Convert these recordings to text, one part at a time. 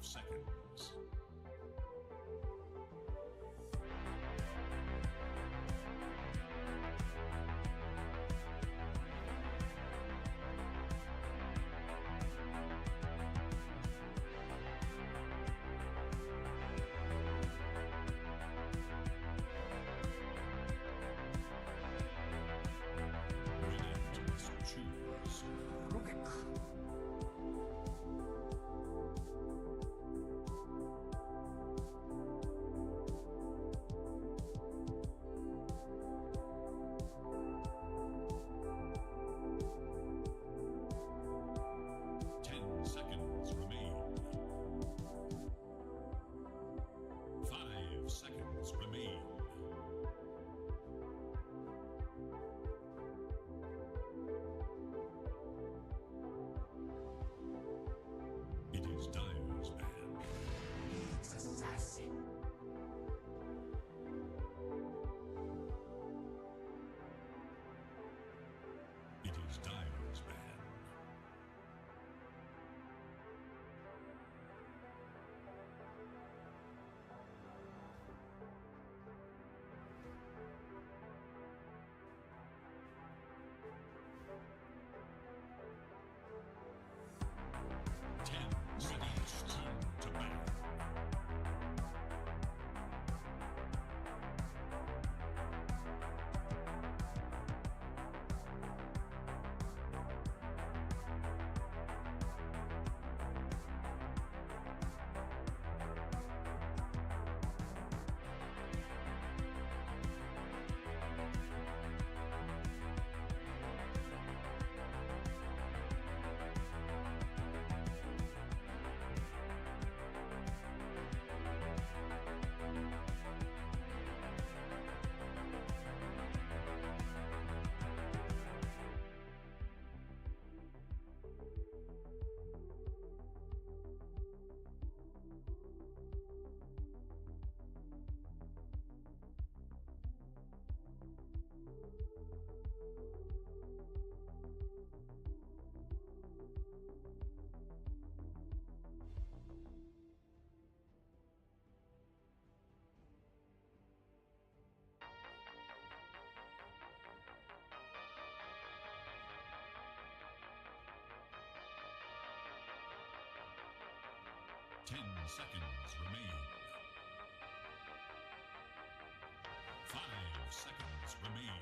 seconds. Winner must choose. Ten seconds remain. 5 seconds remain. It is Dyer's man. It's assassin. It is Dyer's man. Ten seconds turn to battle. Ten seconds remain. 5 seconds remain.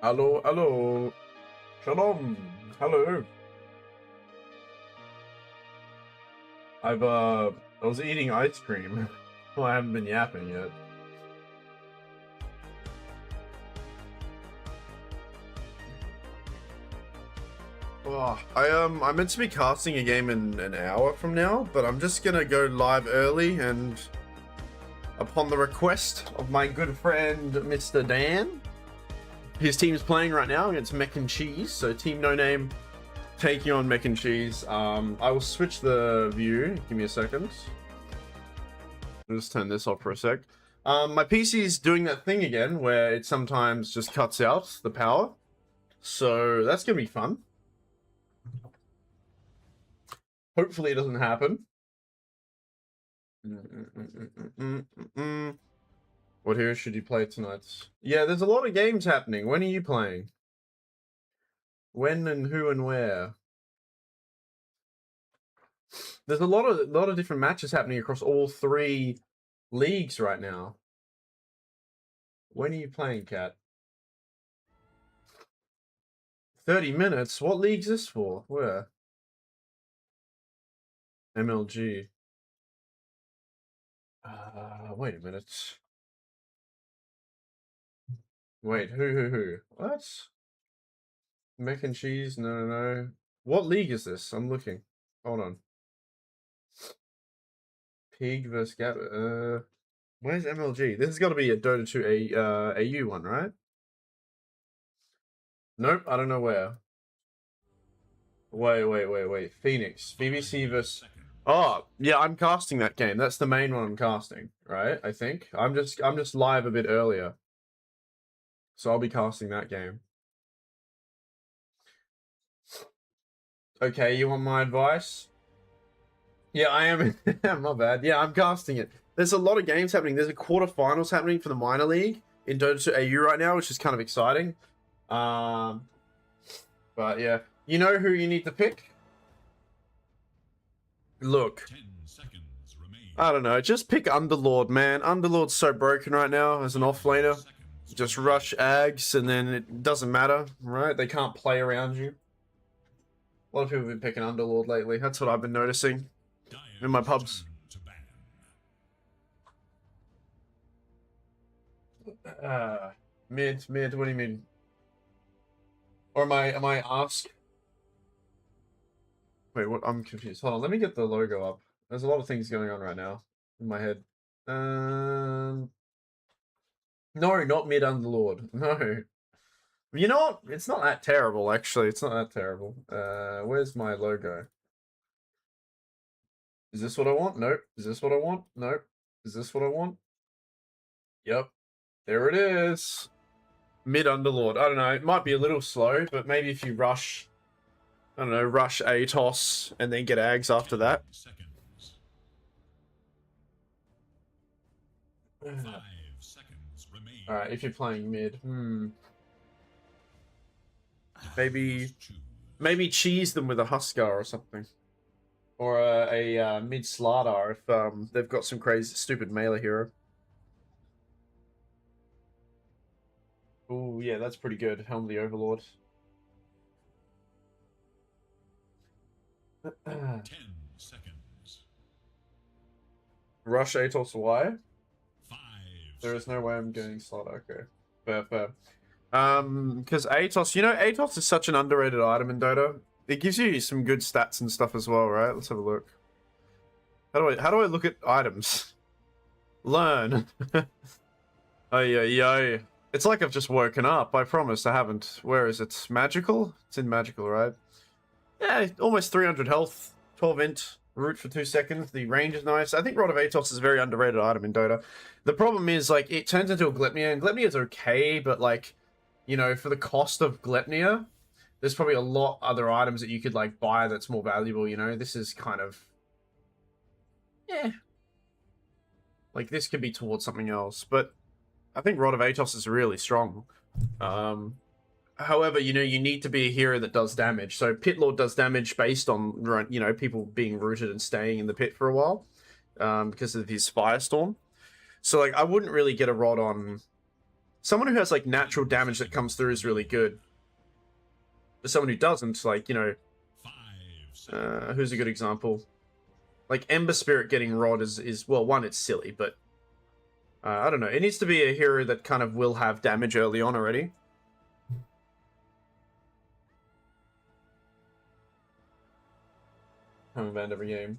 Hello, hello. Shalom. Hello. I was eating ice cream. Well, I haven't been yapping yet. Oh, I'm meant to be casting a game in an hour from now, but I'm just gonna go live early and upon the request of my good friend Mr. Dan. His team's playing right now against Mech and Cheese, so Team No Name taking on Mech and Cheese. I will switch the view. Give me a second. I'll just turn this off for a sec. My PC's doing that thing again where it sometimes just cuts out the power. So that's gonna be fun. Hopefully it doesn't happen. What hero should you play tonight? Yeah, there's a lot of games happening. When are you playing? When and who and where? There's a lot of different matches happening across all 3 leagues right now. When are you playing, Cat? 30 minutes? What league's this for? Where? MLG. Wait a minute. Wait, who? What? Mac and cheese? No. What league is this? I'm looking. Hold on. Pig versus Gap. Where's MLG? This has got to be a Dota 2 AU one, right? Nope, I don't know where. Wait. Phoenix. BBC versus... Oh, yeah, I'm casting that game. That's the main one I'm casting, right? I think. I'm just live a bit earlier. So I'll be casting that game. Okay, you want my advice? Yeah, I am. My bad. Yeah, I'm casting it. There's a lot of games happening. There's a quarterfinals happening for the minor league in Dota 2 AU right now, which is kind of exciting. But yeah, you know who you need to pick? Look, 10 seconds remain. I don't know. Just pick Underlord, man. Underlord's so broken right now as an offlaner. Seconds Just rush Ags, and then it doesn't matter, right? They can't play around you. A lot of people have been picking Underlord lately. That's what I've been noticing in my pubs. turn to ban. Mid. What do you mean? Or am I ask? Wait, what? I'm confused. Hold on. Let me get the logo up. There's a lot of things going on right now in my head. No, not mid Underlord. No. You know what? It's not that terrible, actually. It's not that terrible. Where's my logo? Is this what I want? Nope. Is this what I want? Nope. Is this what I want? Yep. There it is. Mid Underlord. I don't know. It might be a little slow, but maybe if you rush, I don't know, rush Atos and then get Ags after that. 10 seconds. 5 seconds remain. Alright, if you're playing mid. Maybe cheese them with a Huskar or something. Or a mid Slardar if they've got some crazy, stupid melee hero. Oh, yeah, that's pretty good. Helm of the Overlord. 10 seconds. Rush Atos Y? 5 There is no way I'm getting slot. Okay. Fair. Because Atos, you know, Atos is such an underrated item in Dota. It gives you some good stats and stuff as well, right? Let's have a look. How do I look at items? Learn. Yo. It's like I've just woken up. I promise I haven't. Where is it? Magical? It's in Magical, right? Yeah, almost 300 health. 12 int. Root for 2 seconds. The range is nice. I think Rod of Atos is a very underrated item in Dota. The problem is, like, it turns into a Glepnir, and Glepnir is okay, but, like, you know, for the cost of Glepnir, there's probably a lot other items that you could, like, buy that's more valuable, you know? This is kind of... yeah. Like, this could be towards something else, but I think Rod of Atos is really strong. However, you know, you need to be a hero that does damage. So Pit Lord does damage based on, you know, people being rooted and staying in the pit for a while because of his Firestorm. So, like, I wouldn't really get a Rod on someone who has like natural damage that comes through is really good. But someone who doesn't, like, you know, 5 seconds. who's a good example? Like Ember Spirit getting Rod is well, one, it's silly, but I don't know. It needs to be a hero that kind of will have damage early on already. Coming banned every game.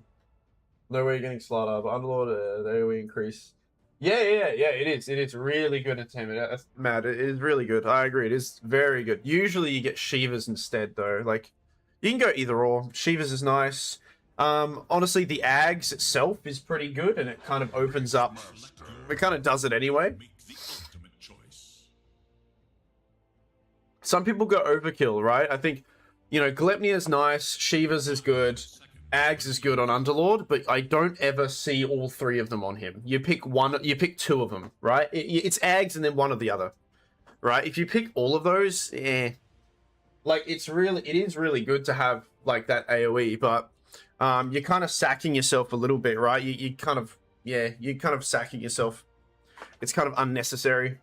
No way you're getting Slaughter, but Underlord, they AoE increase. Yeah, it is. It is really good entertainment. That's mad. It is really good. I agree. It is very good. Usually you get Shivas instead, though. Like, you can go either or. Shivas is nice. Honestly, the Ags itself is pretty good, and it kind of opens up. It kind of does it anyway. Make the ultimate choice. Some people go overkill, right? I think, you know, Glepnir is nice. Shivas is good. Ags is good on Underlord, but I don't ever see all three of them on him. You pick one, you pick two of them, right? It's Ags and then one of the other, right? If you pick all of those, like it is really good to have like that AoE, but you're kind of sacking yourself a little bit, right? You kind of sacking yourself. It's kind of unnecessary.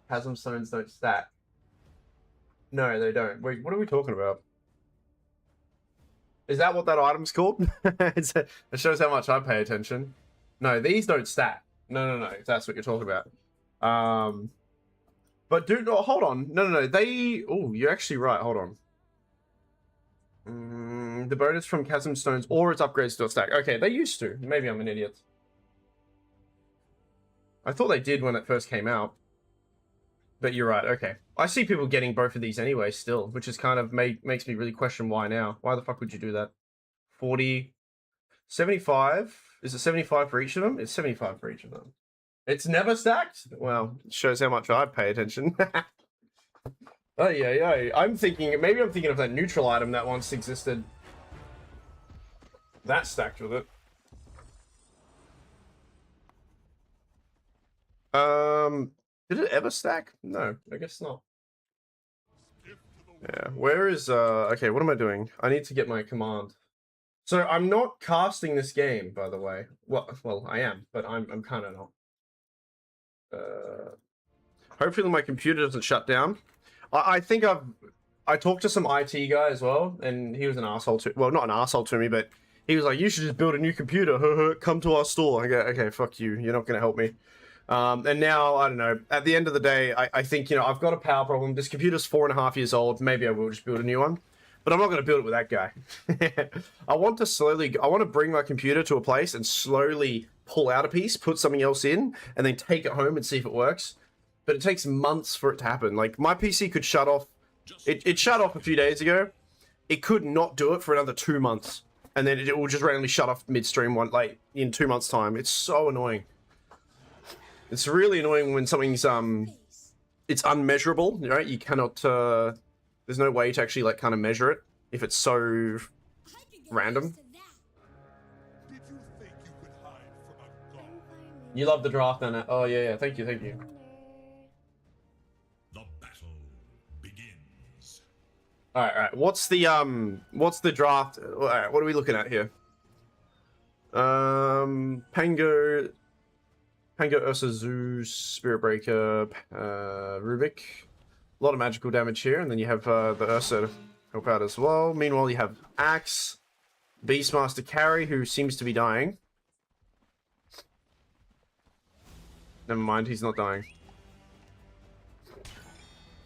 Chasm stones don't stack. No, they don't. Wait, what are we talking about? Is that what that item's called? It shows how much I pay attention. No, these don't stack. No, if that's what you're talking about. But dude, oh, hold on. No. They... Oh, you're actually right. Hold on. The bonus from Chasm Stones or its upgrades don't stack. Okay, they used to. Maybe I'm an idiot. I thought they did when it first came out. But you're right, okay. I see people getting both of these anyway still, which is kind of makes me really question why now. Why the fuck would you do that? 40... 75? Is it 75 for each of them? It's 75 for each of them. It's never stacked? Well, it shows how much I pay attention. Oh, yeah. Maybe I'm thinking of that neutral item that once existed. That stacked with it. Did it ever stack? No, I guess not. Yeah, where is, okay, what am I doing? I need to get my command. So, I'm not casting this game, by the way. Well, I am, but I'm kind of not. Hopefully my computer doesn't shut down. I think I talked to some IT guy as well, and he was an asshole to, well, not an asshole to me, but he was like, you should just build a new computer, come to our store. I go, okay, fuck you, you're not going to help me. And now, I don't know, at the end of the day, I think, you know, I've got a power problem. This computer's 4.5 years old. Maybe I will just build a new one. But I'm not going to build it with that guy. I want to bring my computer to a place and slowly pull out a piece, put something else in, and then take it home and see if it works. But it takes months for it to happen. Like, my PC could shut off. It shut off a few days ago. It could not do it for another 2 months. And then it will just randomly shut off midstream in 2 months' time. It's so annoying. It's really annoying when something's, it's unmeasurable, right? You cannot, there's no way to actually, like, kind of measure it if it's so random. Did you think you could hide from a god? You love the draft, Anna. Oh, yeah, thank you. The battle begins. Alright, what's the draft? Alright, what are we looking at here? Pango, Ursa, Zeus, Spirit Breaker, Rubik. A lot of magical damage here, and then you have the Ursa to help out as well. Meanwhile, you have Axe, Beastmaster Carry, who seems to be dying. Never mind, he's not dying.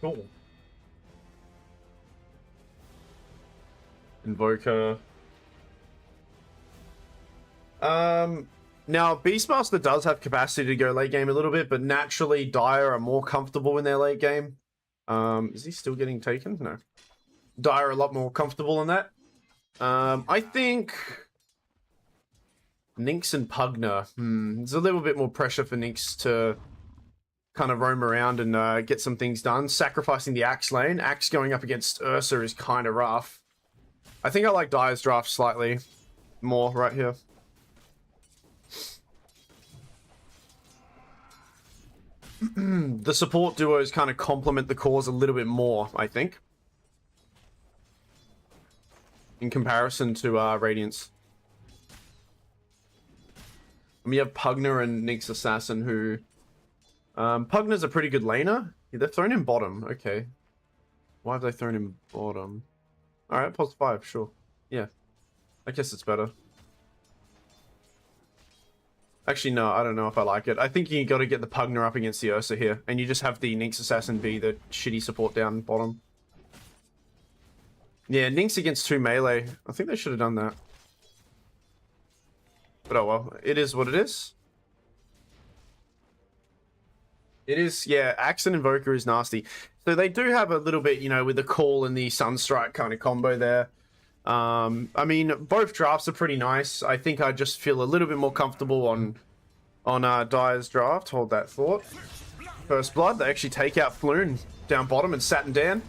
Cool. Invoker. Now, Beastmaster does have capacity to go late game a little bit, but naturally, Dire are more comfortable in their late game. Is he still getting taken? No. Dire are a lot more comfortable in that. I think... Nynx and Pugna. There's a little bit more pressure for Nynx to kind of roam around and get some things done. Sacrificing the Axe lane. Axe going up against Ursa is kind of rough. I think I like Dire's draft slightly more right here. The support duos kind of complement the cores a little bit more, I think. in comparison to Radiance. And we have Pugner and Nyx Assassin, who... Pugner's a pretty good laner. Yeah, they've thrown him bottom. Okay. Why have they thrown him bottom? Alright, +5, sure. Yeah. I guess it's better. Actually, no, I don't know if I like it. I think you got to get the Pugner up against the Ursa here, and you just have the Nyx Assassin be the shitty support down bottom. Yeah, Nyx against 2 melee. I think they should have done that. But oh well, it is what it is. It is, yeah, Axe and Invoker is nasty. So they do have a little bit, you know, with the Call and the Sunstrike kind of combo there. I mean, both drafts are pretty nice. I think I just feel a little bit more comfortable on Dire's draft. Hold that thought. First Blood, they actually take out Floon down bottom and Sat and Dan.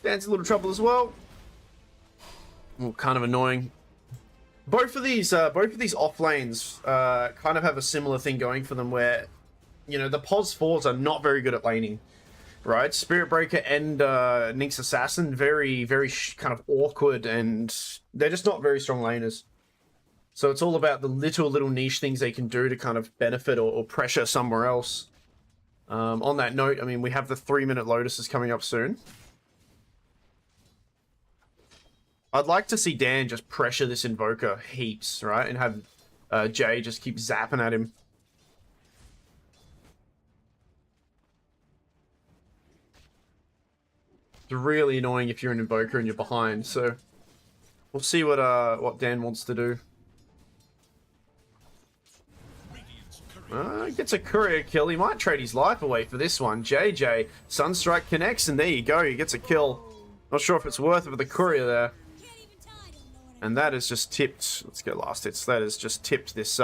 Dan's a little trouble as well. Ooh, kind of annoying. Both of these off lanes kind of have a similar thing going for them where, you know, the POS 4s are not very good at laning. Right, Spirit Breaker and Nyx Assassin, very kind of awkward, and they're just not very strong laners. So it's all about the little niche things they can do to kind of benefit or pressure somewhere else. On that note, I mean, we have the 3-minute Lotuses coming up soon. I'd like to see Dan just pressure this Invoker heaps, right, and have Jay just keep zapping at him. Really annoying if you're an Invoker and you're behind, so we'll see what Dan wants to do. Gets a courier kill. He might trade his life away for this one. JJ, Sunstrike connects, and there you go. He gets a kill. Not sure if it's worth it with the courier there. And that has just tipped. Let's get last hits. That has just tipped this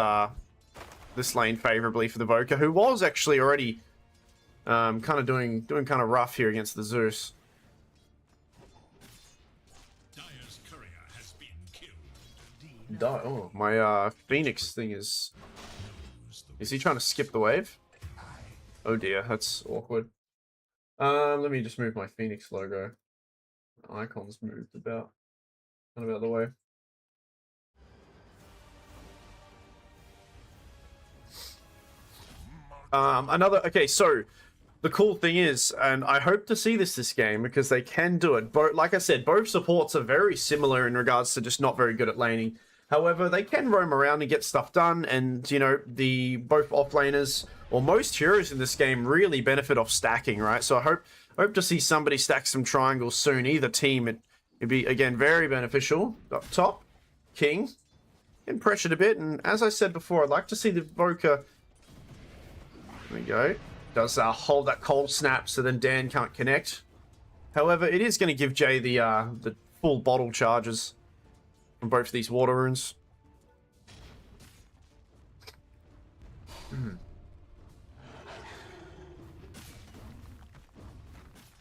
this lane favorably for the Invoker, who was actually already kind of doing kind of rough here against the Zeus. Oh, my Phoenix thing is he trying to skip the wave? Oh dear, that's awkward. Let me just move my Phoenix logo. Icon's moved about kind of out of the way. Okay, so the cool thing is, and I hope to see this game because they can do it. But like I said, both supports are very similar in regards to just not very good at laning. However, they can roam around and get stuff done, and, you know, both offlaners, or most heroes in this game, really benefit off stacking, right? So I hope to see somebody stack some triangles soon. Either team, it'd be, again, very beneficial. Up top, King, getting pressured a bit, and as I said before, I'd like to see the Invoker, there we go, does hold that cold snap so then Dan can't connect. However, it is going to give Jay the full bottle charges from both of these water runes.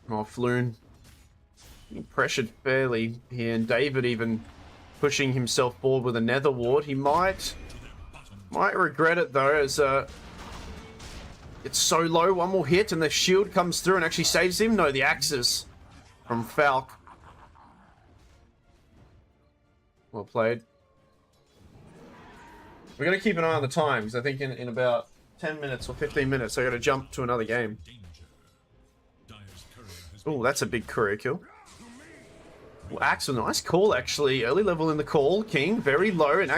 Oh, Floon being pressured fairly here, and David even pushing himself forward with a Nether Ward. He might regret it though, as it's so low. One more hit and the shield comes through and actually saves him. No, the axes from Falk. Well played. We're going to keep an eye on the times. I think in about 10 minutes or 15 minutes, I got to jump to another game. Oh, that's a big courier kill. Well, Axel, nice call, actually. Early level in the call. King, very low, and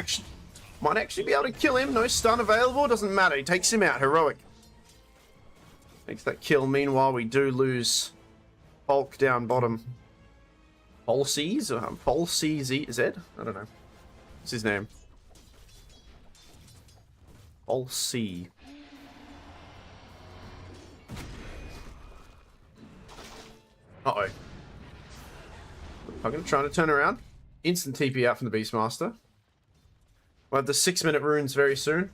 might actually be able to kill him. No stun available. Doesn't matter. He takes him out. Heroic. Makes that kill. Meanwhile, we do lose Hulk down bottom. Folsees? Folsez? I don't know. What's his name? Folsey. Uh-oh. I'm going to try to turn around. Instant TP out from the Beastmaster. We'll have the 6-minute runes very soon.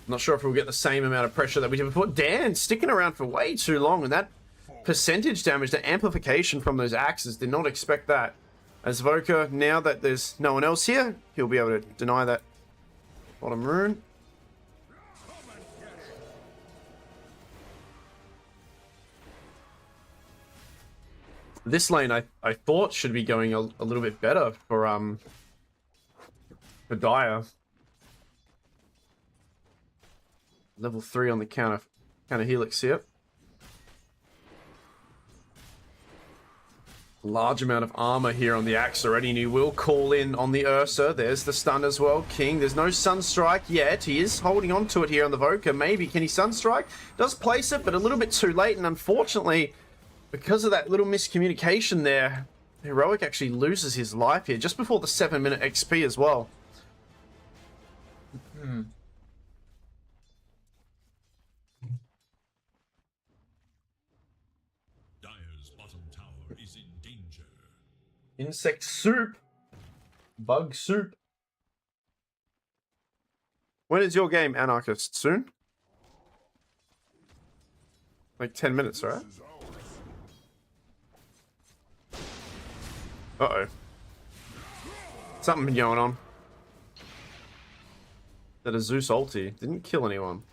Not sure if we'll get the same amount of pressure that we did before. Dan sticking around for way too long, and that percentage damage, the amplification from those axes, did not expect that. As Voka, now that there's no one else here, he'll be able to deny that bottom rune. This lane I thought should be going a little bit better for Dire. Level 3 on the counter helix here. Large amount of armor here on the axe already, and he will call in on the Ursa. There's the stun as well. King, there's no Sunstrike yet. He is holding on to it here on the Voker. Maybe, can he Sunstrike? Does place it, but a little bit too late, and unfortunately, because of that little miscommunication there, Heroic actually loses his life here, just before the 7-minute XP as well. Dire's bottom tower is in danger. Insect soup. Bug soup. When is your game, Anarchist? Soon? Like 10 minutes, right? Uh-oh. Something going on. That a Zeus ulti didn't kill anyone.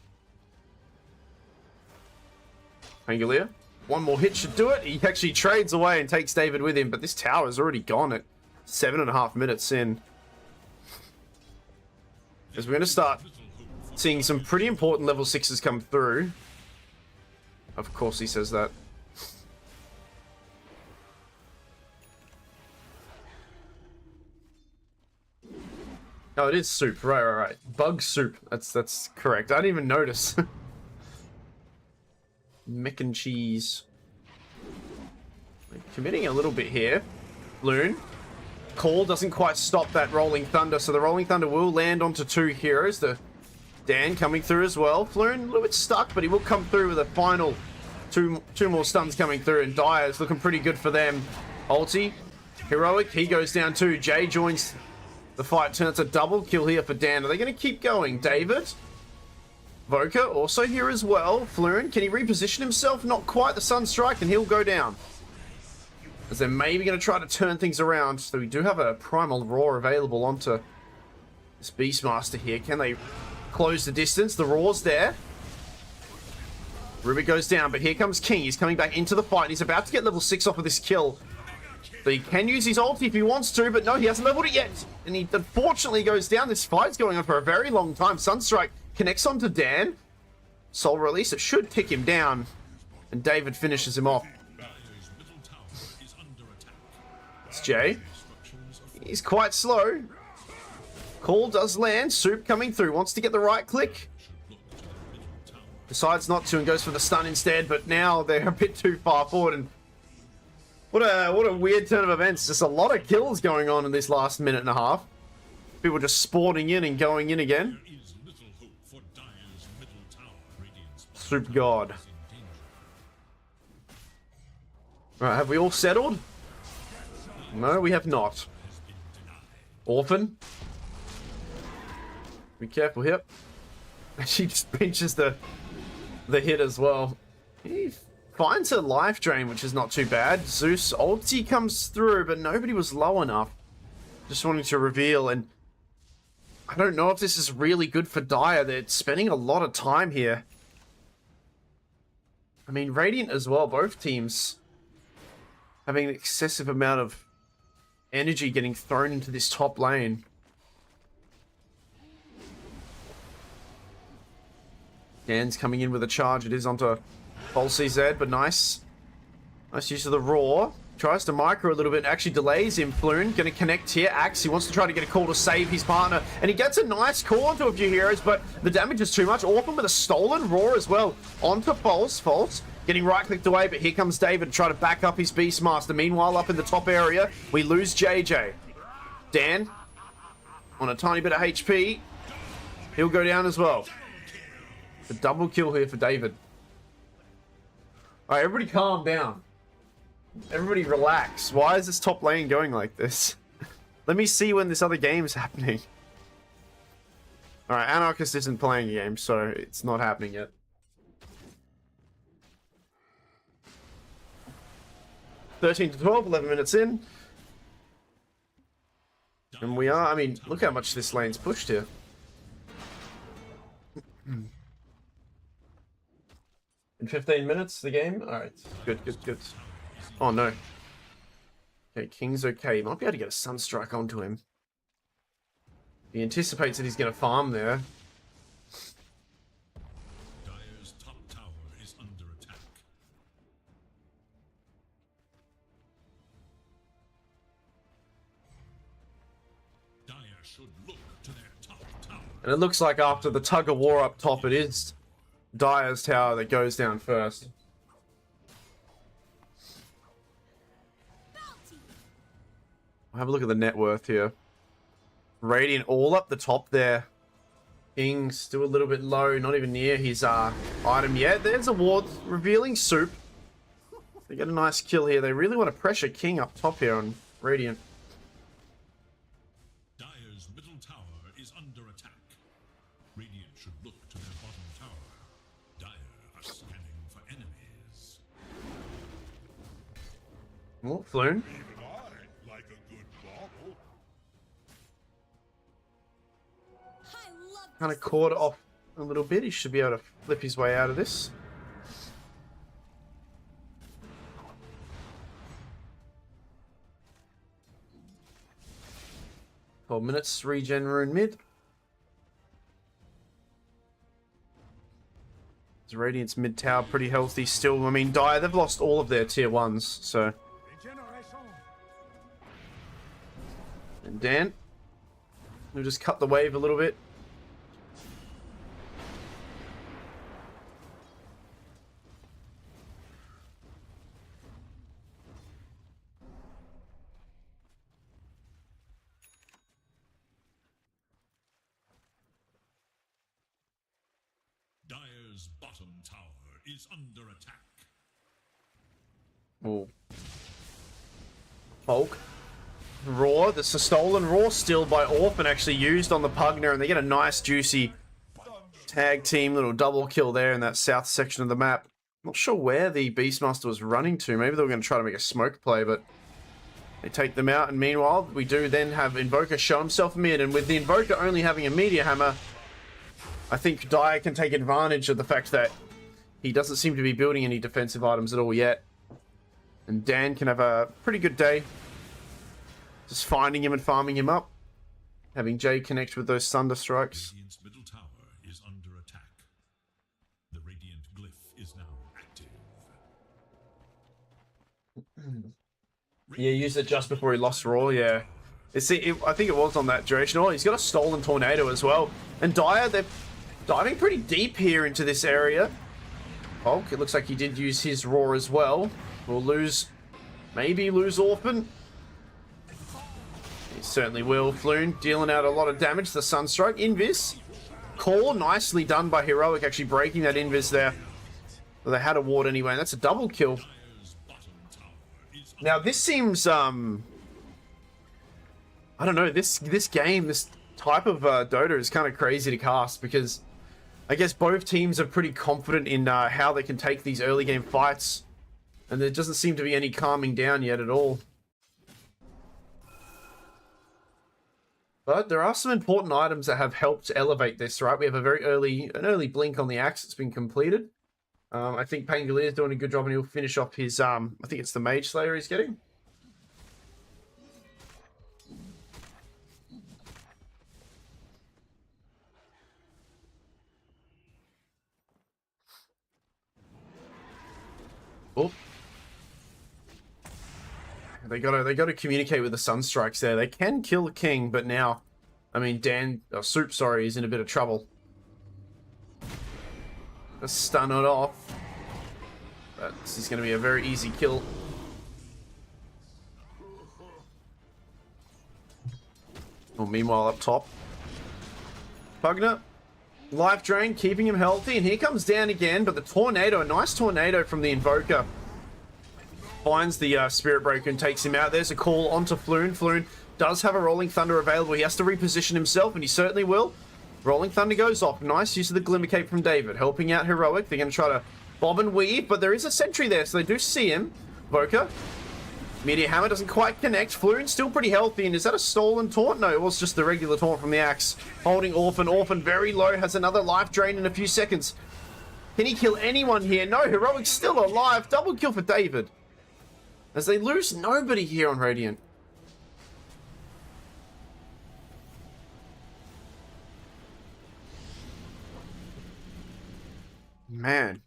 Pangolier. One more hit should do it. He actually trades away and takes David with him, but this tower is already gone at 7.5 minutes in. As we're going to start seeing some pretty important level 6s come through. Of course he says that. Oh, it is soup. Right. Bug soup. That's correct. I didn't even notice. Mac and cheese. Committing a little bit here. Loon. Call doesn't quite stop that Rolling Thunder, so the Rolling Thunder will land onto 2 heroes. The Dan coming through as well. Floon a little bit stuck, but he will come through with a final two more stuns coming through, and Dire's looking pretty good for them. Ulti. Heroic, he goes down too. Jay joins the fight, turns a double kill here for Dan. Are they going to keep going? David? Voker also here as well. Floon, can he reposition himself? Not quite. The Sunstrike, and he'll go down. As they're maybe going to try to turn things around. So we do have a Primal Roar available onto this Beastmaster here. Can they close the distance? The Roar's there. Rubik goes down, but here comes King. He's coming back into the fight. He's about to get level 6 off of this kill. So he can use his ulti if he wants to, but no, he hasn't leveled it yet. And he unfortunately goes down. This fight's going on for a very long time. Sunstrike connects onto Dan. Soul Release, it should tick him down. And David finishes him off. Dire's middle tower is under attack. It's Jay. Structures are He's quite slow. Call does land. Soup coming through. Wants to get the right click. Decides not to and goes for the stun instead, but now they're a bit too far forward. And what a weird turn of events. Just a lot of kills going on in this last minute and a half. People just spawning in and going in again. There is little hope for Dire's middle tower. Radiant's bottom Soup God. is in danger. Right, have we all settled? No, we have not. Orphan. Be careful here. She just pinches the hit as well. He finds her life drain, which is not too bad. Zeus ulti comes through, but nobody was low enough. Just wanting to reveal, and I don't know if this is really good for Dire. They're spending a lot of time here. I mean, Radiant as well, both teams having an excessive amount of energy getting thrown into this top lane. Dan's coming in with a charge. It is onto False CZ, but nice. Nice use of the Roar. Tries to micro a little bit, actually delays him. Floon going to connect here. Axe, he wants to try to get a call to save his partner, and he gets a nice call onto a few heroes, but the damage is too much. Orphan with a stolen Roar as well onto False. False getting right-clicked away, but here comes David to try to back up his Beastmaster. Meanwhile, up in the top area, we lose JJ. Dan on a tiny bit of HP. He'll go down as well. The double kill here for David. Alright, everybody calm down. Everybody relax. Why is this top lane going like this? Let me see when this other game is happening. Alright, Anarchist isn't playing a game, so it's not happening yet. (13 to 12, 11 minutes in. And we are, I mean, look how much this lane's pushed here. In 15 minutes, the game? Alright, good. Oh no. Okay, King's okay. Might be able to get a Sunstrike onto him. He anticipates that he's going to farm there. Dire's top tower is under attack. Dire should look to their top tower. And it looks like after the tug of war up top, it is Dire's tower that goes down first. I'll have a look at the net worth here. Radiant all up the top there. King's still a little bit low, not even near his item yet. There's a ward revealing Soup. They get a nice kill here. They really want to pressure King up top here on Radiant. Dire's middle tower is under attack. Radiant should look to their bottom tower. Dire are scanning for enemies. Oh, Floon. Even I like a good bauble. Kind of caught off a little bit. He should be able to flip his way out of this. Twelve minutes, regen rune mid. Radiant's mid tower pretty healthy still. I mean, Dire, they've lost all of their tier 1s, so. And Dan, we'll just cut the wave a little bit. Dire's bottom tower is under attack. Oh. Bulk. Raw. This is a stolen Raw still by Orphan, actually used on the Pugner, and they get a nice juicy tag team little double kill there in that south section of the map. Not sure where the Beastmaster was running to. Maybe they were going to try to make a smoke play, but they take them out. And meanwhile, we do then have Invoker show himself mid, and with the Invoker only having a Meteor Hammer, I think Dire can take advantage of the fact that he doesn't seem to be building any defensive items at all yet. And Dan can have a pretty good day. Just finding him and farming him up. Having Jay connect with those Thunder Strikes. Radiant's middle tower is under attack. The Radiant glyph is now active. Yeah, used it just before he lost Raw, yeah. I think it was on that duration. Oh, he's got a stolen Tornado as well. And Dire, they're diving pretty deep here into this area. Hulk, it looks like he did use his Raw as well. We'll lose, maybe lose Orphan. He certainly will. Floon dealing out a lot of damage to the Sunstrike. Invis. Call, nicely done by Heroic, actually breaking that Invis there. Well, they had a ward anyway, and that's a double kill. Now, this seems, I don't know, this game, this type of Dota is kind of crazy to cast, because I guess both teams are pretty confident in how they can take these early game fights, and there doesn't seem to be any calming down yet at all. But there are some important items that have helped elevate this, right? We have an early blink on the axe that's been completed. I think Pangolier is doing a good job, and he'll finish off his, I think it's the Mage Slayer he's getting. Oh. They gotta communicate with the Sunstrikes there. They can kill the King, but now, I mean, Soup, sorry, is in a bit of trouble. Let's stun it off. But this is gonna be a very easy kill. Oh, meanwhile, up top, Pugner, life drain, keeping him healthy, and here comes down again, but the Tornado, a nice Tornado from the Invoker, finds the Spirit Breaker and takes him out. There's a call onto Floon. Floon does have a Rolling Thunder available. He has to reposition himself, and he certainly will. Rolling Thunder goes off. Nice use of the Glimmer Cape from David, helping out Heroic. They're going to try to bob and weave, but there is a sentry there, so they do see him. Voker. Meteor Hammer doesn't quite connect. Floon's still pretty healthy, and is that a stolen taunt? No, it was just the regular taunt from the axe. Holding Orphan. Orphan very low, has another life drain in a few seconds. Can he kill anyone here? No, Heroic's still alive. Double kill for David. As they lose nobody here on Radiant. Man.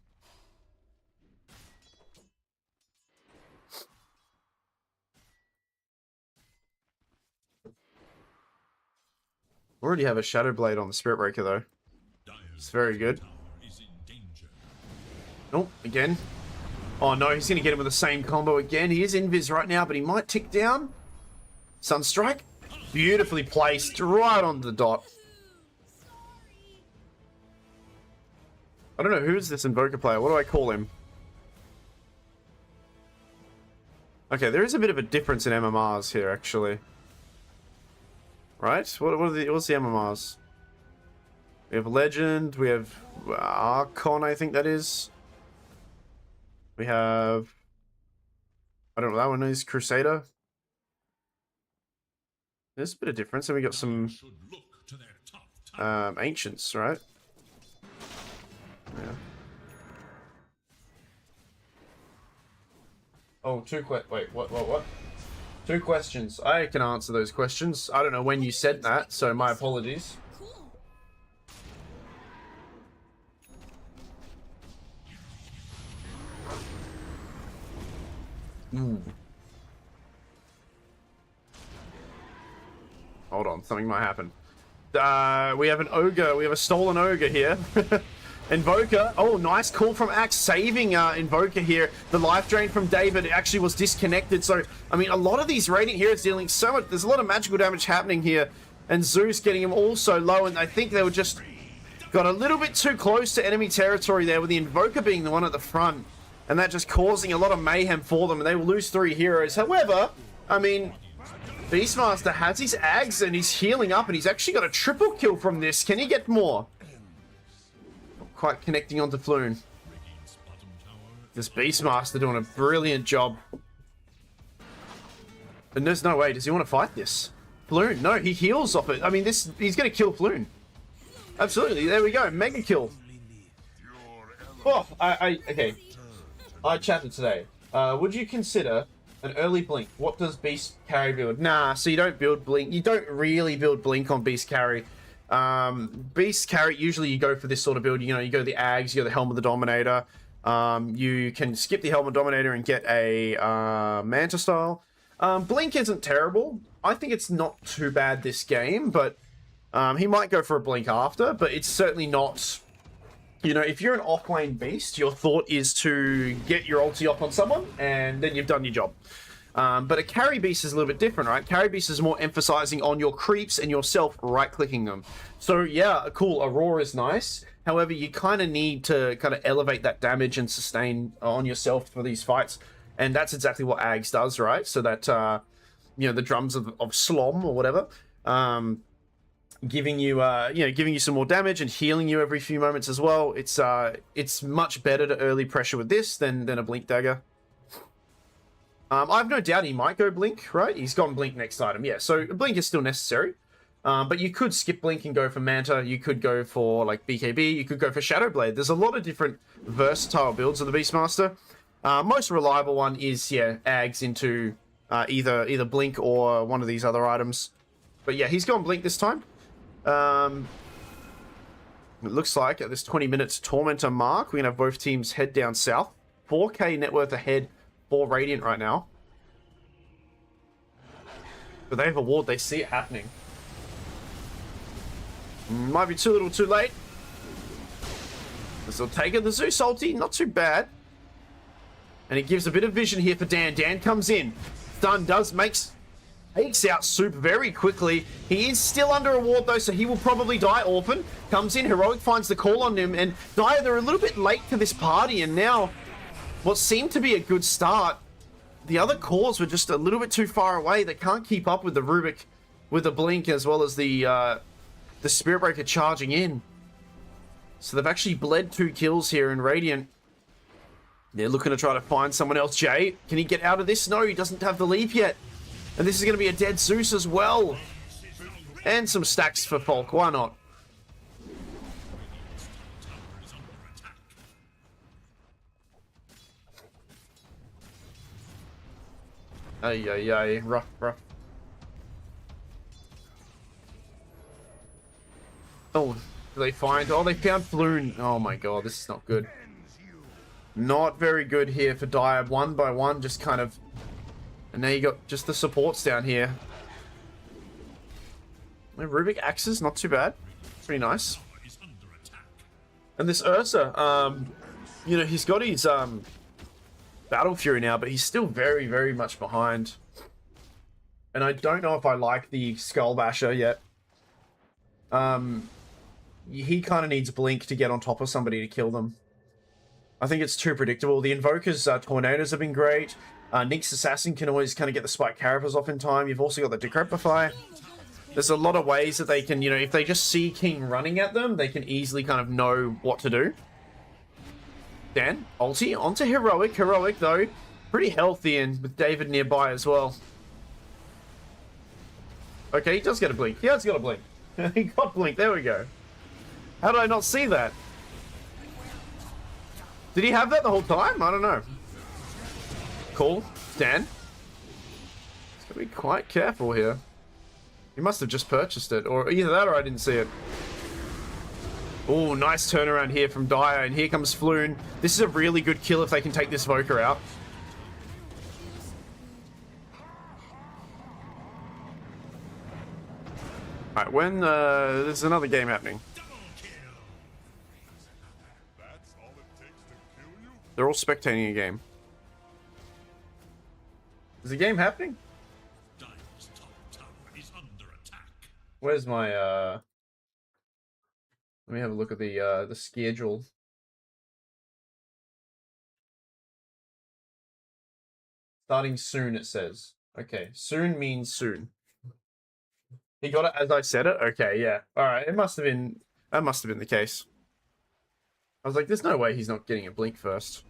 We already have a Shadow Blade on the Spirit Breaker though. It's very good. Nope, again. Oh no, he's going to get him with the same combo again. He is invis right now, but he might tick down. Sunstrike. Beautifully placed, right on the dot. I don't know, who's this Invoker player? What do I call him? Okay, there is a bit of a difference in MMRs here, actually. Right? What's the MMRs? We have Legend, we have Archon, I think that is. We have... I don't know, that one is Crusader. There's a bit of difference, and we got some Ancients, right? Yeah. Oh, wait, what? 2 questions. I can answer those questions. I don't know when you said that, so my apologies. Hold on, something might happen. We have an ogre. We have a stolen ogre here. Invoker. Oh, nice call from Axe, saving Invoker here. The life drain from David actually was disconnected. So, I mean, a lot of these Radiant heroes dealing so much. There's a lot of magical damage happening here. And Zeus getting him also low. And I think they were just got a little bit too close to enemy territory there, with the Invoker being the one at the front. And that just causing a lot of mayhem for them. And they will lose 3 heroes. However, I mean, Beastmaster has his Ags and he's healing up. And he's actually got a triple kill from this. Can he get more? Quite connecting onto Floon. This Beastmaster doing a brilliant job. And there's no way. Does he want to fight this? Floon. No, he heals off it. I mean, he's going to kill Floon. Absolutely. There we go. Mega kill. Oh, okay. I chatted today. Would you consider an early Blink? What does Beast Carry build? Nah, so you don't build Blink. You don't really build Blink on Beast Carry. Beast Carry, usually you go for this sort of build. You know, you go the Ags, you go the Helm of the Dominator. You can skip the Helm of Dominator and get a Manta style. Blink isn't terrible. I think it's not too bad this game, but he might go for a Blink after, but it's certainly not... You know, if you're an off-lane Beast, your thought is to get your ulti off on someone, and then you've done your job. But a carry beast is a little bit different, right? Carry beast is more emphasizing on your creeps and yourself right-clicking them. So yeah, cool, Aurora is nice. However, you kind of need to kind of elevate that damage and sustain on yourself for these fights. And that's exactly what Ags does, right? So that, you know, the drums of Slom or whatever, giving you, giving you some more damage and healing you every few moments as well. It's much better to early pressure with this than a Blink Dagger. I have no doubt he might go Blink, right? He's gone Blink next item, yeah. So Blink is still necessary. But you could skip Blink and go for Manta. You could go for, like, BKB. You could go for Shadow Blade. There's a lot of different versatile builds of the Beastmaster. Most reliable one is, yeah, Ags into either Blink or one of these other items. But yeah, he's gone Blink this time. It looks like at this 20 minutes Tormentor mark, we're going to have both teams head down south. 4k net worth ahead for Radiant right now. But they have a ward, they see it happening. Might be too little too late. This will take it. The Zeus ulti, not too bad. And it gives a bit of vision here for Dan. Dan comes in. Stun takes out Soup very quickly. He is still under a ward though, so he will probably die. Orphan comes in. Heroic finds the call on him. And Dire, they're a little bit late to this party. And now, what seemed to be a good start, the other cores were just a little bit too far away. They can't keep up with the Rubik, with the Blink, as well as the Spirit Breaker charging in. So they've actually bled 2 kills here in Radiant. They're looking to try to find someone else. Jay, can he get out of this? No, he doesn't have the leap yet. And this is going to be a dead Zeus as well. And some stacks for Falk. Why not? Ay, ay, ay. Rough, rough. Oh, they find... Oh, they found Floon. Oh my god, this is not good. Not very good here for Dire. One by one, just kind of... And now you got just the supports down here. Rubik Axes, not too bad. Pretty nice. And this Ursa, you know, he's got his Battle Fury now, but he's still very, very much behind. And I don't know if I like the Skull Basher yet. He kind of needs Blink to get on top of somebody to kill them. I think it's too predictable. The Invoker's Tornadoes have been great. Nyx Assassin can always kind of get the Spike Carapers off in time. You've also got the Decrepify. There's a lot of ways that they can, you know, if they just see King running at them, they can easily kind of know what to do. Dan, ulti, onto Heroic. Heroic, though, pretty healthy and with David nearby as well. Okay, he does get a blink. He has got a blink. He got blink. There we go. How did I not see that? Did he have that the whole time? I don't know. Cool. Dan. He's got to be quite careful here. He must have just purchased it. Or either that or I didn't see it. Oh, nice turnaround here from Dire. And here comes Floon. This is a really good kill if they can take this Voker out. Alright, when there's another game happening. They're all spectating a game. Is the game happening? Where's my let me have a look at the schedule. Starting soon, it says. Okay, soon means soon. He got it as I said it? Okay, yeah. Alright, that must have been the case. I was like, there's no way he's not getting a blink first.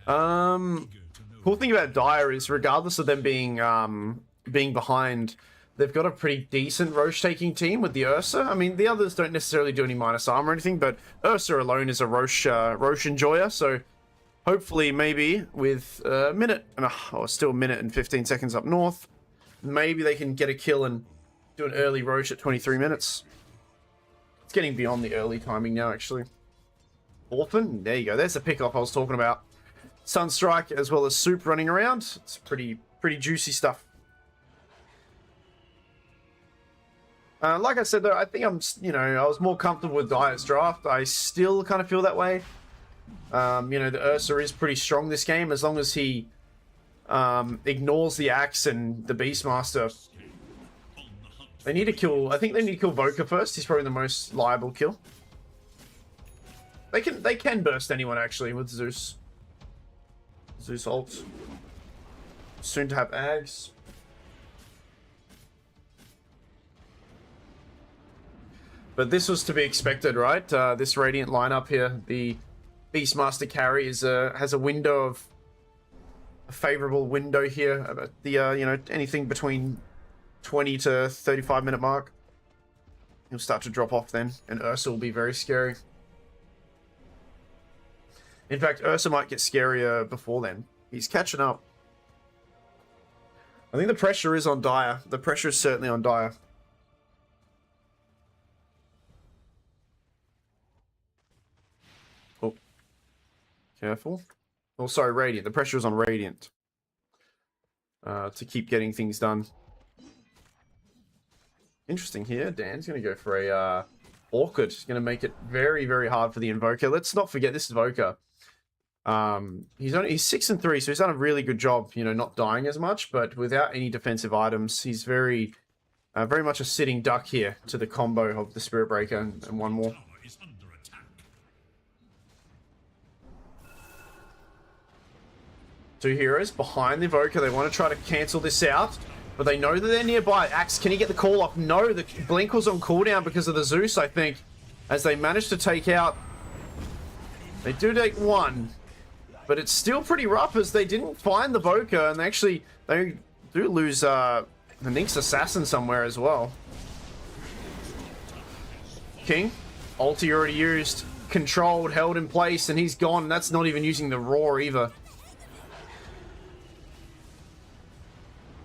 Cool thing about Dire is regardless of them being behind, they've got a pretty decent Roche taking team with the Ursa. I mean, the others don't necessarily do any minus armor or anything, but Ursa alone is a Roche enjoyer, so hopefully maybe with a minute and still a minute and 15 seconds up north, maybe they can get a kill and do an early Roche at 23 minutes. It's getting beyond the early timing now, actually. Orphan, there you go. There's the pickoff I was talking about. Sunstrike as well as Soup running around. It's pretty juicy stuff. Like I said, though, I think I was more comfortable with Dire's draft. I still kind of feel that way. The Ursa is pretty strong this game, as long as he ignores the Axe and the Beastmaster. They need to kill, I think they need to kill Voker first. He's probably the most liable kill. They can burst anyone, actually, with Zeus. Zeus ult. Soon to have Ags. But this was to be expected, right? This Radiant lineup here, the Beastmaster carry has a window of a favorable window here. About the anything between 20 to 35 minute mark. He'll start to drop off then, and Ursa will be very scary. In fact, Ursa might get scarier before then. He's catching up. I think the pressure is on Dire. The pressure is certainly on Dire. Oh. Careful. Oh, sorry, Radiant. The pressure is on Radiant. To keep getting things done. Interesting here. Dan's going to go for a Orchid. He's going to make it very, very hard for the Invoker. Let's not forget this Invoker. He's 6 and 3, so he's done a really good job, not dying as much, but without any defensive items, he's very much a sitting duck here to the combo of the Spirit Breaker and one more. Two heroes behind the Evoker. They want to try to cancel this out, but they know that they're nearby. Axe, can he get the call off? No, the Blink was on cooldown because of the Zeus, I think, as they managed to take out. They do take one. But it's still pretty rough as they didn't find the Voker, and they do lose the Nyx Assassin somewhere as well. King, ulti already used, controlled, held in place, and he's gone. That's not even using the Roar either.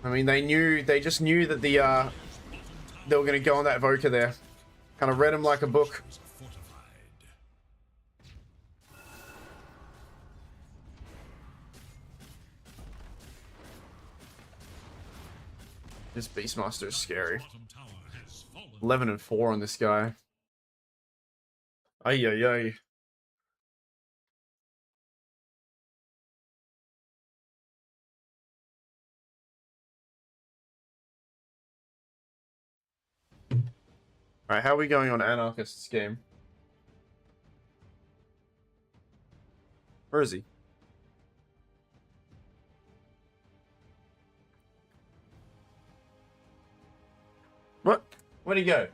I mean, they just knew that they were going to go on that Evoker there. Kind of read him like a book. This Beastmaster is scary. 11 and 4 on this guy. Ay, ay, ay. Alright, how are we going on Anarchist's game? Where is he? What? Where'd he go?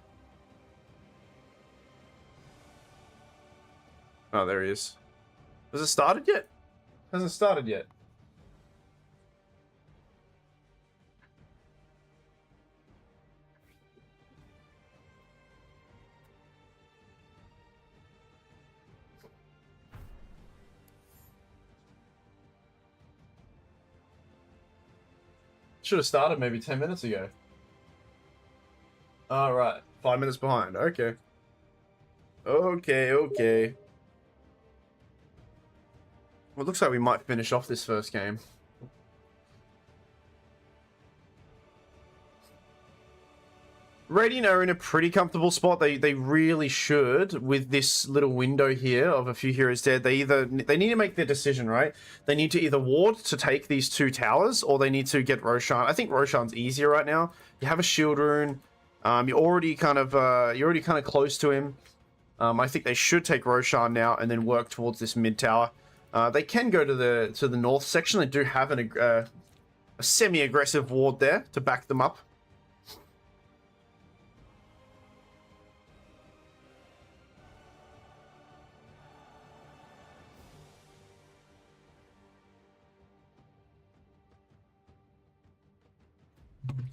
Oh, there he is. Has it started yet? Hasn't started yet. Should have started maybe 10 minutes ago. Alright, 5 minutes behind. Okay. Okay. Well, it looks like we might finish off this first game. Radiant are in a pretty comfortable spot. They really should, with this little window here of a few heroes dead. They need to make their decision, right? They need to either ward to take these 2 towers, or they need to get Roshan. I think Roshan's easier right now. You have a shield rune. You're already kind of close to him. I think they should take Roshan now and then work towards this mid tower. They can go to the north section. They do have a semi-aggressive ward there to back them up.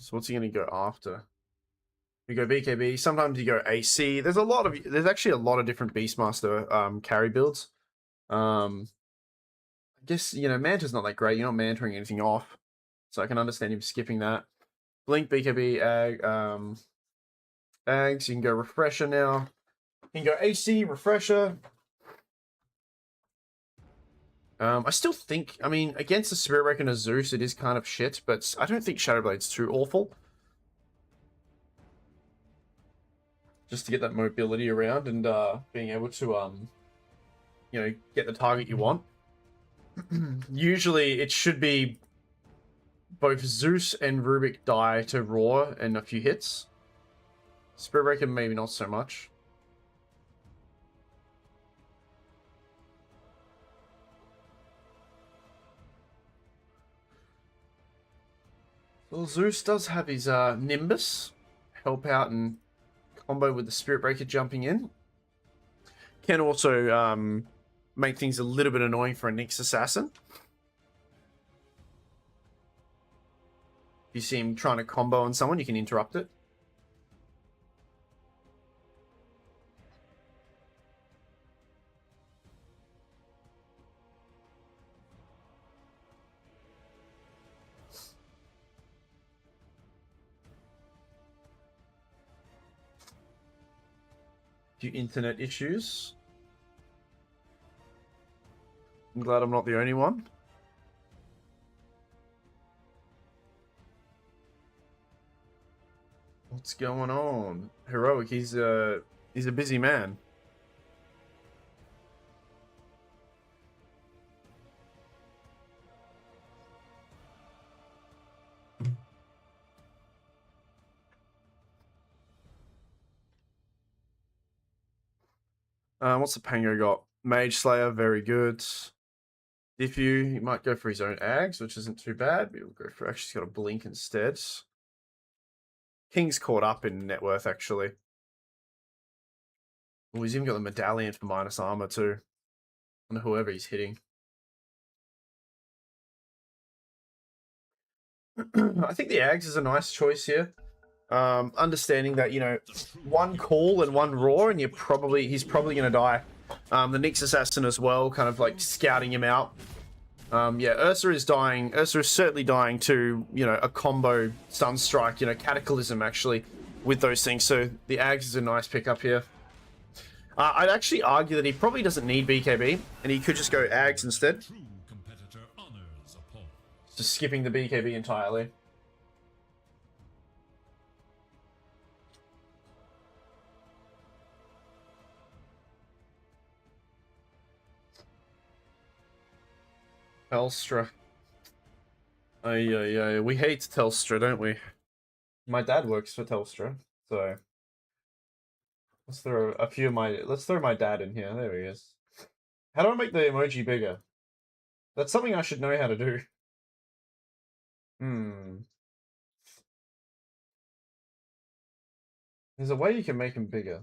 So what's he going to go after? You go BKB. Sometimes you go AC. There's actually a lot of different Beastmaster carry builds. I guess, you know, Manta's not that great. You're not mantering anything off, so I can understand him skipping that. Blink, BKB, Ags. You can go Refresher now. You can go AC, Refresher. I still think, I mean, against the Spirit Wreck and a Zeus, it is kind of shit, but I don't think Shadowblade's too awful. Just to get that mobility around and being able to, you know, get the target you want. Usually, it should be both Zeus and Rubik die to Roar and a few hits. Spirit Breaker, maybe not so much. Well, Zeus does have his Nimbus help out and combo with the Spirit Breaker jumping in. Can also make things a little bit annoying for a Nyx Assassin. If you see him trying to combo on someone, you can interrupt it. Few internet issues. I'm glad I'm not the only one. What's going on? Heroic, he's a busy man. What's the Pango got? Mage Slayer, very good. Diffu, he might go for his own Ags, which isn't too bad. But he'll go for, actually, he's got a Blink instead. King's caught up in net worth, actually. Oh, he's even got the medallion for minus armor, too. On whoever he's hitting. I think the Ags is a nice choice here. Understanding that, you know, one call and one roar, and he's probably going to die. The Nyx Assassin as well, kind of like scouting him out. Yeah, Ursa is dying. Ursa is certainly dying to, you know, a combo Sunstrike, you know, Cataclysm actually with those things. So the Ags is a nice pickup here. I'd actually argue that he probably doesn't need BKB and he could just go Ags instead. True competitor honors a pause. Just skipping the BKB entirely. Telstra. Ay. We hate Telstra, don't we? My dad works for Telstra, so let's throw a few of my. Let's throw my dad in here. There he is. How do I make the emoji bigger? That's something I should know how to do. There's a way you can make him bigger.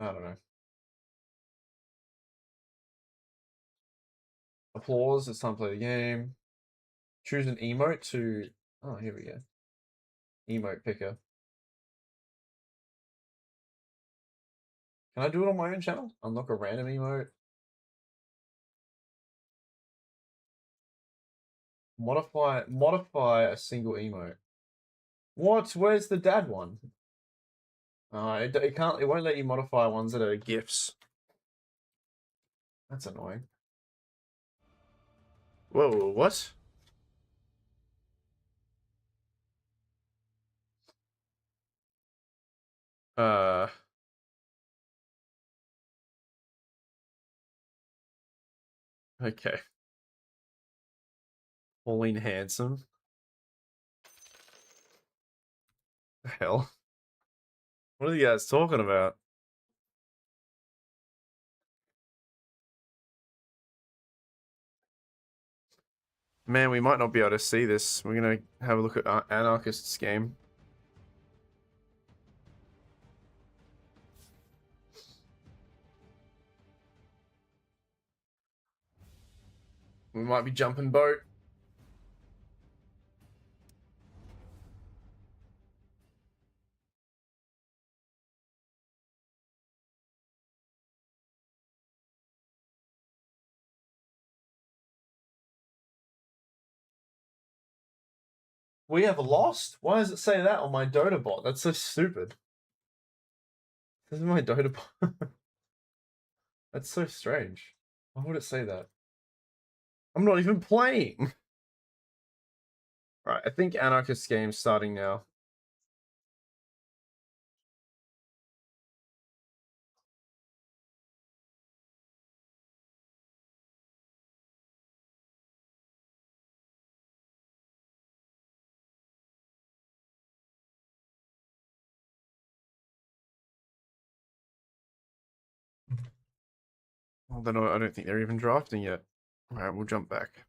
I don't know. Applause. It's time to play the game. Choose an emote to. Oh, here we go. Emote picker. Can I do it on my own channel? Unlock a random emote. Modify a single emote. What? Where's the dad one? It can't. It won't let you modify ones that are GIFs. That's annoying. Whoa, what? Okay. Pauline Handsome. The hell? What are you guys talking about? Man, we might not be able to see this. We're gonna have a look at Anarchist's game. We might be jumping boat. We have lost? Why does it say that on my Dota bot? That's so stupid. This is my Dota bot. That's so strange. Why would it say that? I'm not even playing. Right, I think Anarchist game's starting now. Well, then I don't think they're even drafting yet. Alright, we'll jump back.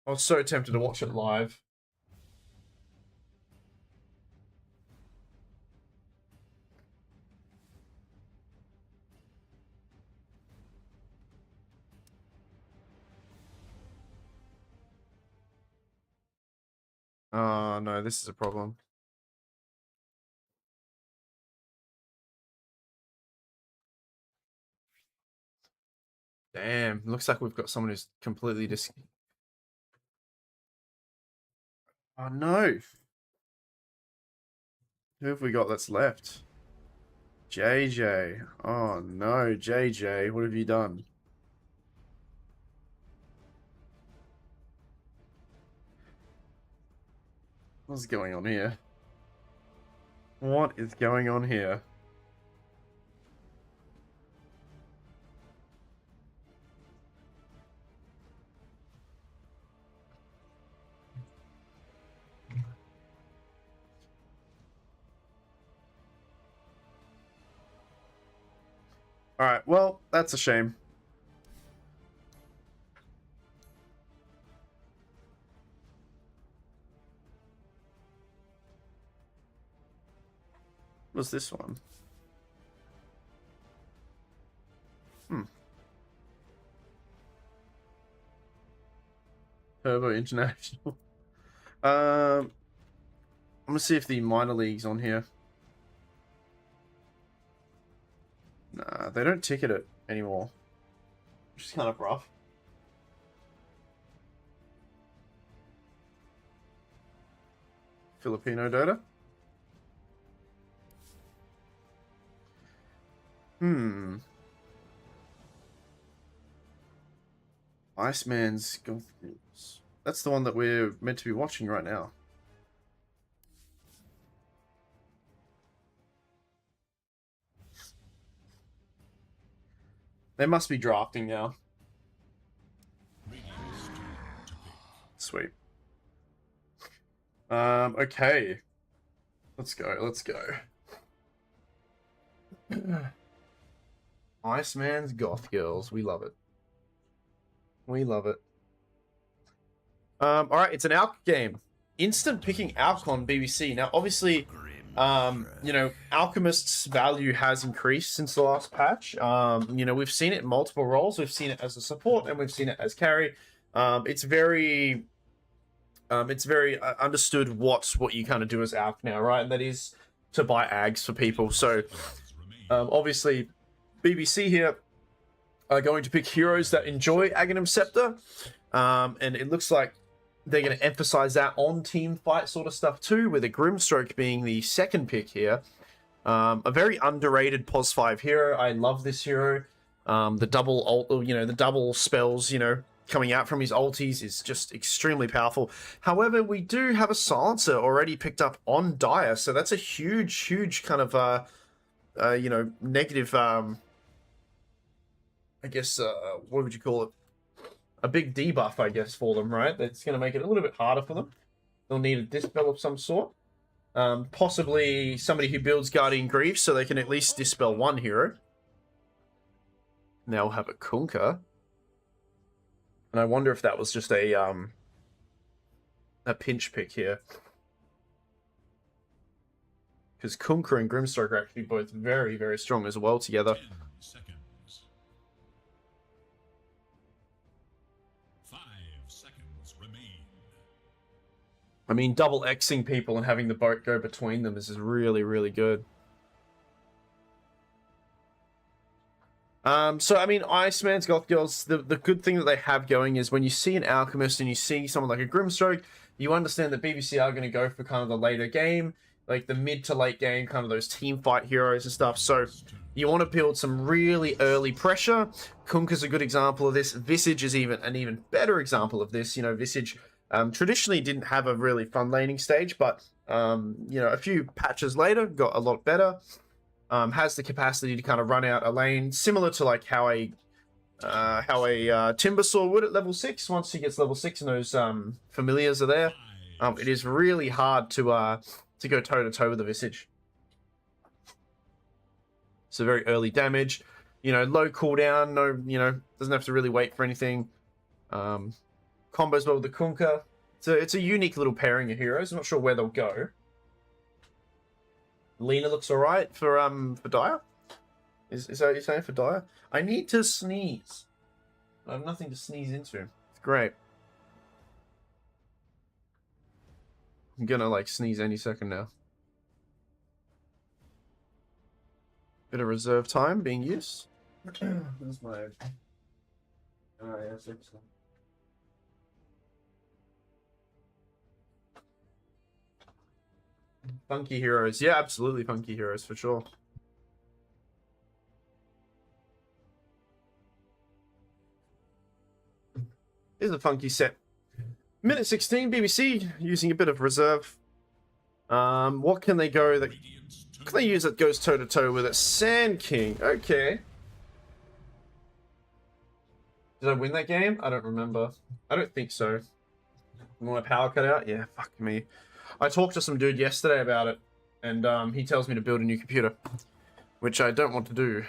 I was so tempted to watch it live. Oh, no, this is a problem. Damn, looks like we've got someone who's completely Oh, no. Who have we got that's left? JJ. Oh, no, JJ, what have you done? What's going on here? What is going on here? Alright, well, that's a shame. What's this one? Turbo International. I'm gonna see if the minor league's on here. Nah, they don't ticket it anymore. Which is kind of rough. Filipino Dota. Iceman's Goth Girls. That's the one that we're meant to be watching right now. They must be drafting now. Sweet. Okay. Let's go. Iceman's Goth Girls. We love it. Alright, it's an Alk game. Instant picking Alk on BBC. Now, obviously, you know, Alchemist's value has increased since the last patch. You know, we've seen it in multiple roles. We've seen it as a support, and we've seen it as carry. It's very understood what you kind of do as Alk now, right? And that is to buy ags for people. So, obviously, BBC here are going to pick heroes that enjoy Aghanim Scepter. And it looks like they're going to emphasize that on team fight sort of stuff too, with a Grimstroke being the second pick here. A very underrated POS 5 hero. I love this hero. The double ult, you know, the double spells, you know, coming out from his ultis is just extremely powerful. However, we do have a silencer already picked up on Dire, so that's a huge kind of you know, negative I guess what would you call it? A big debuff, I guess, for them, right? That's going to make it a little bit harder for them. They'll need a dispel of some sort. Possibly somebody who builds Guardian Grief so they can at least dispel one hero. Now we'll have a Kunkka. And I wonder if that was just a pinch pick here. Because Kunkka and Grimstroke are actually both very strong as well together. 10 seconds. 5 seconds remain. I mean, double Xing people and having the boat go between them is really good. So, I mean, Iceman's Goth Girls, the good thing that they have going is when you see an Alchemist and you see someone like a Grimstroke, you understand that BBC are going to go for kind of the later game, like the mid to late game, kind of those team fight heroes and stuff. So, you want to build some really early pressure. Kunkka's a good example of this. Visage is an even better example of this. You know, Visage traditionally didn't have a really fun laning stage, but, you know, a few patches later got a lot better. Has the capacity to kind of run out a lane, similar to like how a Timbersaw would at level 6. Once he gets level 6 and those familiars are there, it is really hard to go toe to toe with the Visage. So very early damage, you know, low cooldown, no, you know, doesn't have to really wait for anything. Combos well with the Kunkka. It's a unique little pairing of heroes. I'm not sure where they'll go. Lina looks alright for Dire. Is that what you're saying for Dire? I need to sneeze. I have nothing to sneeze into. It's great. I'm gonna like sneeze any second now. Bit of reserve time being used. There's my. Oh yeah, excellent. Funky heroes. Yeah, absolutely funky heroes for sure. Here's a funky set. Minute 16, BBC using a bit of reserve. What can they go that can they use that goes toe to toe with it? Sand King. Okay. Did I win that game? I don't remember. I don't think so. My power cut out? Yeah, fuck me. I talked to some dude yesterday about it, and he tells me to build a new computer, which I don't want to do.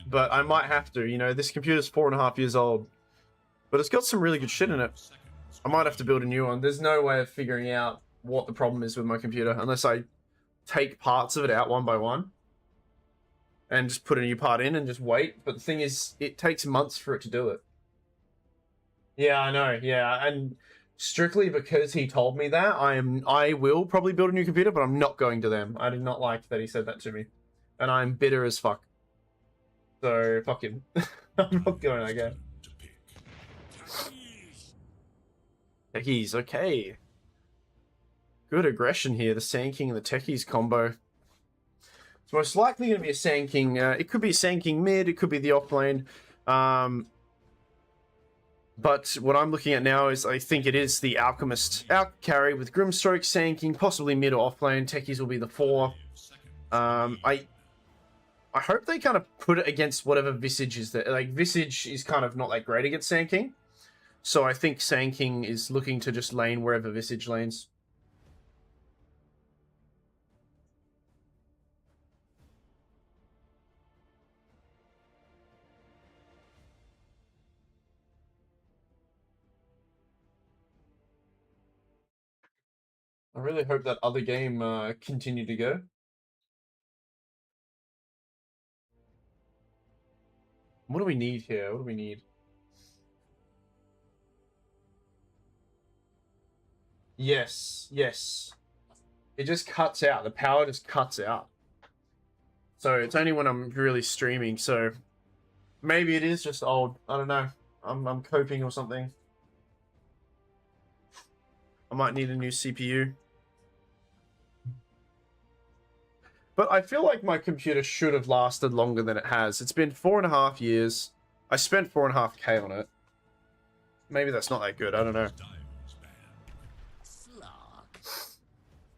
But I might have to. You know, this computer's 4.5 years old, but it's got some really good shit in it. I might have to build a new one. There's no way of figuring out what the problem is with my computer unless I take parts of it out one by one and just put a new part in and just wait. But the thing is, it takes months for it to do it. Yeah, I know. Yeah, and strictly because he told me that. I will probably build a new computer, but I'm not going to them. I did not like that he said that to me, and I'm bitter as fuck. So fuck him. I'm not going again. To pick. Techies, okay. Good aggression here. The Sand King and the Techies combo. It's most likely going to be a Sand King. It could be a Sand King mid. It could be the off lane. But what I'm looking at now is I think it is the Alchemist out carry with Grimstroke, Sand King, possibly mid or off lane. Techies will be the 4. I hope they kind of put it against whatever Visage is there. Like, Visage is kind of not that great against Sand King. So I think Sand King is looking to just lane wherever Visage lanes. I really hope that other game continued to go. What do we need here? What do we need? Yes, yes. It just cuts out. The power just cuts out. So it's only when I'm really streaming. So maybe it is just old. I don't know. I'm coping or something. I might need a new CPU. But I feel like my computer should have lasted longer than it has. It's been 4.5 years. I spent 4.5K on it. Maybe that's not that good. I don't know.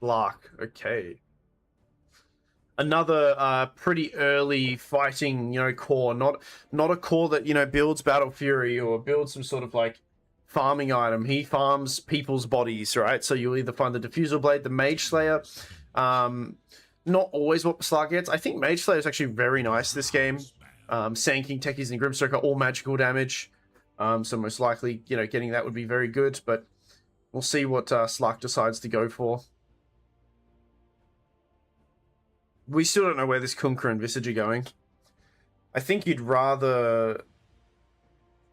Lark. Okay. Another pretty early fighting, core. Not a core that, builds Battle Fury or builds some sort of like farming item. He farms people's bodies, right? So you'll either find the Diffusal Blade, the Mage Slayer. Not always what Slark gets. I think Mage Slayer is actually very nice this game. Sand King, Techies, and Grimstroke are all magical damage. So most likely, getting that would be very good. But we'll see what Slark decides to go for. We still don't know where this Kunkka and Visage are going. I think you'd rather...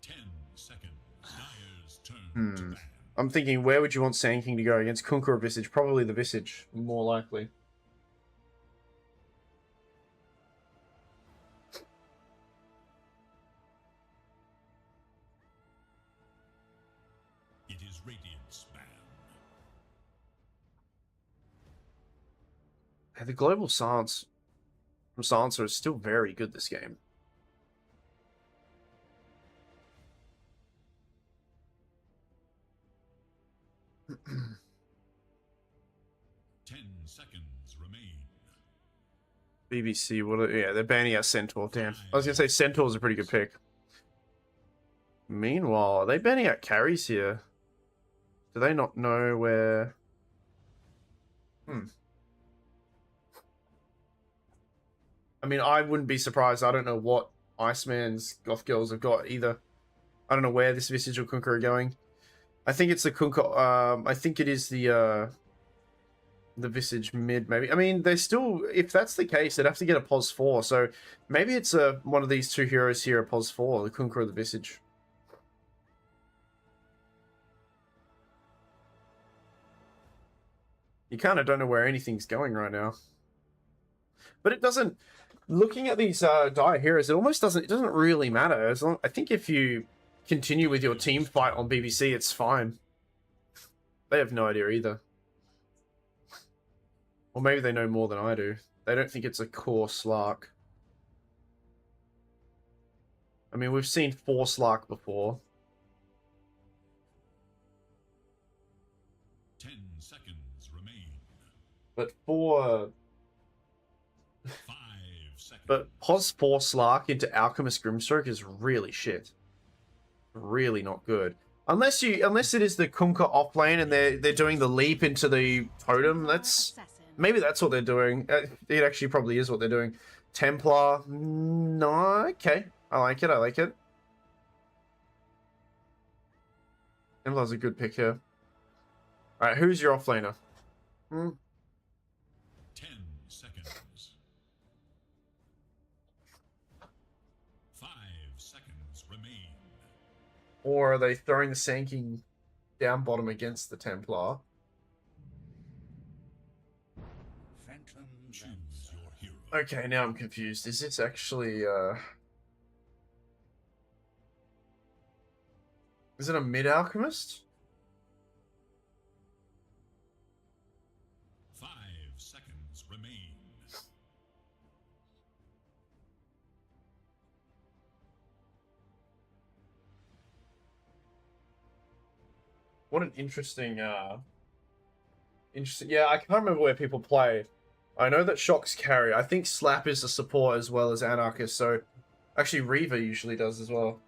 10 seconds. Dire's turn to ban. I'm thinking, where would you want Sand King to go against Kunkka or Visage? Probably the Visage, more likely. It is Radiant's ban. The global silence from Silencer is still very good this game. Seconds remain. BBC, they're banning out Centaur. Damn, I was gonna say Centaur's a pretty good pick. Meanwhile, are they banning out carries here? Do they not know where? I mean, I wouldn't be surprised. I don't know what Iceman's Goth Girls have got either. I don't know where this Visage or Kunkka are going. I think it's the Kunkka. I think it is the Visage mid, maybe. I mean, they still, if that's the case, they'd have to get a POS 4. So maybe it's one of these two heroes here, a POS 4, the Kunkka or the Visage. You kind of don't know where anything's going right now. But it doesn't, looking at these Dire heroes, it almost doesn't, it doesn't really matter. As long, I think if you continue with your team fight on BBC, it's fine. They have no idea either. Or maybe they know more than I do. They don't think it's a core Slark. I mean, we've seen 4 Slark before. 10 seconds remain. But 4... 5 seconds. But POS 4 Slark into Alchemist Grimstroke is really shit. Really not good. Unless it is the Kunkka off lane and they're doing the leap into the totem. Maybe that's what they're doing. It actually probably is what they're doing. Templar, no, okay. I like it. I like it. Templar's a good pick here. All right, who's your offlaner? 10 seconds. 5 seconds remain. Or are they throwing the Sand King down bottom against the Templar. Choose your hero. Okay, now I'm confused. Is this actually, is it a mid-alchemist? 5 seconds remain. What an interesting, yeah, I can't remember where people play. I know that Shock's carry. I think Slap is the support as well as Anarchist, so actually Reaver usually does as well.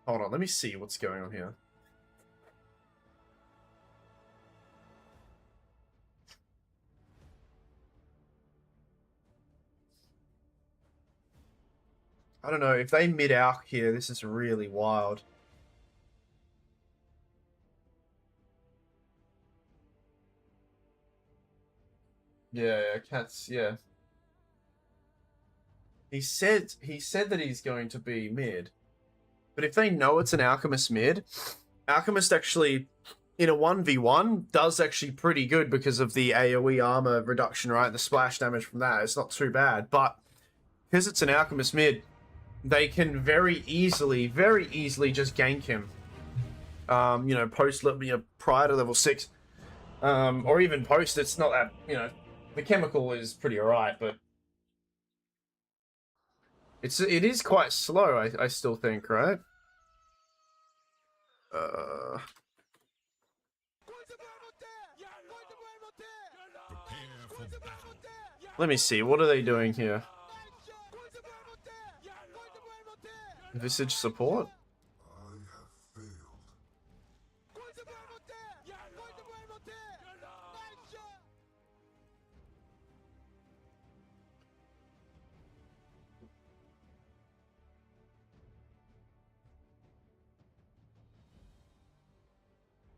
Hold on, let me see what's going on here. I don't know, if they mid-alch here, this is really wild. Yeah, Cat's, yeah. He said that he's going to be mid. But if they know it's an Alchemist mid, Alchemist actually, in a 1v1, does actually pretty good because of the AoE armor reduction, right? The splash damage from that. It's not too bad. But because it's an Alchemist mid, they can very easily just gank him. You know, prior to level 6. Or even post, it's not that, you know, the chemical is pretty alright, but it is quite slow, I still think, right? Prepare for battle. Let me see, what are they doing here? Visage support? I have failed.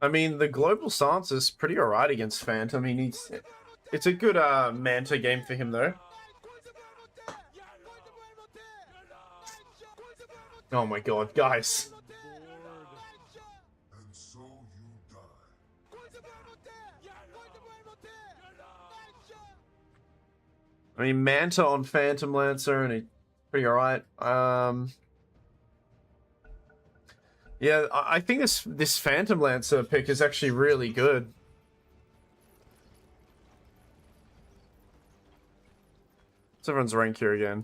I mean, the Global Stance is pretty alright against Phantom. It's a good Manta game for him, though. Oh my god, guys. And so you die. I mean, Manta on Phantom Lancer, and it's pretty alright. Yeah, I think this Phantom Lancer pick is actually really good. What's everyone's rank here again?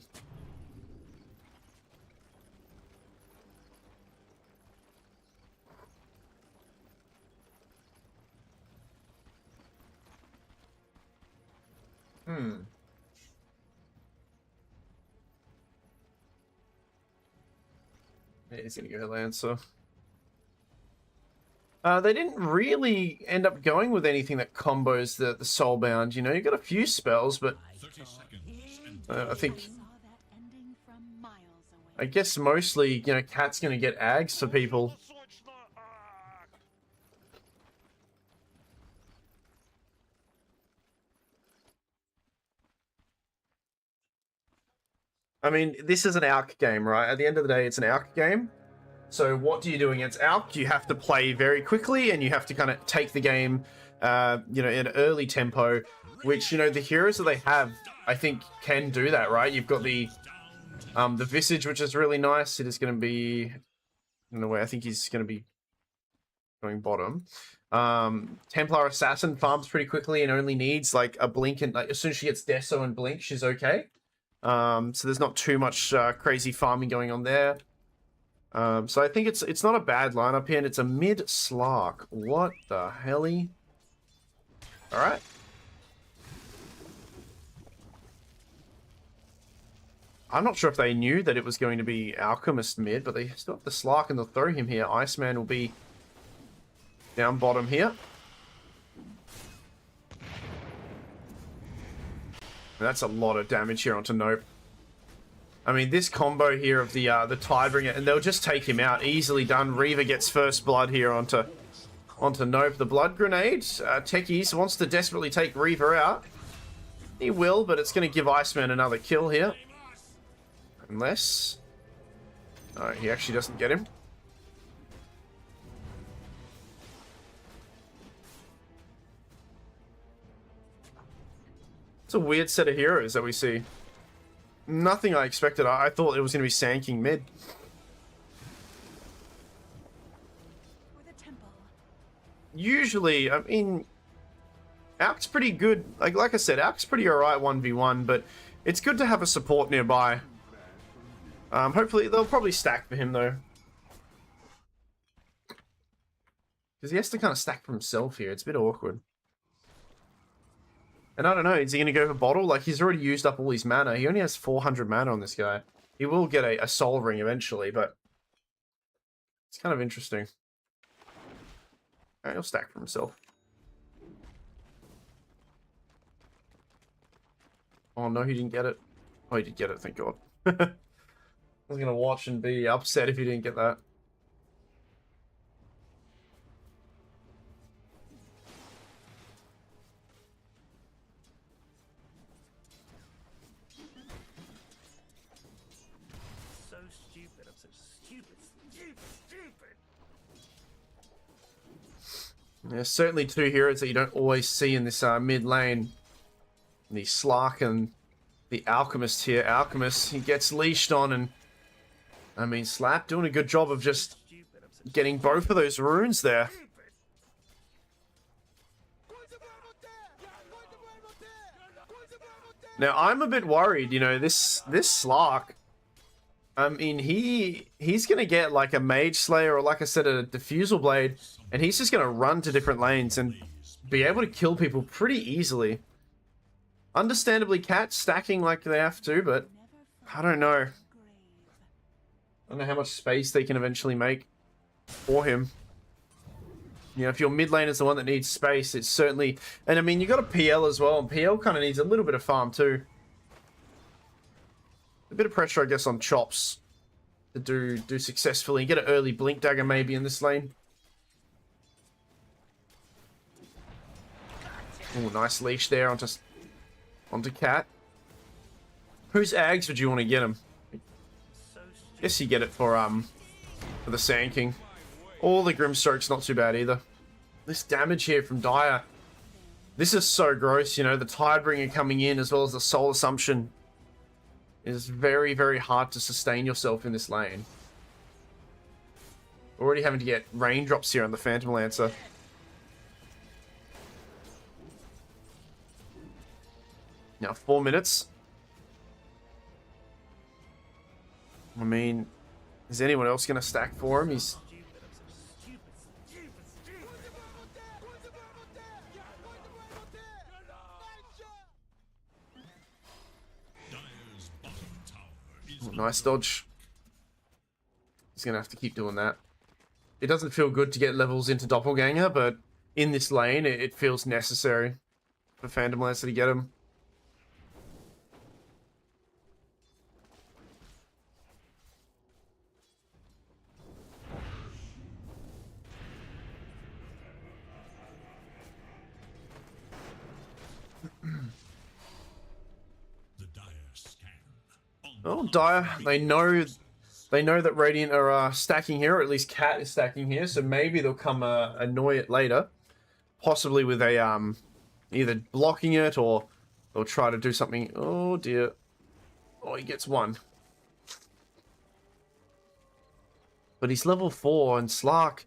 Yeah, he's gonna go Lancer. They didn't really end up going with anything that combos the Soulbound. You know, you got a few spells, but 30 seconds and I think, I guess mostly, you know, Cat's gonna get Ags for people. I mean, this is an Alch game, right? At the end of the day, it's an Alch game. So what do you do against Alch? You have to play very quickly, and you have to kind of take the game, you know, in an early tempo, which, you know, the heroes that they have, I think, can do that, right? You've got the Visage, which is really nice. It is going to be, in a way, I think he's going to be going bottom. Templar Assassin farms pretty quickly and only needs, like, a blink, and like, as soon as she gets Deso and blink, she's okay. So there's not too much crazy farming going on there. So I think it's not a bad lineup here, and it's a mid Slark. What the helly? Alright. I'm not sure if they knew that it was going to be Alchemist mid, but they still have the Slark and they'll throw him here. Iceman will be down bottom here. And that's a lot of damage here onto Nope. I mean, this combo here of the Tidebringer, and they'll just take him out. Easily done. Reaver gets first blood here onto Nope. The Blood Grenade. Techies wants to desperately take Reaver out. He will, but it's going to give Iceman another kill here. Unless... No, he actually doesn't get him. It's a weird set of heroes that we see. Nothing I expected. I thought it was going to be Sand King mid. For the temple. Usually, I mean, Alk's pretty good. Like I said, Alk's pretty alright 1v1, but it's good to have a support nearby. Hopefully, they'll probably stack for him, though. Because he has to kind of stack for himself here. It's a bit awkward. And I don't know, is he going to go for bottle? Like, he's already used up all his mana. He only has 400 mana on this guy. He will get a soul ring eventually, but it's kind of interesting. Alright, he'll stack for himself. Oh no, he didn't get it. Oh, he did get it, thank God. I was going to watch and be upset if he didn't get that. So stupid, I'm so stupid. There's certainly two heroes that you don't always see in this mid lane. The Slark and the Alchemist here. Alchemist, he gets leashed on, and I mean, Slap doing a good job of just getting both of those runes there. Now, I'm a bit worried, you know, this Slark, I mean, he's going to get like a Mage Slayer or, like I said, a Diffusal Blade, and he's just going to run to different lanes and be able to kill people pretty easily. Understandably, Cat stacking like they have to, but I don't know. I don't know how much space they can eventually make for him. You know, if your mid lane is the one that needs space, it's certainly... And I mean, you got a PL as well, and PL kind of needs a little bit of farm too. A bit of pressure, I guess, on Chops to do successfully. Get an early Blink Dagger maybe in this lane. Oh, nice leash there onto Cat. Whose Ags would you want to get him? Guess you get it for the Sand King. All the Grimstroke's not too bad either. This damage here from Dire. This is so gross, you know, the Tidebringer coming in as well as the Soul Assumption is very, very hard to sustain yourself in this lane. Already having to get raindrops here on the Phantom Lancer. Now 4 minutes. I mean, is anyone else going to stack for him? He's... Oh, nice dodge. He's going to have to keep doing that. It doesn't feel good to get levels into Doppelganger, but in this lane, it feels necessary for Phantom Lancer to get him. Oh, Dire, they know that Radiant are stacking here, or at least Cat is stacking here, so maybe they'll come annoy it later. Possibly with a, either blocking it, or they'll try to do something. Oh, dear. Oh, he gets one. But he's level 4, and Slark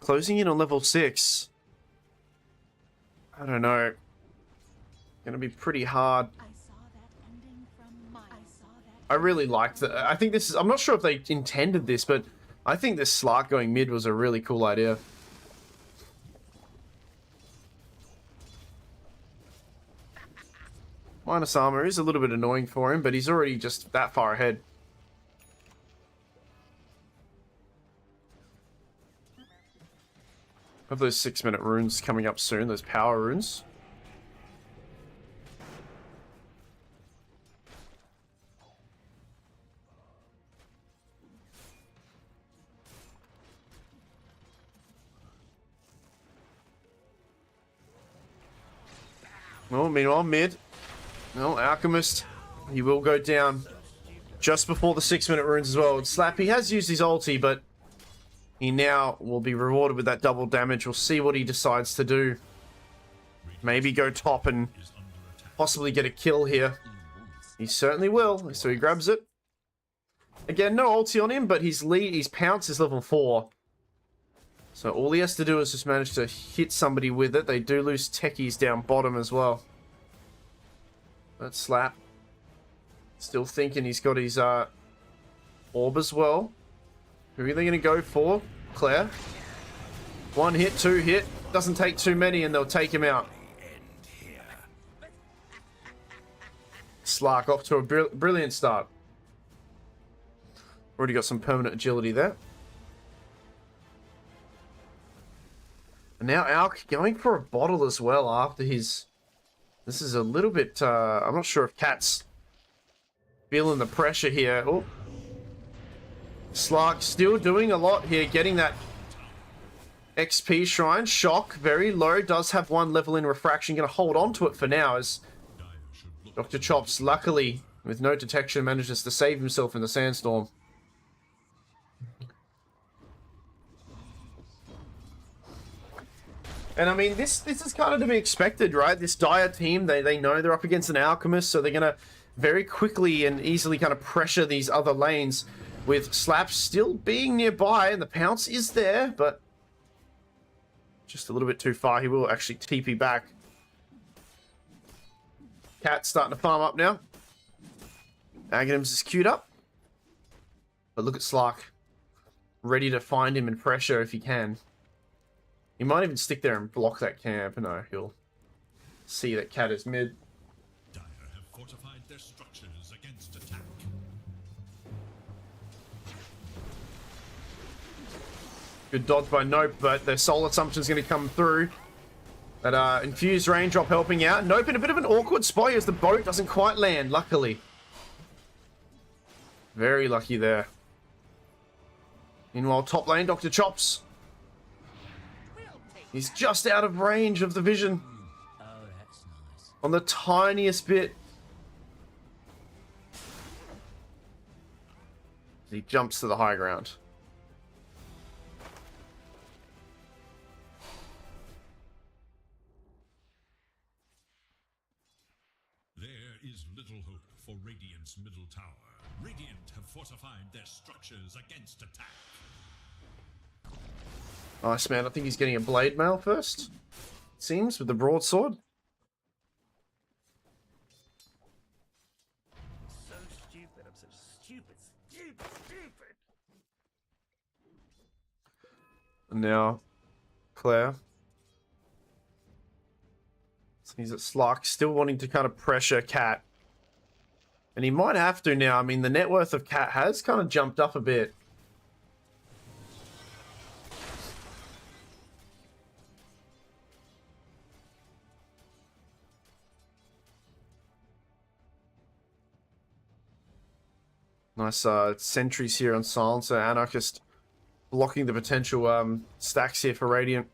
closing in on level 6. I don't know. Gonna be pretty hard. I really liked it. I think this is... I'm not sure if they intended this, but I think this Slark going mid was a really cool idea. Minus armor is a little bit annoying for him, but he's already just that far ahead. Have those 6-minute runes coming up soon, those power runes. Well, meanwhile, mid. Well, Alchemist, he will go down just before the 6-minute runes as well. Slap, he has used his ulti, but he now will be rewarded with that double damage. We'll see what he decides to do. Maybe go top and possibly get a kill here. He certainly will. So he grabs it. Again, no ulti on him, but his pounce is level 4. So all he has to do is just manage to hit somebody with it. They do lose techies down bottom as well. That slap. Still thinking he's got his orb as well. Who are they going to go for? Claire. 1 hit, 2 hit. Doesn't take too many and they'll take him out. Slark off to a brilliant start. Already got some permanent agility there. And now Alk going for a bottle as well after his... This is a little bit... I'm not sure if Cat's feeling the pressure here. Oh. Slark still doing a lot here, getting that XP shrine. Shock, very low. Does have 1 level in refraction. Going to hold on to it for now as Dr. Chops, luckily, with no detection, manages to save himself in the sandstorm. And I mean, this is kind of to be expected, right? This Dire team, they know they're up against an Alchemist, so they're going to very quickly and easily kind of pressure these other lanes, with Slap still being nearby, and the pounce is there, but just a little bit too far. He will actually TP back. Cat's starting to farm up now. Aghanims is queued up. But look at Slark. Ready to find him and pressure if he can. He might even stick there and block that camp. No, he'll see that Cat is mid. Dire have fortified their structures against attack. Good dodge by Nope, but their soul assumption is going to come through. That infused raindrop helping out. Nope in a bit of an awkward spot as the boat doesn't quite land, luckily. Very lucky there. Meanwhile, top lane, Dr. Chops. He's just out of range of the vision. Oh, that's nice. On the tiniest bit. He jumps to the high ground. There is little hope for Radiant's middle tower. Radiant have fortified their structures against attack. Nice, man. I think he's getting a blade mail first. It seems, with the broadsword. So stupid. I'm so stupid. Stupid. And now, Claire. So he's at Slark, still wanting to kind of pressure Cat. And he might have to now. I mean, the net worth of Cat has kind of jumped up a bit. Nice sentries here on Silencer. Anarchist blocking the potential stacks here for Radiant.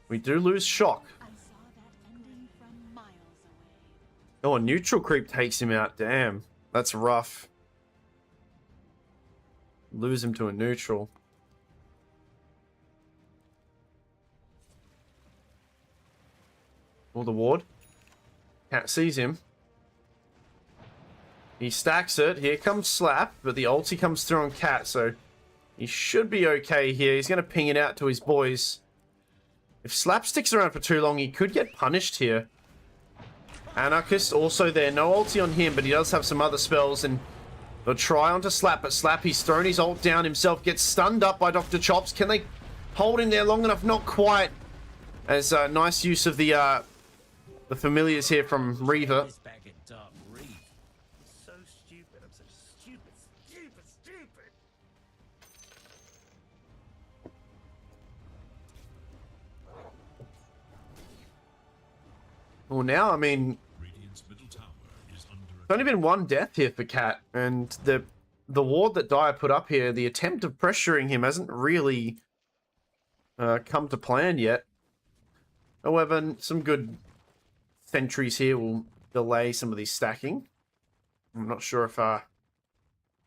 We do lose Shock. I saw that ending from miles away. Oh, a neutral creep takes him out. Damn. That's rough. Lose him to a neutral. Oh, the ward. Cat sees him. He stacks it. Here comes Slap, but the ulti comes through on Cat, so he should be okay here. He's going to ping it out to his boys. If Slap sticks around for too long, he could get punished here. Anarchist also there. No ulti on him, but he does have some other spells, and they'll try onto Slap, but Slap, he's thrown his ult down himself, gets stunned up by Dr. Chops. Can they hold him there long enough? Not quite. As nice use of the familiars here from Reaver. This back at Dark Reef. So stupid. I'm so stupid. Stupid. Well, now, I mean, Radiant's middle tower is under there's only been 1 death here for Cat, and the ward that Dire put up here, the attempt of pressuring him hasn't really come to plan yet. However, some good sentries here will delay some of these stacking. I'm not sure if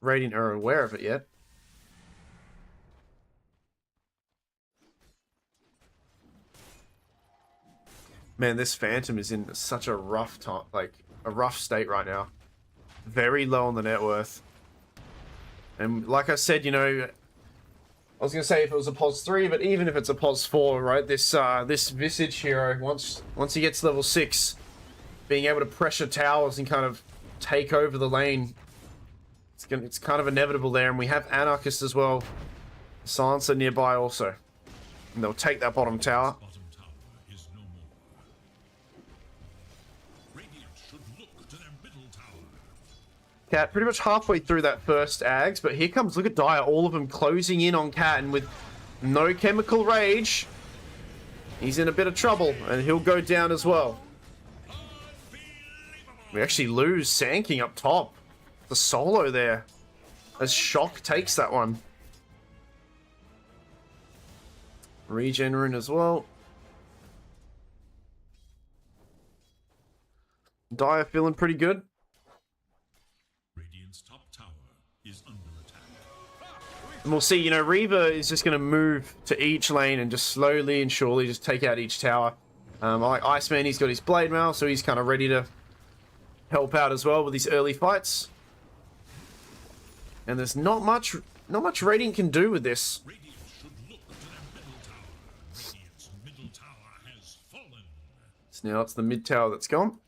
Radiant are aware of it yet. Man, this Phantom is in such a rough time, like a rough state right now. Very low on the net worth. And like I said, you know, I was gonna say if it was a POS 3, but even if it's a POS 4, right? This this Visage hero, once he gets level 6, being able to pressure towers and kind of take over the lane, it's kind of inevitable there. And we have Anarchist as well, Silencer nearby also, and they'll take that bottom tower. Bottom tower is no more. Radiant should look to their middle tower. Cat pretty much halfway through that first Ags, but here comes, look at Dire, all of them closing in on Cat, and with no Chemical Rage, he's in a bit of trouble, and he'll go down as well. We actually lose Sand King up top. The solo there, as Shock takes that one. Regen rune as well. Dire feeling pretty good. Radiant's top tower is under attack. And we'll see, you know, Reaver is just going to move to each lane and just slowly and surely just take out each tower. Like Iceman, he's got his Blade Mail, so he's kind of ready to help out as well with these early fights. And there's not much Radiant can do with this. Radiant should look to their middle tower. Radiant's middle tower has fallen. So now it's the mid tower that's gone.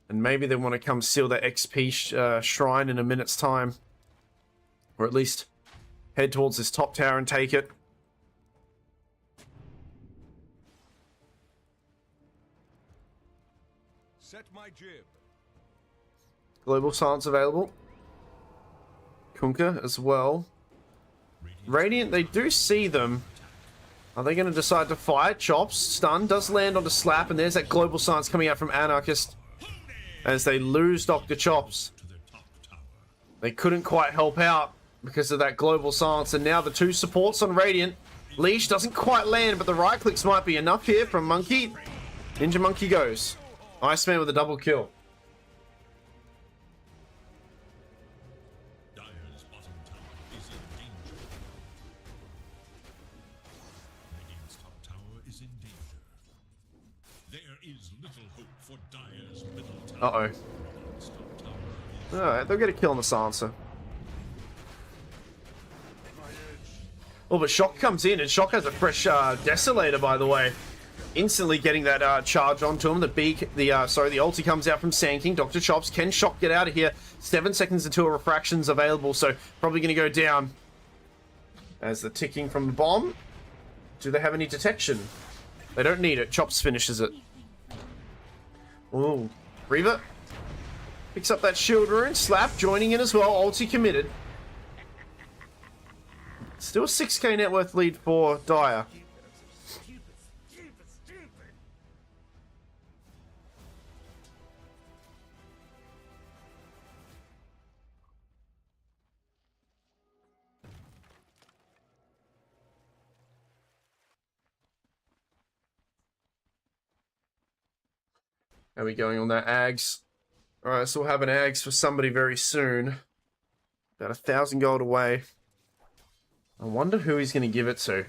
And maybe they want to come seal that XP shrine in a minute's time. Or at least head towards this top tower and take it. Set my jib. Global Silence available. Kunkka as well. Radiant, they do see them. Are they going to decide to fight? Chops, stun, does land on the slap, and there's that Global Silence coming out from Anarchist. As they lose Dr. Chops. To their top tower. They couldn't quite help out because of that Global Silence, and now the two supports on Radiant. Leash doesn't quite land, but the right clicks might be enough here from Monkey. Ninja Monkey goes. Iceman with a double kill. Dire's bottom tower is in danger. Radiant's top tower is in danger. There is little hope for Dire's middle tower. Uh-oh. Radiant's top tower is Alright, they'll get a kill on the Silencer. Oh, but Shock comes in, and Shock has a fresh Desolator, by the way. Instantly getting that charge onto him. The ulti comes out from Sand King. Dr. Chops, can Shock get out of here? 7 seconds until a refraction's available, so probably going to go down. As the ticking from the bomb. Do they have any detection? They don't need it. Chops finishes it. Ooh. Reaver picks up that shield rune. Slap joining in as well. Ulti committed. Still a 6k net worth lead for Dire. Stupid, stupid, stupid. Are we going on that Ags? Alright, so we'll have an Ags for somebody very soon. About 1,000 gold away. I wonder who he's going to give it to.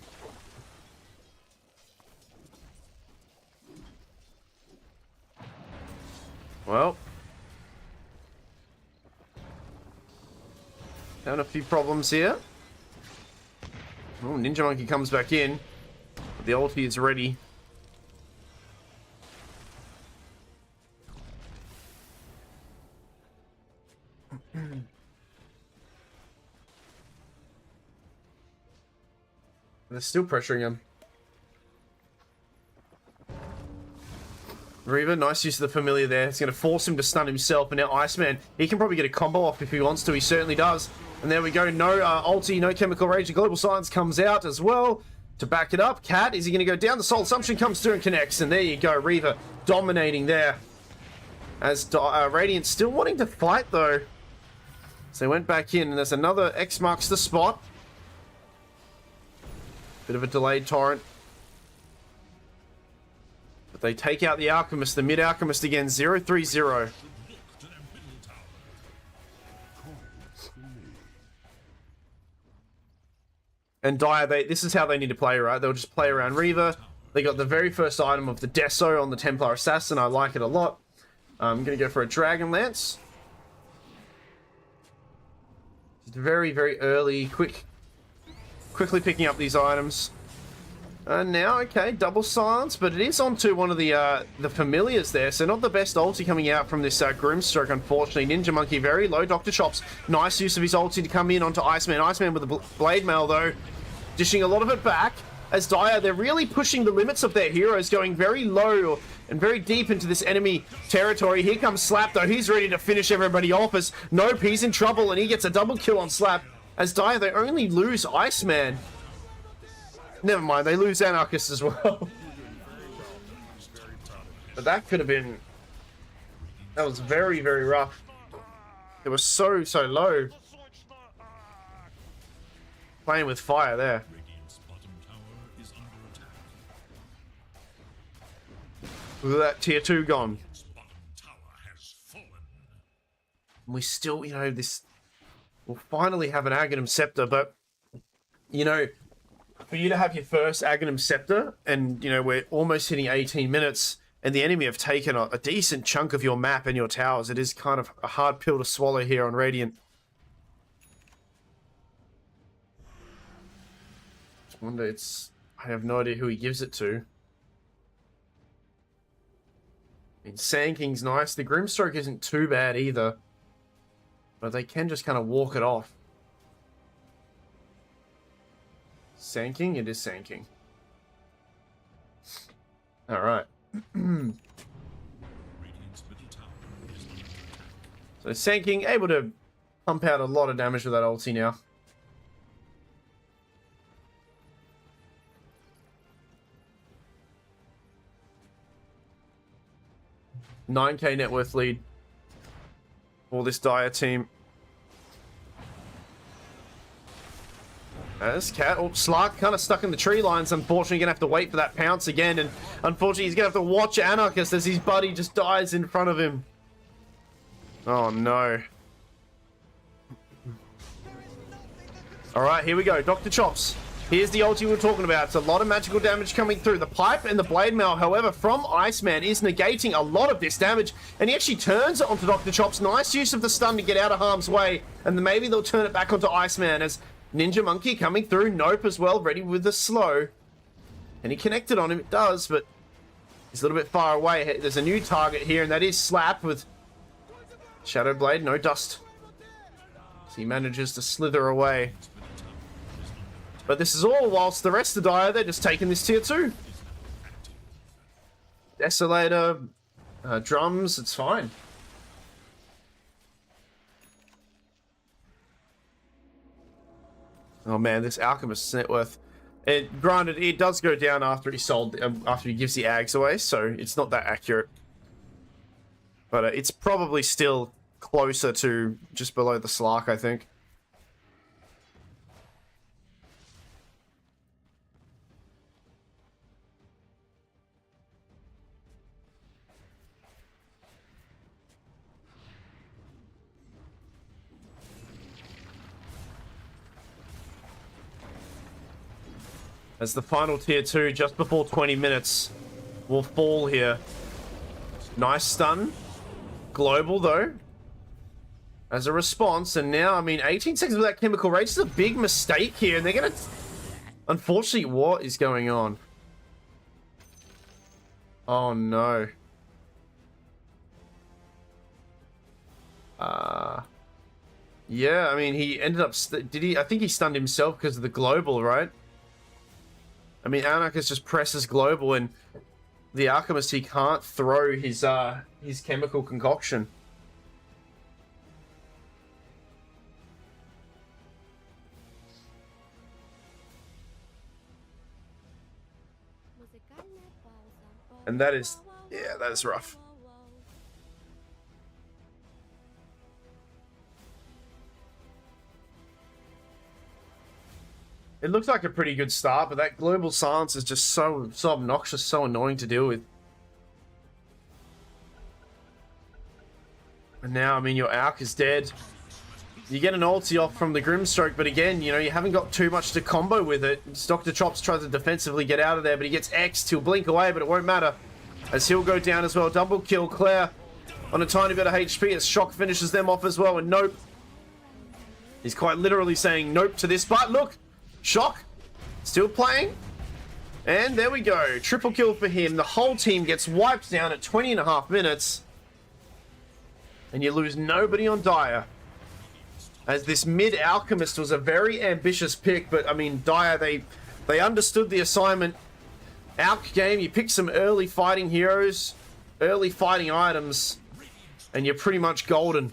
Well. Having a few problems here. Oh, Ninja Monkey comes back in. The ulti is ready. They're still pressuring him. Reaver, nice use of the familiar there. It's going to force him to stun himself. And now Iceman, he can probably get a combo off if he wants to. He certainly does. And there we go. No ulti, no Chemical Rage. The Global Silence comes out as well to back it up. Cat, is he going to go down? The Soul Assumption comes through and connects. And there you go. Reaver dominating there. As Radiant still wanting to fight, though. So they went back in. And there's another X marks the spot. Bit of a delayed torrent. But they take out the Alchemist, the mid-Alchemist again, 0-3-0. look to their middle tower. And Dire, this is how they need to play, right? They'll just play around Reaver. They got the very first item of the Deso on the Templar Assassin. I like it a lot. I'm going to go for a Dragon Lance. Just very, very early, quickly picking up these items. And now, okay, double silence, but it is onto one of the familiars there, so not the best ulti coming out from this Grimstroke, unfortunately. Ninja Monkey very low. Dr. Chops, nice use of his ulti to come in onto Iceman. Iceman with the Blade Mail, though, dishing a lot of it back. As Dire, they're really pushing the limits of their heroes, going very low and very deep into this enemy territory. Here comes Slap, though. He's ready to finish everybody off as Nope, he's in trouble, and he gets a double kill on Slap. As Dire, they only lose Iceman. Never mind, they lose Anarchist as well. But that could have been... That was very, very rough. It was so low. Playing with fire there. Radiant's bottom tower is under attack. Look at that tier 2 gone. Radiant's bottom tower has fallen. We still, you know, this... We'll finally have an Aghanim Scepter, but... You know... For you to have your first Aghanim Scepter, and, you know, we're almost hitting 18 minutes, and the enemy have taken a decent chunk of your map and your towers, it is kind of a hard pill to swallow here on Radiant. I wonder, I have no idea who he gives it to. I mean, Sand King's nice. The Grimstroke isn't too bad either. But they can just kind of walk it off. Sand King? It is Sand King. Alright. Radiant's middle tower is under attack. So Sand King able to pump out a lot of damage with that ulti now. $9K net worth lead for this Dire team. This cat, Slark kind of stuck in the tree lines. Unfortunately, gonna have to wait for that pounce again, and unfortunately, he's gonna have to watch Anarchist as his buddy just dies in front of him. Oh no! All right, here we go, Dr. Chops. Here's the ulti we're talking about. It's a lot of magical damage coming through. The pipe and the blade mail, however, from Iceman is negating a lot of this damage, and he actually turns it onto Dr. Chops. Nice use of the stun to get out of harm's way, and then maybe they'll turn it back onto Iceman as Ninja Monkey coming through. Nope as well, ready with the slow. And he connected on him, it does, but he's a little bit far away. There's a new target here, and that is Slap with Shadow Blade, no dust. So he manages to slither away. But this is all whilst the rest of Dire, they're just taking this tier 2. Desolator, drums, it's fine. Oh man, this Alchemist's net worth. Granted, it does go down after he sold, after he gives the Ags away, so it's not that accurate. But it's probably still closer to just below the Slark, I think. As the final tier 2, just before 20 minutes, will fall here. Nice stun. Global, though. As a response, and now, I mean, 18 seconds without chemical rage is a big mistake here, and they're gonna... Unfortunately, what is going on? Oh, no. Yeah, I mean, he ended up... Did he... I think he stunned himself because of the global, right? I mean, Anarchist just presses global, and the Alchemist, he can't throw his chemical concoction. And that is, yeah, that is rough. It looks like a pretty good start, but that global silence is just so obnoxious, so annoying to deal with. And now, I mean, your Alk is dead. You get an ulti off from the Grimstroke, but again, you know, you haven't got too much to combo with it. Dr. Chops tries to defensively get out of there, but he gets X'd. He'll blink away, but it won't matter, as he'll go down as well. Double kill, Claire on a tiny bit of HP as Shock finishes them off as well, and nope. He's quite literally saying nope to this, but look, Shock still playing. And there we go. Triple kill for him. The whole team gets wiped down at 20.5 minutes. And you lose nobody on Dire. As this mid-Alchemist was a very ambitious pick, but I mean, Dire, they understood the assignment. Alch game, you pick some early fighting heroes, early fighting items, and you're pretty much golden.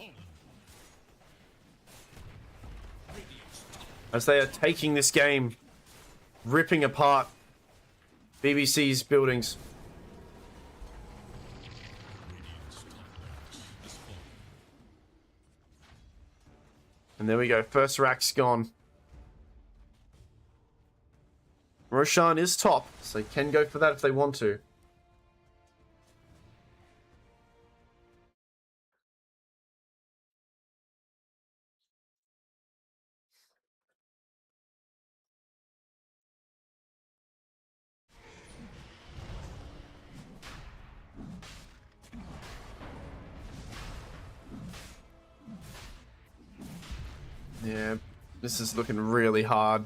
As they are taking this game, ripping apart BBC's buildings. And there we go. First rack's gone. Roshan is top, so they can go for that if they want to. Yeah, this is looking really hard.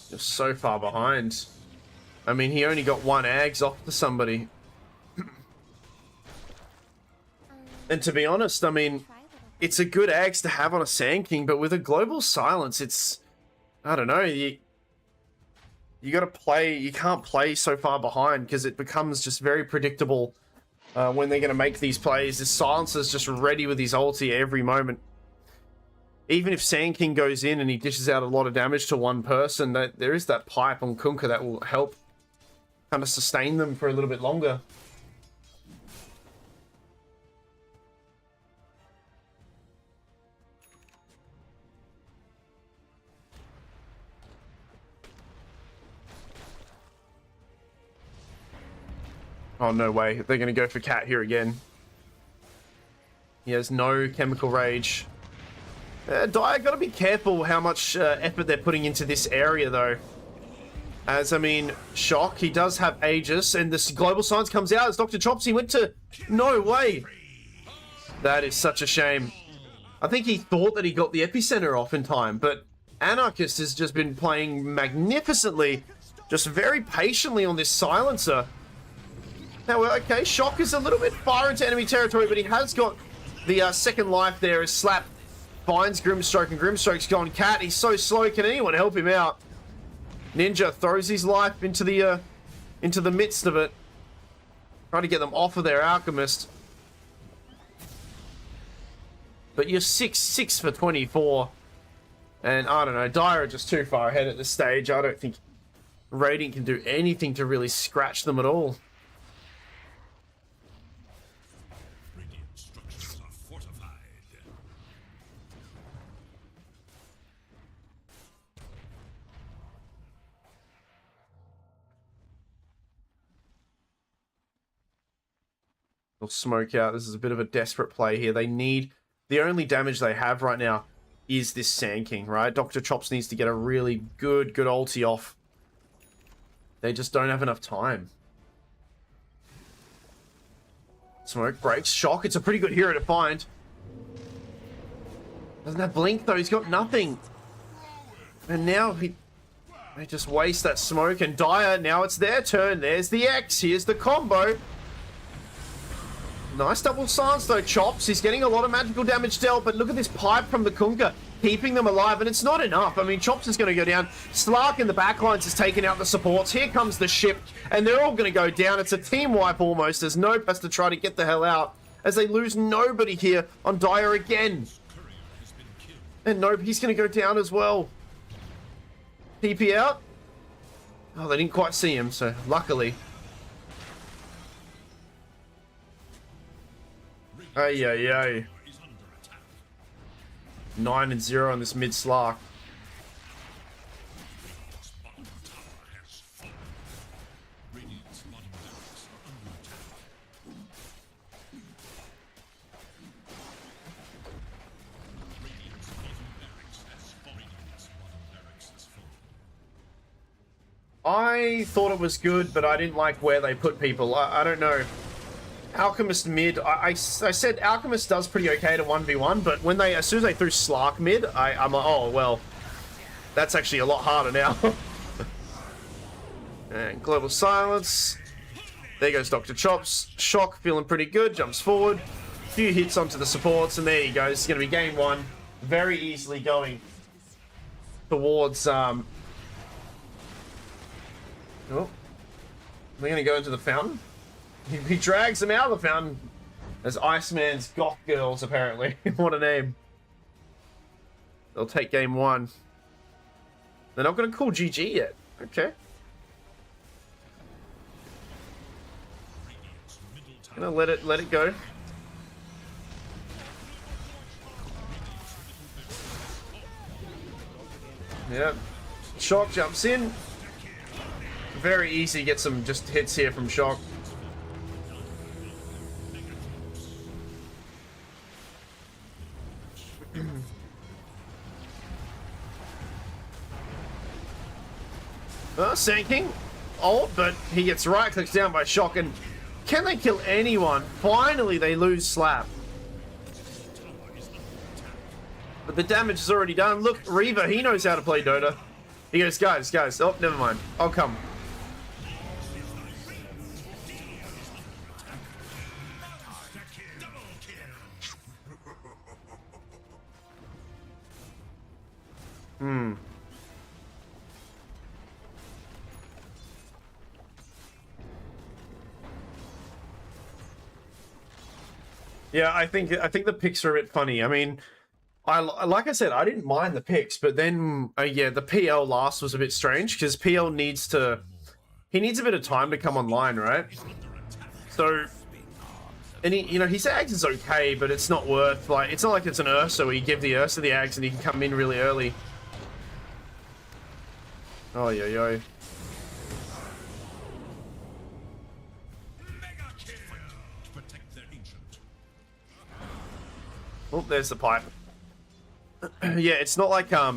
You're so far behind. I mean, he only got one Ags off to somebody. And to be honest, I mean, it's a good Ags to have on a Sand King, but with a global silence, it's... I don't know, you gotta play... You can't play so far behind, because it becomes just very predictable when they're gonna make these plays. The silencer's just ready with his ulti every moment. Even if Sand King goes in and he dishes out a lot of damage to one person, that there is that pipe on Kunkka that will help kind of sustain them for a little bit longer. Oh, no way. They're going to go for Cat here again. He has no Chemical Rage. Dire, gotta be careful how much effort they're putting into this area, though. As, I mean, Shock, he does have Aegis, and this Global Silence comes out as Dr. Chops, he went to... No way! That is such a shame. I think he thought that he got the Epicenter off in time, but Anarchist has just been playing magnificently, just very patiently on this Silencer. Now, okay, Shock is a little bit far into enemy territory, but he has got the second life there as Slap finds Grimstroke, and Grimstroke's gone. Cat, he's so slow. Can anyone help him out? Ninja throws his life into the midst of it, trying to get them off of their Alchemist. But you're 6 for 24, and I don't know. Dire are just too far ahead at this stage. I don't think Radiant can do anything to really scratch them at all. Radiant structures are fortified. They'll smoke out. This is a bit of a desperate play here. They need... The only damage they have right now is this Sand King, right? Dr. Chops needs to get a really good ulti off. They just don't have enough time. Smoke breaks. Shock. It's a pretty good hero to find. Doesn't have Blink, though. He's got nothing. And now they just waste that smoke. And Dire, now it's their turn. There's the X. Here's the combo. Nice double silence though, Chops. He's getting a lot of magical damage dealt, but look at this pipe from the Kunkka, keeping them alive, and it's not enough. I mean, Chops is going to go down. Slark in the backlines has taken out the supports. Here comes the ship, and they're all going to go down. It's a team wipe almost, as Nope has to try to get the hell out, as they lose nobody here on Dire again. And Nope, he's going to go down as well. TP out. Oh, they didn't quite see him, so luckily. Ay, ay, ay. 9-0 on this mid Slark. I thought it was good, but I didn't like where they put people. I don't know. Alchemist mid, I said Alchemist does pretty okay to 1v1, but when as soon as they threw Slark mid, I'm like, oh, well, that's actually a lot harder now. And Global Silence. There goes Dr. Chops. Shock, feeling pretty good, jumps forward. Few hits onto the supports, and there you go. It's going to be game one. Very easily going towards, Oh. We're going to go into the fountain. He drags them out of the fountain as Iceman's Goth Girls, apparently. What a name. They'll take game one. They're not going to call GG yet. Okay. Gonna let it go. Yep. Shock jumps in. Very easy to get some just hits here from Shock. Sand King ult, but he gets right clicked down by Shock. And can they kill anyone? Finally, they lose Slap. But the damage is already done. Look, Reaver, he knows how to play Dota. He goes, guys. Oh, never mind. I'll come. Yeah, I think the picks are a bit funny. I mean, like I said, I didn't mind the picks, but then yeah, the PL last was a bit strange because PL needs a bit of time to come online, right? So, and his Ags is okay, but it's not worth it's not like it's an Ursa where you give the Ursa the Ags and he can come in really early. Oh yo. Oh, there's the pipe. Yeah, it's not like yeah,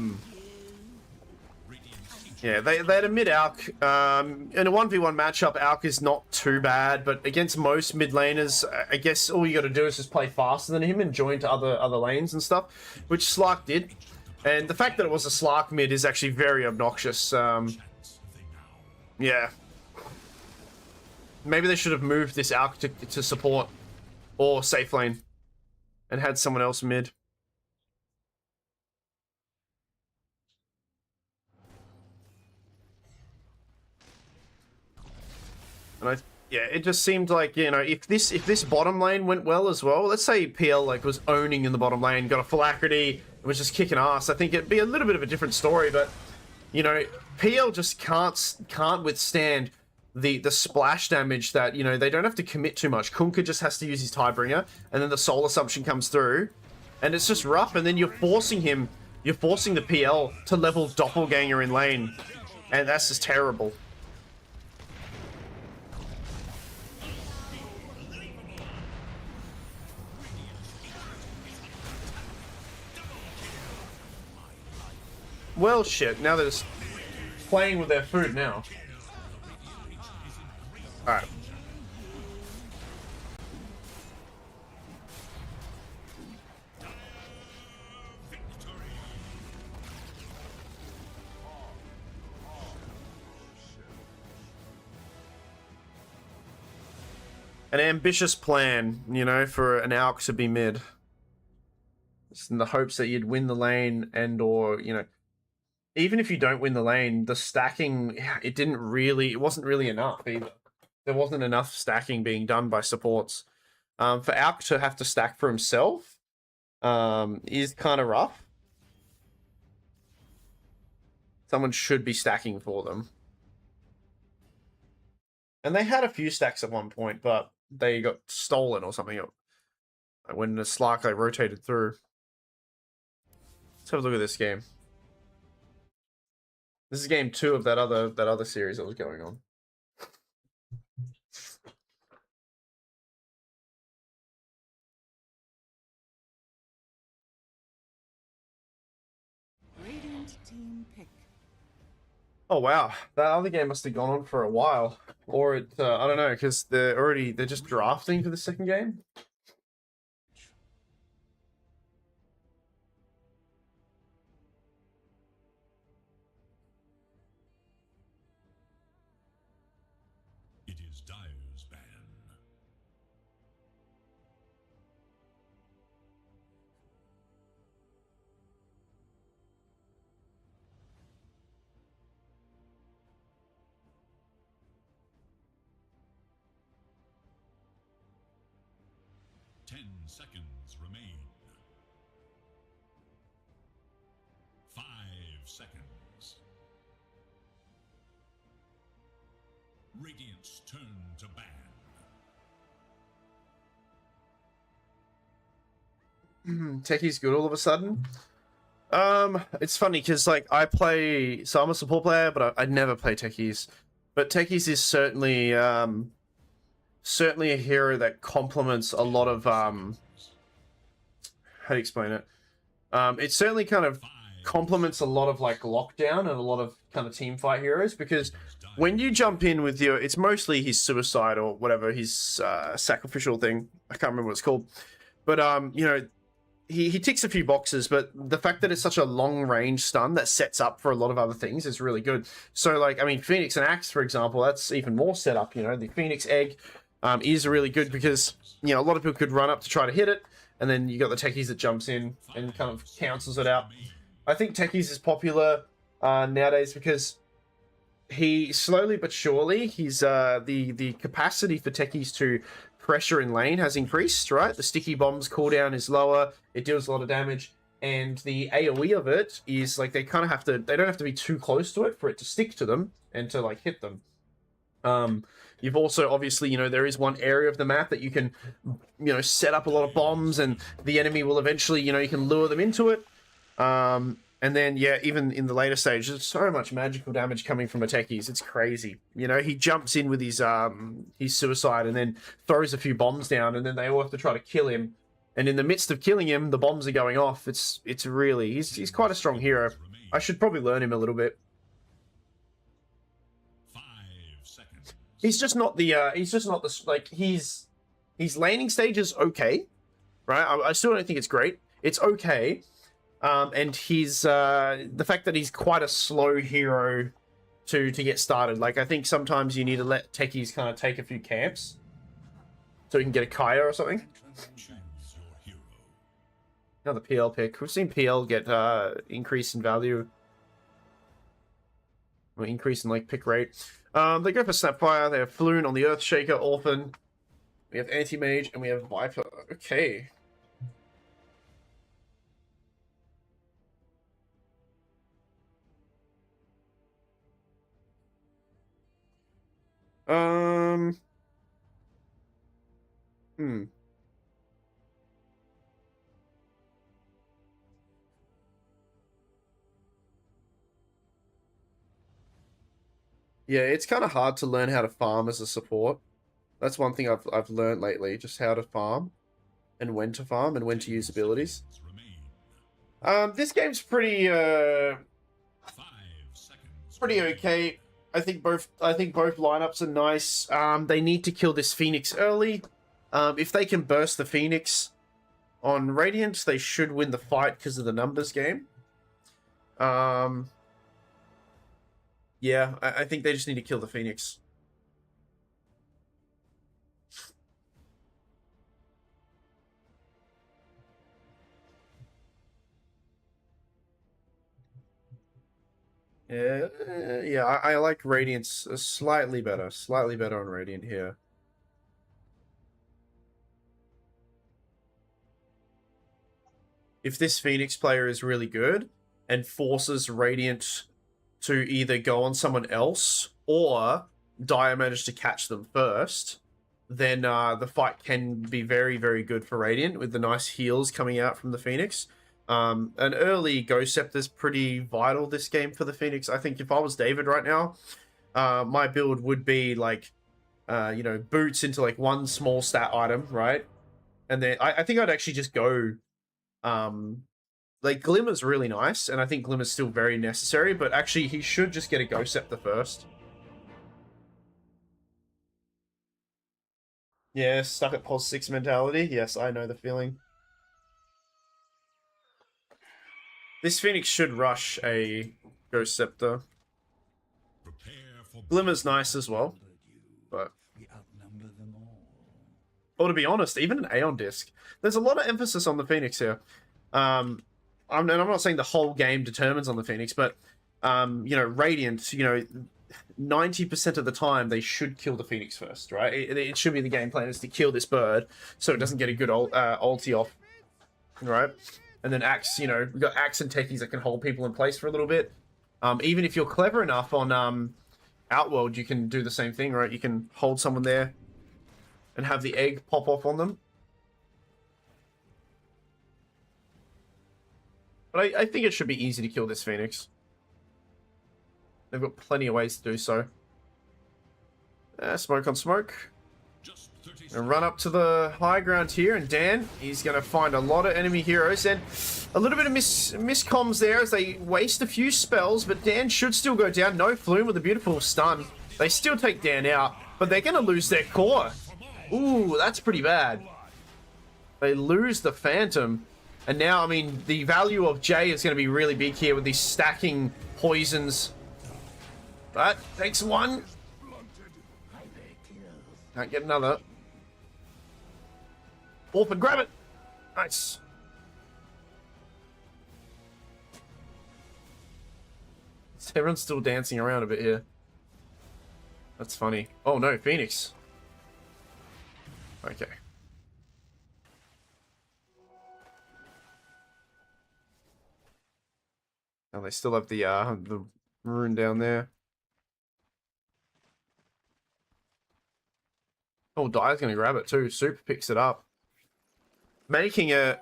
they had a mid Alk. In a 1v1 matchup, Alk is not too bad, but against most mid laners, I guess all you got to do is just play faster than him and join to other lanes and stuff, which Slark did. And the fact that it was a Slark mid is actually very obnoxious. Yeah. Maybe they should have moved this Alk to support or safe lane and had someone else mid. And yeah, it just seemed like, if this bottom lane went well as well, let's say PL was owning in the bottom lane, got a Phylactery, and was just kicking ass, I think it'd be a little bit of a different story, but PL just can't withstand the splash damage that, they don't have to commit too much. Kunkka just has to use his Tidebringer, and then the Soul Assumption comes through, and it's just rough, and then you're forcing the PL to level Doppelganger in lane, and that's just terrible. Well, shit, now they're just playing with their food now. Alright. An ambitious plan, for an Alk to be mid. Just in the hopes that you'd win the lane and or, even if you don't win the lane, the stacking, it wasn't really enough either. There wasn't enough stacking being done by supports. For Alk to have to stack for himself is kind of rough. Someone should be stacking for them. And they had a few stacks at one point, but they got stolen or something. When the Slark rotated through. Let's have a look at this game. This is game 2 of that other series that was going on. Radiant team pick. Oh wow, that other game must have gone on for a while, or it I don't know, because they're just drafting for the second game. It is Dire's ban. Ten seconds remain. 5 seconds. Radiant's turn to ban. Techie's good all of a sudden. It's funny because like I'm a support player, but I never play Techies. But Techies is certainly a hero that complements a lot of how do you explain it? It certainly kind of complements a lot of like lockdown and a lot of kind of team fight heroes, because when you jump in with your, it's mostly his suicide or whatever, his sacrificial thing. I can't remember what it's called, but you know, he ticks a few boxes, but the fact that it's such a long range stun that sets up for a lot of other things is really good. So like, I mean, Phoenix and Axe, for example, that's even more set up. You know, the Phoenix Egg is really good because, you know, a lot of people could run up to try to hit it, and then you got the Techies that jumps in and kind of cancels it out. I think Techies is popular nowadays because he slowly but surely, he's the capacity for Techies to pressure in lane has increased, right? The sticky bombs cooldown is lower, it deals a lot of damage, and the AoE of it is like they don't have to be too close to it for it to stick to them and to like hit them. You've also obviously, you know, there is one area of the map that you can, you know, set up a lot of bombs and the enemy will eventually, you know, you can lure them into it. And then, yeah, even in the later stage, there's so much magical damage coming from Techies. It's crazy. You know, he jumps in with his suicide and then throws a few bombs down, and then they all have to try to kill him. And in the midst of killing him, the bombs are going off. It's really, he's quite a strong hero. I should probably learn him a little bit. 5 seconds. He's just not the like his laning stage is okay, right? I still don't think it's great. It's okay. And he's the fact that he's quite a slow hero to get started. Like, I think sometimes you need to let Techies kind of take a few camps so you can get a Kaya or something. Choose your hero. Another PL pick. We've seen PL get increase in value, or increase in like pick rate. They go for Snapfire. They have Floon on the Earthshaker, Orphan. We have Anti-Mage and we have Viper. Okay. Hmm. Yeah, it's kind of hard to learn how to farm as a support. That's one thing I've learned lately, just how to farm and when to farm and when to use abilities. Remain. This game's pretty 5 seconds. okay. I think both lineups are nice. They need to kill this Phoenix early. If they can burst the Phoenix on Radiant, they should win the fight because of the numbers game. Yeah, I think they just need to kill the Phoenix. Yeah, I like Radiant's slightly better on Radiant here. If this Phoenix player is really good and forces Radiant to either go on someone else or Dire manage to catch them first, then the fight can be very, very good for Radiant with the nice heals coming out from the Phoenix. An early Ghost Scepter is pretty vital this game for the Phoenix. I think if I was David right now, my build would be like, you know, boots into like one small stat item, right? And then I think I'd actually just go like, Glimmer's really nice, and I think Glimmer's still very necessary, but actually he should just get a Ghost Scepter first. Yeah, stuck at pos 6 mentality. Yes, I know the feeling. This Phoenix should rush a Ghost Scepter. Prepare for Glimmer's nice as well, but... Well, to be honest, even an Aeon Disc, there's a lot of emphasis on the Phoenix here. And I'm not saying the whole game determines on the Phoenix, but, you know, Radiant, you know, 90% of the time they should kill the Phoenix first, right? It should be the game plan is to kill this bird so it doesn't get a good ulti off, right? And then Axe, you know, we've got Axe and techies that can hold people in place for a little bit. Even if you're clever enough on Outworld, you can do the same thing, right? You can hold someone there and have the egg pop off on them. But I think it should be easy to kill this Phoenix. They've got plenty of ways to do so. Smoke on smoke. just 30 And run up to the high ground here, and Dan, he's going to find a lot of enemy heroes, and a little bit of miscomms there as they waste a few spells, but Dan should still go down. No Flume with a beautiful stun. They still take Dan out, but they're going to lose their core. Ooh, that's pretty bad. They lose the Phantom, and now, I mean, the value of Jay is going to be really big here with these stacking poisons. That takes one. Can't get another. Orphan, grab it! Nice. Everyone's still dancing around a bit here. That's funny. Oh no, Phoenix. Okay. Now they still have the rune down there. Oh, Dire's gonna grab it too. Super picks it up. Making a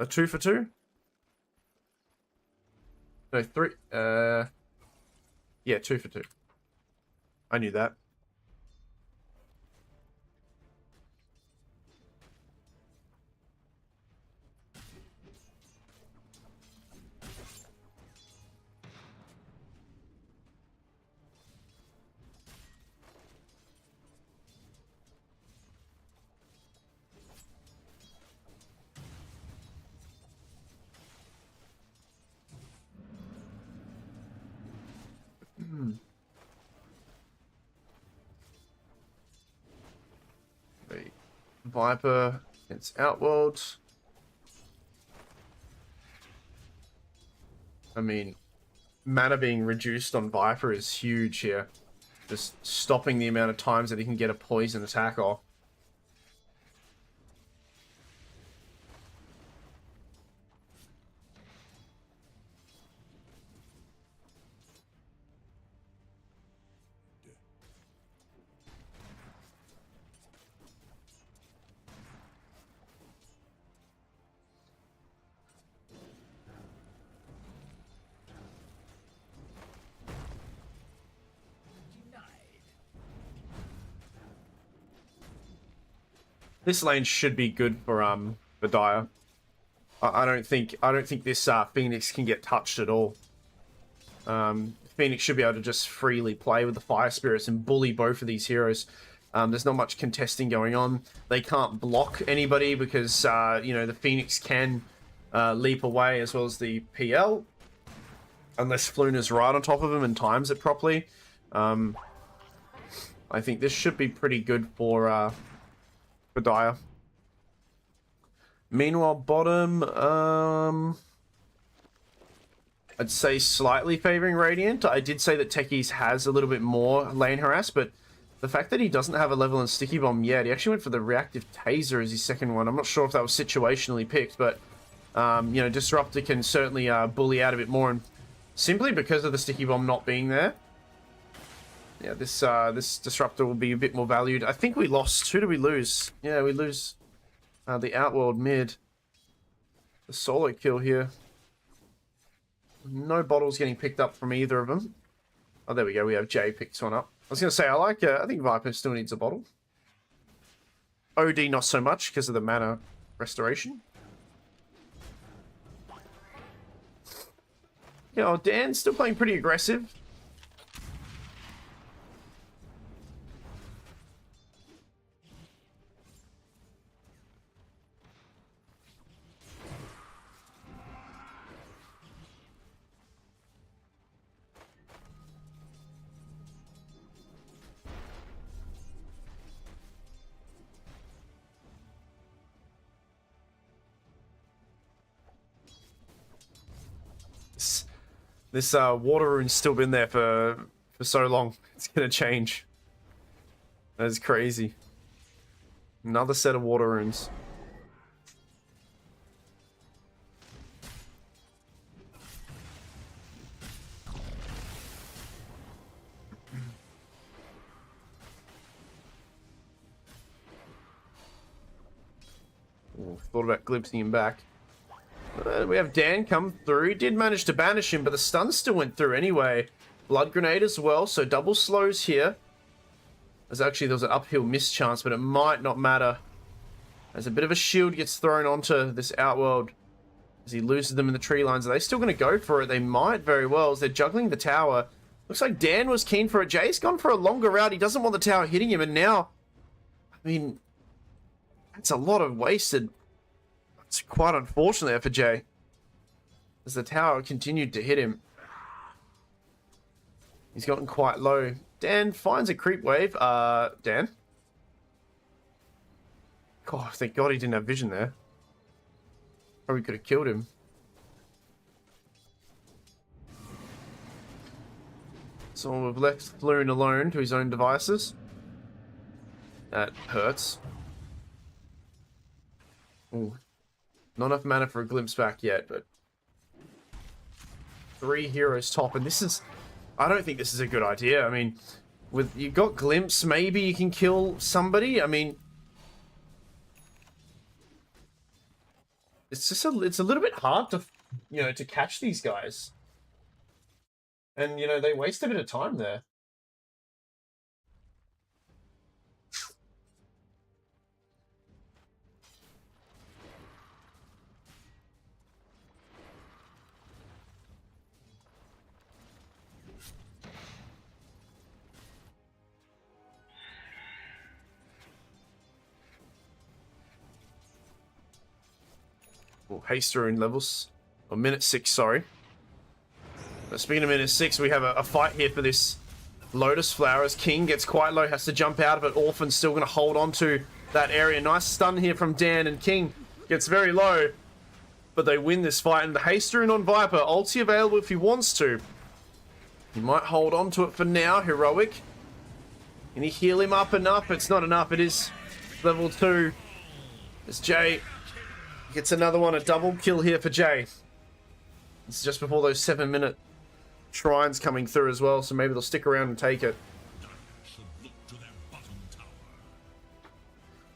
2 for 2? No, 3. Yeah, 2 for 2. I knew that. Viper, it's Outworld. I mean, mana being reduced on Viper is huge here. Just stopping the amount of times that he can get a poison attack off. This lane should be good for Dire. I don't think this Phoenix can get touched at all. Phoenix should be able to just freely play with the Fire Spirits and bully both of these heroes. There's not much contesting going on. They can't block anybody because you know, the Phoenix can leap away as well as the PL, unless Fluna's right on top of him and times it properly. I think this should be pretty good for Dire. Meanwhile, bottom, I'd say slightly favoring Radiant. I did say that Techies has a little bit more lane harass, but the fact that he doesn't have a level in Sticky Bomb yet, he actually went for the Reactive Taser as his second one. I'm not sure if that was situationally picked, but you know, Disruptor can certainly bully out a bit more, and simply because of the Sticky Bomb not being there. Yeah, this Disruptor will be a bit more valued. I think we lost. Who did we lose? Yeah, we lose the Outworld mid. The solo kill here. No bottles getting picked up from either of them. Oh, there we go. We have Jay picks one up. I was going to say, I think Viper still needs a bottle. OD not so much because of the mana restoration. You know, Dan's still playing pretty aggressive. This water rune's still been there for so long. It's gonna change. That is crazy. Another set of water runes. Ooh, thought about glimpsing him back. We have Dan come through. He did manage to banish him, but the stun still went through anyway. Blood grenade as well, so double slows here. There was an uphill miss chance, but it might not matter. As a bit of a shield gets thrown onto this Outworld. As he loses them in the tree lines. Are they still going to go for it? They might very well, as they're juggling the tower. Looks like Dan was keen for it. Jay's gone for a longer route. He doesn't want the tower hitting him, and now... I mean... That's a lot of wasted... It's quite unfortunate there for Jay. As the tower continued to hit him. He's gotten quite low. Dan finds a creep wave. Dan? God, thank God he didn't have vision there. Probably could have killed him. So we've left Floon alone to his own devices. That hurts. Ooh. Not enough mana for a glimpse back yet, but 3 heroes top, and this is... I don't think this is a good idea. I mean, with you got glimpse, maybe you can kill somebody. I mean, it's just it's a little bit hard to, you know, to catch these guys, and you know they waste a bit of time there. Haste rune levels. Or minute 6, sorry. Speaking of minute 6, we have a fight here for this Lotus Flower as King gets quite low, has to jump out of it. Orphan's still going to hold on to that area. Nice stun here from Dan, and King gets very low. But they win this fight, and the Haste rune on Viper. Ulti available if he wants to. He might hold on to it for now. Heroic. Can he heal him up enough? It's not enough. It is level 2. As Jay gets another one, a double kill here for Jay. It's just before those 7-minute shrines coming through as well, so maybe they'll stick around and take it. Should look to their bottom tower.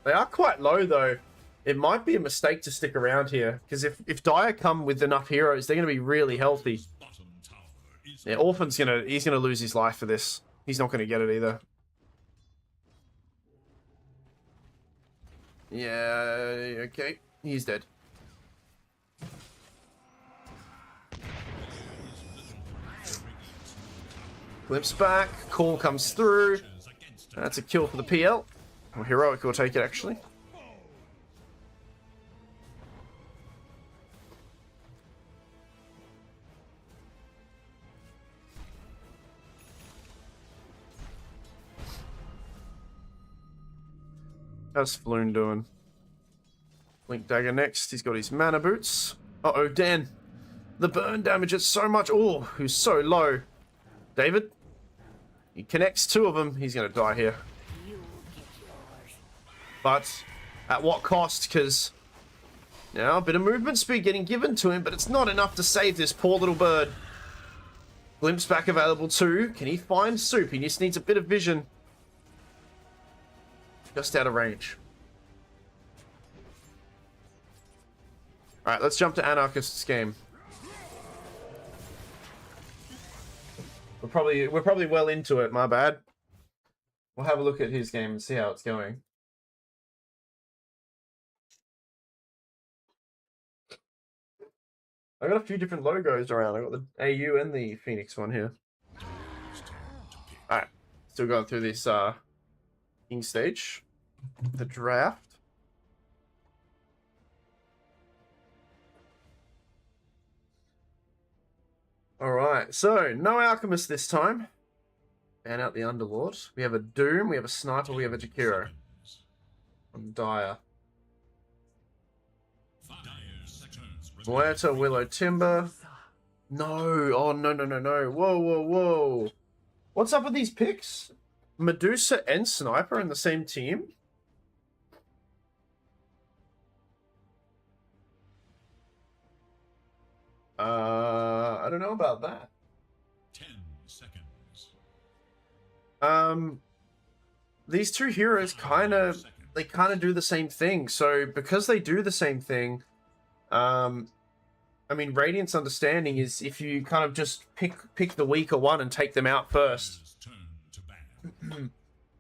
They are quite low though. It might be a mistake to stick around here, because if Dire come with enough heroes, they're going to be really healthy. Bottom tower is Yeah, Orphan's he's gonna lose his life for this. He's not gonna get it either. Yeah, okay. He's dead. Glimpse back. Call comes through. That's a kill for the PL. Or Heroic will take it, actually. How's Floon doing? Blink Dagger next. He's got his mana boots. Uh-oh, Dan. The burn damage is so much. Oh, who's so low. David. He connects 2 of them. He's going to die here. But at what cost? Because now a bit of movement speed getting given to him, but it's not enough to save this poor little bird. Glimpse back available too. Can he find Soup? He just needs a bit of vision. Just out of range. Alright, let's jump to Anarchist's game. We're probably well into it, my bad. We'll have a look at his game and see how it's going. I got a few different logos around. I got the AU and the Phoenix one here. Alright. Still going through this king stage. The draft. Alright, so no Alchemist this time. Ban out the Underlord. We have a Doom, we have a Sniper, we have a Jakiro. And Dire. Muerta, Willow Timber. No, oh no. Whoa. What's up with these picks? Medusa and Sniper in the same team? I don't know about that. 10 seconds. These two heroes kind of do the same thing. So because they do the same thing, I mean, Radiant's understanding is if you kind of just pick the weaker one and take them out first. Turn to ban.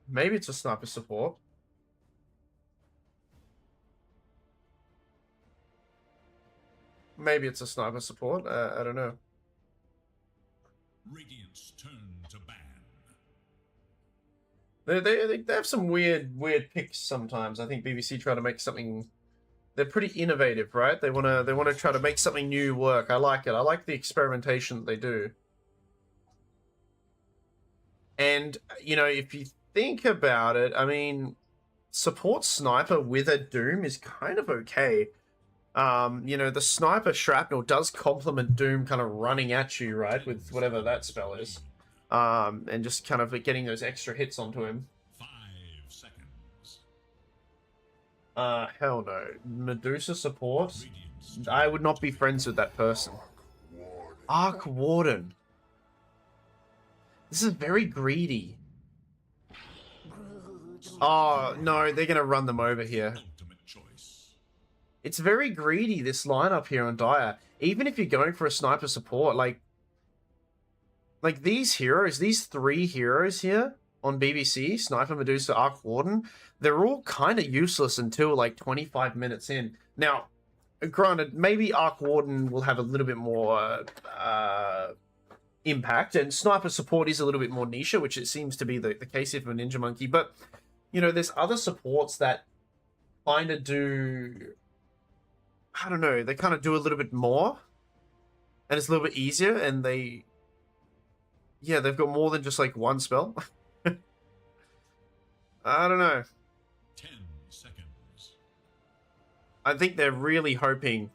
Maybe it's a Sniper support. Maybe it's a Sniper support. I don't know. Radiant's turn to ban. They have some weird picks sometimes. I think BBC try to make something. They're pretty innovative, right? They wanna try to make something new work. I like it. I like the experimentation that they do. And you know, if you think about it, I mean, support Sniper with a Doom is kind of okay. You know, the Sniper Shrapnel does complement Doom kind of running at you, right, with whatever that spell is. And just kind of getting those extra hits onto him. 5 seconds. Hell no. Medusa support? Radiant's I would not be friends with that person. Arc Warden. This is very greedy. Oh, no, they're going to run them over here. ultimate choice. It's very greedy, this lineup here on Dire. Even if you're going for a Sniper support, like these heroes, these three heroes here on BBC, Sniper, Medusa, Arc Warden, they're all kind of useless until like 25 minutes in. Now, granted, maybe Arc Warden will have a little bit more impact, and Sniper support is a little bit more niche, which it seems to be the case here for Ninja Monkey, but, you know, there's other supports that kind of do... I don't know, they kind of do a little bit more, and it's a little bit easier, and they... Yeah, they've got more than just, like, one spell. I don't know. 10 seconds. I think they're really hoping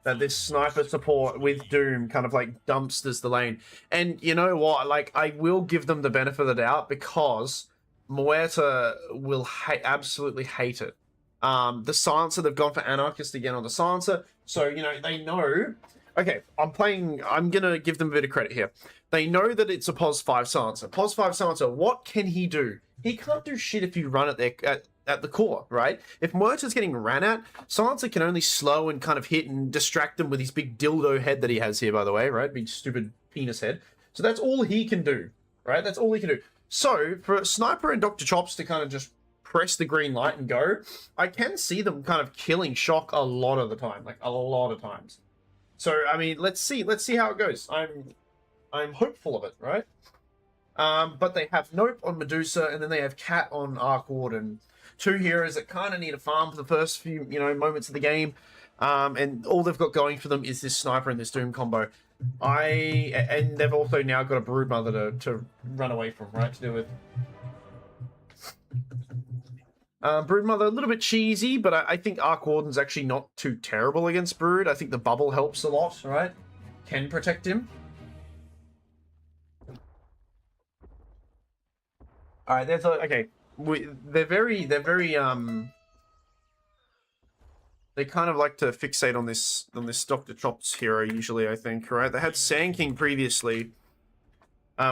that this Sniper support with Doom kind of, like, dumpsters the lane. And you know what? Like, I will give them the benefit of the doubt because Muerta will absolutely hate it. The Silencer, they've gone for Anarchist again on the Silencer. So, you know, they know... Okay, I'm going to give them a bit of credit here. They know that it's a POS 5 Silencer. POS 5 Silencer, what can he do? He can't do shit if you run it there at the core, right? If Muerta's getting ran at, Silencer can only slow and kind of hit and distract him with his big dildo head that he has here, by the way, right? Big stupid penis head. So that's all he can do, right? That's all he can do. So, for Sniper and Dr. Chops to kind of just press the green light and go, I can see them kind of killing Shock a lot of the time, like a lot of times. So, I mean, let's see how it goes. I'm hopeful of it, right? But they have Nope on Medusa, and then they have Cat on Arc Warden. Two heroes that kind of need a farm for the first few, you know, moments of the game. And all they've got going for them is this Sniper and this Doom combo. And they've also now got a Broodmother to run away from, right? To deal with. Broodmother, a little bit cheesy, but I think Arc Warden's actually not too terrible against Brood. I think the bubble helps a lot, right? Can protect him. Alright, there's a... Okay. They're very, they kind of like to fixate on this Dr. Chops hero, usually, I think, right? They had Sand King previously,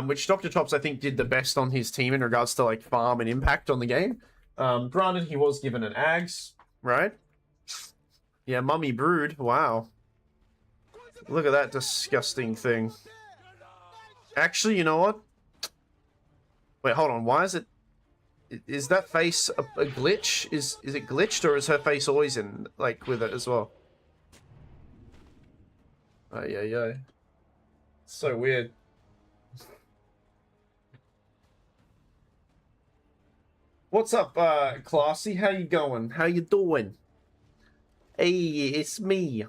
which Dr. Chops, I think, did the best on his team in regards to, like, farm and impact on the game. Granted, he was given an Ags, right? Yeah, Mummy Brood. Wow. Look at that disgusting thing. Actually, you know what? Wait, hold on. Why is it... Is that face a glitch? Is it glitched, or is her face always in, like, with it as well? Yeah. So weird. What's up, Classy? How you going? How you doing? Hey, it's me.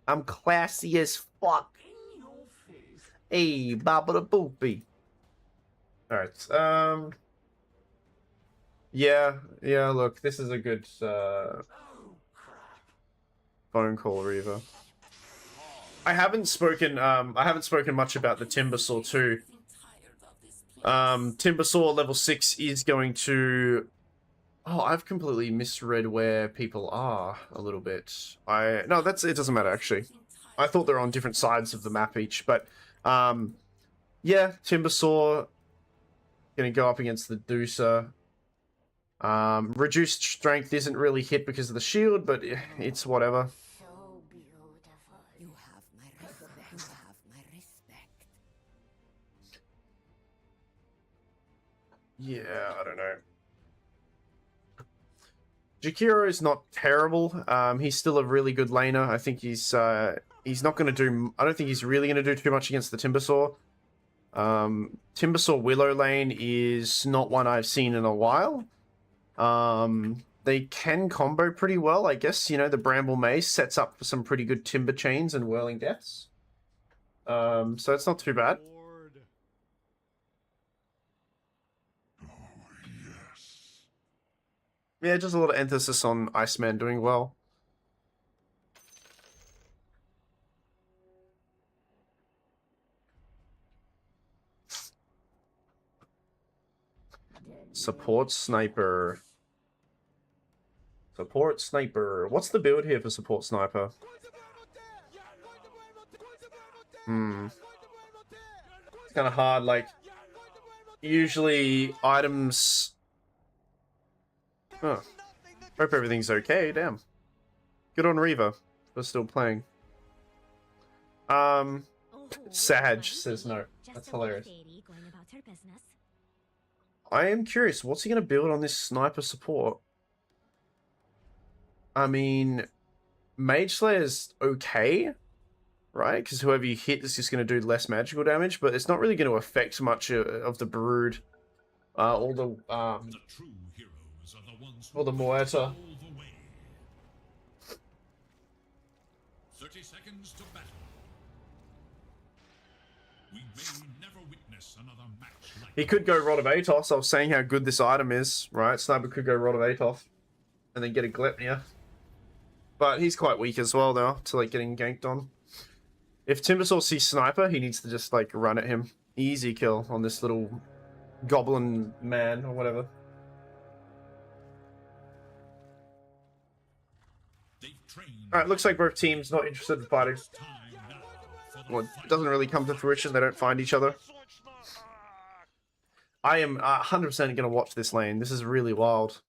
I'm classy as fuck. Hey, Baba the Boopy. Alright, yeah, look, this is a good, phone call, Reaver. I haven't spoken much about the Timbersaw 2. Timbersaw level 6 is going to... Oh, I've completely misread where people are a little bit. No, it doesn't matter, actually. I thought they're on different sides of the map each, but, yeah, Timbersaw gonna go up against the Deucer. Reduced strength isn't really hit because of the shield, but it's whatever. So beautiful. You have my respect. You have my respect. Yeah, I don't know. Jakiro is not terrible. He's still a really good laner. I think he's not going to do... I don't think he's really going to do too much against the Timbersaw. Timbersaw Willow lane is not one I've seen in a while. They can combo pretty well, I guess. You know, the Bramble Maze sets up for some pretty good Timber Chains and Whirling Deaths. So it's not too bad. Yeah, just a lot of emphasis on Iceman doing well. Support Sniper. Support Sniper. What's the build here for Support Sniper? It's kind of hard, like... Usually, items... Huh. Hope everything's okay, damn. Good on Reaver for still playing. Sag says no. That's hilarious. I am curious, what's he going to build on this sniper support? I mean, Mage Slayer's okay, right? Because whoever you hit is just going to do less magical damage, but it's not really going to affect much of the Brood. All the true heroes are the ones or the Muerta. all the way. 30 seconds to battle. We may never witness another match like He could go Rod of Atos. I was saying how good this item is, right? Sniper could go Rod of Atos and then get a Glepnia. But he's quite weak as well, though, to like getting ganked on. If Timbersaw sees Sniper, he needs to just like run at him. Easy kill on this little goblin man or whatever. Alright, looks like both teams not interested in fighting. Well, it doesn't really come to fruition. They don't find each other. I am 100% going to watch this lane. This is really wild.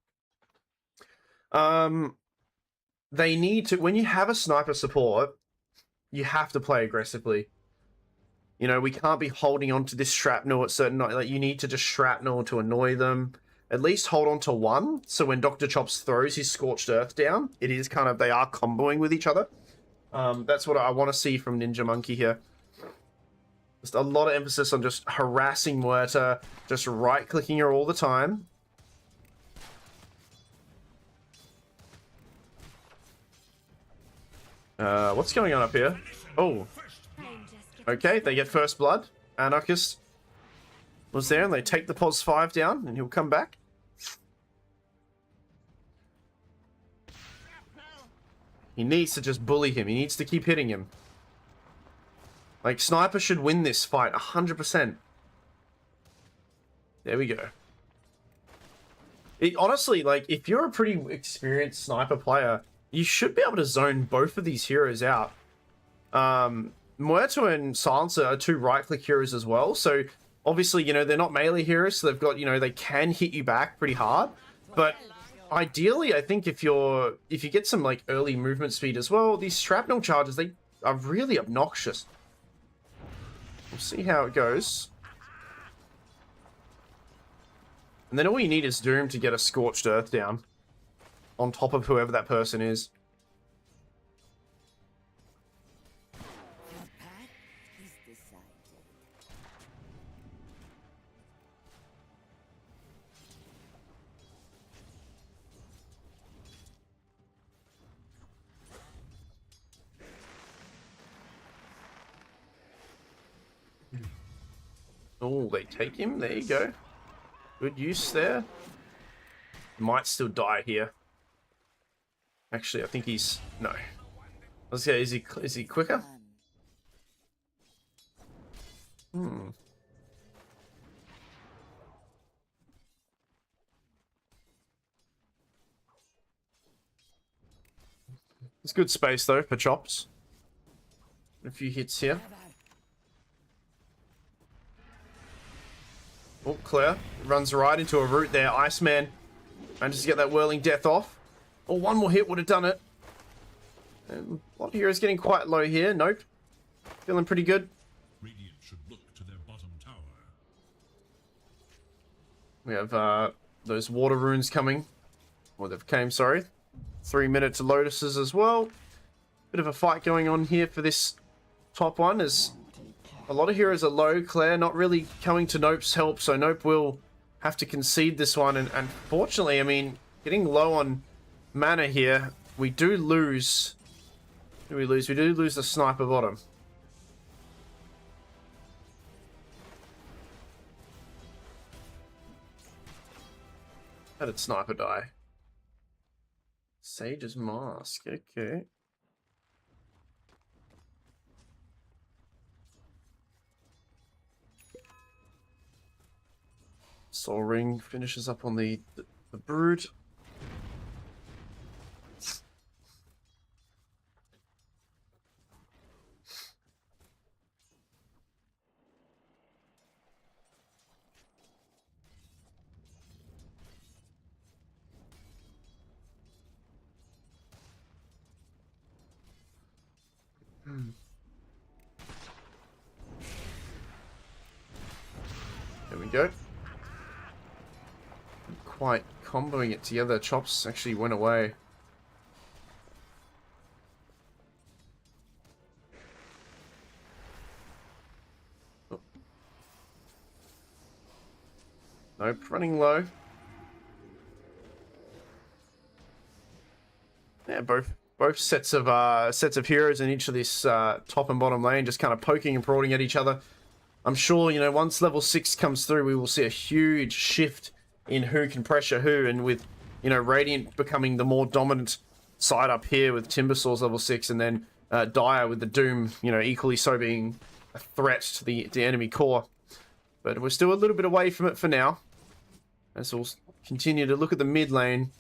They need to... When you have a sniper support, you have to play aggressively. You know, we can't be holding on to this shrapnel at certain... Like, you need to just shrapnel to annoy them. At least hold on to one, so when Dr. Chops throws his Scorched Earth down, it is kind of... They are comboing with each other. That's what I want to see from Ninja Monkey here. Just a lot of emphasis on just harassing Muerta, just right-clicking her all the time. What's going on up here? Oh. Okay, they get first blood. Anarchist was there, and they take the pos 5 down, and he'll come back. He needs to just bully him. He needs to keep hitting him. Like, Sniper should win this fight 100%. There we go. Honestly, like, if you're a pretty experienced Sniper player, you should be able to zone both of these heroes out. Muerta and Silencer are two right-click heroes as well, so obviously, you know, they're not melee heroes, so they've got, you know, they can hit you back pretty hard, but ideally, I think if you get some, like, early movement speed as well, these shrapnel charges, they are really obnoxious. We'll see how it goes. And then all you need is Doom to get a Scorched Earth down on top of whoever that person is. Oh, they take him. There you go. Good use there. Might still die here. Actually, I think he's... No. Let's say, is he quicker? Hmm. It's good space, though, for chops. A few hits here. Oh, Claire runs right into a root there. Iceman manages to get that whirling death off. Oh, one more hit would have done it. And a lot of heroes getting quite low here. Nope. Feeling pretty good. Radiant should look to their bottom tower. We have those water runes coming. Or they've came, sorry. 3 minutes Lotuses as well. Bit of a fight going on here for this top one, as a lot of heroes are low. Claire not really coming to Nope's help, so Nope will have to concede this one. And fortunately, I mean, getting low on mana here, we do lose. Who do we lose? We do lose the sniper bottom. How did sniper die? Sage's Mask, okay. Soul Ring finishes up on the Brood. There we go. Quite comboing it together. Chops actually went away. Oh. Nope, running low. Yeah, both sets of heroes in each of this top and bottom lane just kind of poking and prodding at each other. I'm sure, you know, once level 6 comes through, we will see a huge shift in who can pressure who, and with, you know, Radiant becoming the more dominant side up here with Timbersaws level 6, and then Dire with the Doom, you know, equally so being a threat to the enemy core. But we're still a little bit away from it for now, as we'll continue to look at the mid lane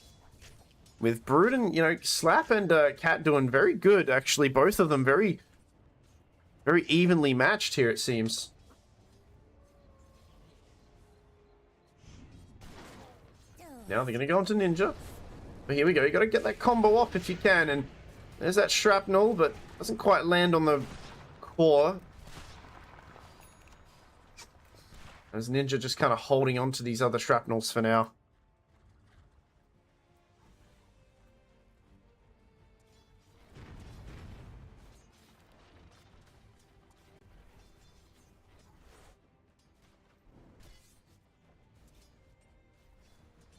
with Brood and, you know, Slap and Cat doing very good, actually. Both of them very, very evenly matched here, it seems. Now they're going to go into Ninja. But here we go. You got to get that combo off if you can. And there's that shrapnel, but doesn't quite land on the core. As Ninja just kind of holding on to these other shrapnels for now.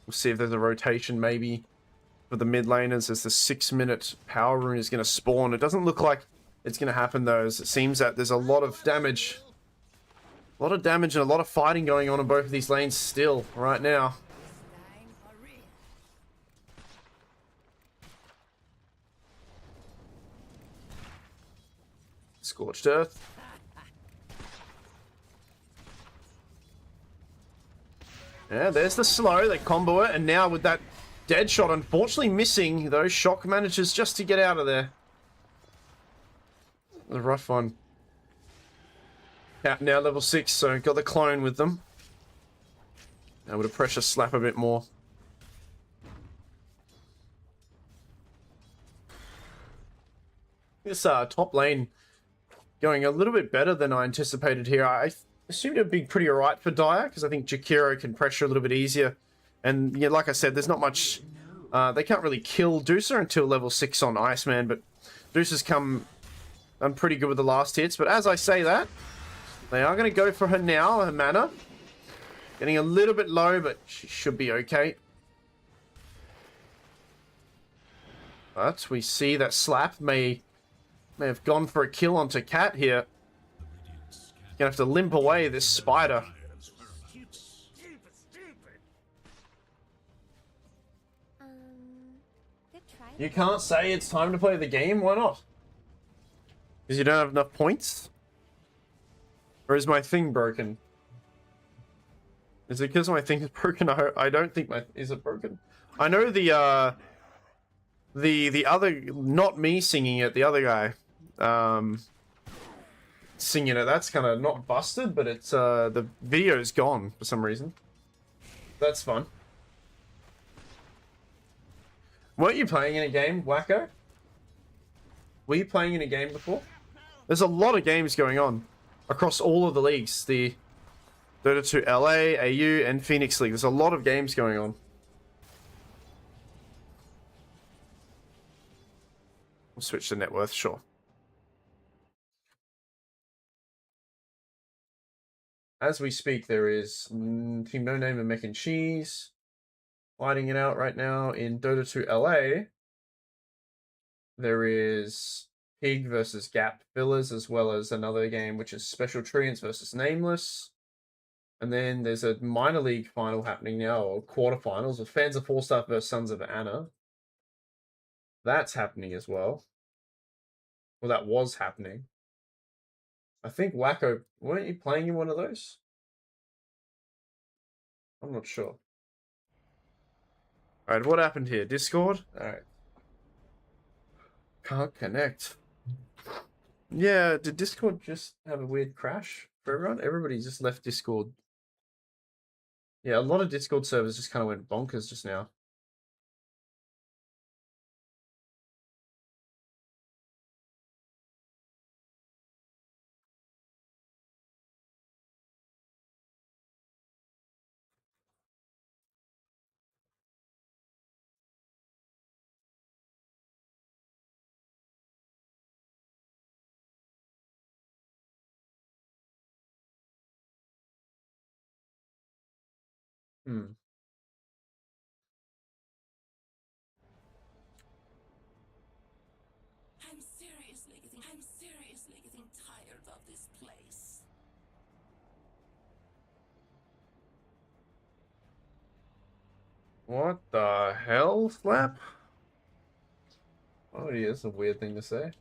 We'll see if there's a rotation maybe for the mid laners as the 6-minute power rune is going to spawn. It doesn't look like it's going to happen though, as it seems that there's a lot of damage. A lot of damage and a lot of fighting going on in both of these lanes still right now. Scorched Earth. Yeah, there's the slow. They combo it, and now with that dead shot, unfortunately missing, those Shock manages just to get out of there. A rough one. Cat now level 6, so got the clone with them. Able to pressure Slap a bit more. This top lane going a little bit better than I anticipated here. I assumed it would be pretty alright for Dire, because I think Jakiro can pressure a little bit easier. And yeah, like I said, there's not much... they can't really kill Deucer until level 6 on Iceman, but Deucer's done pretty good with the last hits. But as I say that, they are going to go for her now, her mana. Getting a little bit low, but she should be okay. But we see that Slap may have gone for a kill onto Cat here. Gonna have to limp away this spider. Try You can't say it's time to play the game? Why not? Because you don't have enough points? Or is my thing broken? Is it because my thing is broken? I don't think my... Is it broken? I know the other... Not me singing it, the other guy. Singing it. That's kind of not busted, but it's... the video's gone for some reason. That's fun. Weren't you playing in a game, Wacko? Were you playing in a game before? There's a lot of games going on across all of the leagues. The Dota 2 LA, AU, and Phoenix League. There's a lot of games going on. We'll switch to net worth, sure. As we speak, there is Team No Name and Mac and Cheese fighting it out right now in Dota 2 LA. There is Pig versus Gap Villas, as well as another game which is Special Treants versus Nameless. And then there's a minor league final happening now, or quarterfinals, of Fans of Four Star versus Sons of Anna. That's happening as well. Well, that was happening. I think Wacko, weren't you playing in one of those? I'm not sure. Alright, what happened here? Discord? Alright. Can't connect. Yeah, did Discord just have a weird crash for everyone? Everybody just left Discord. Yeah, a lot of Discord servers just kind of went bonkers just now. Hmm. I'm seriously getting tired of this place. What the hell, Slap? Oh, yeah, that's a weird thing to say.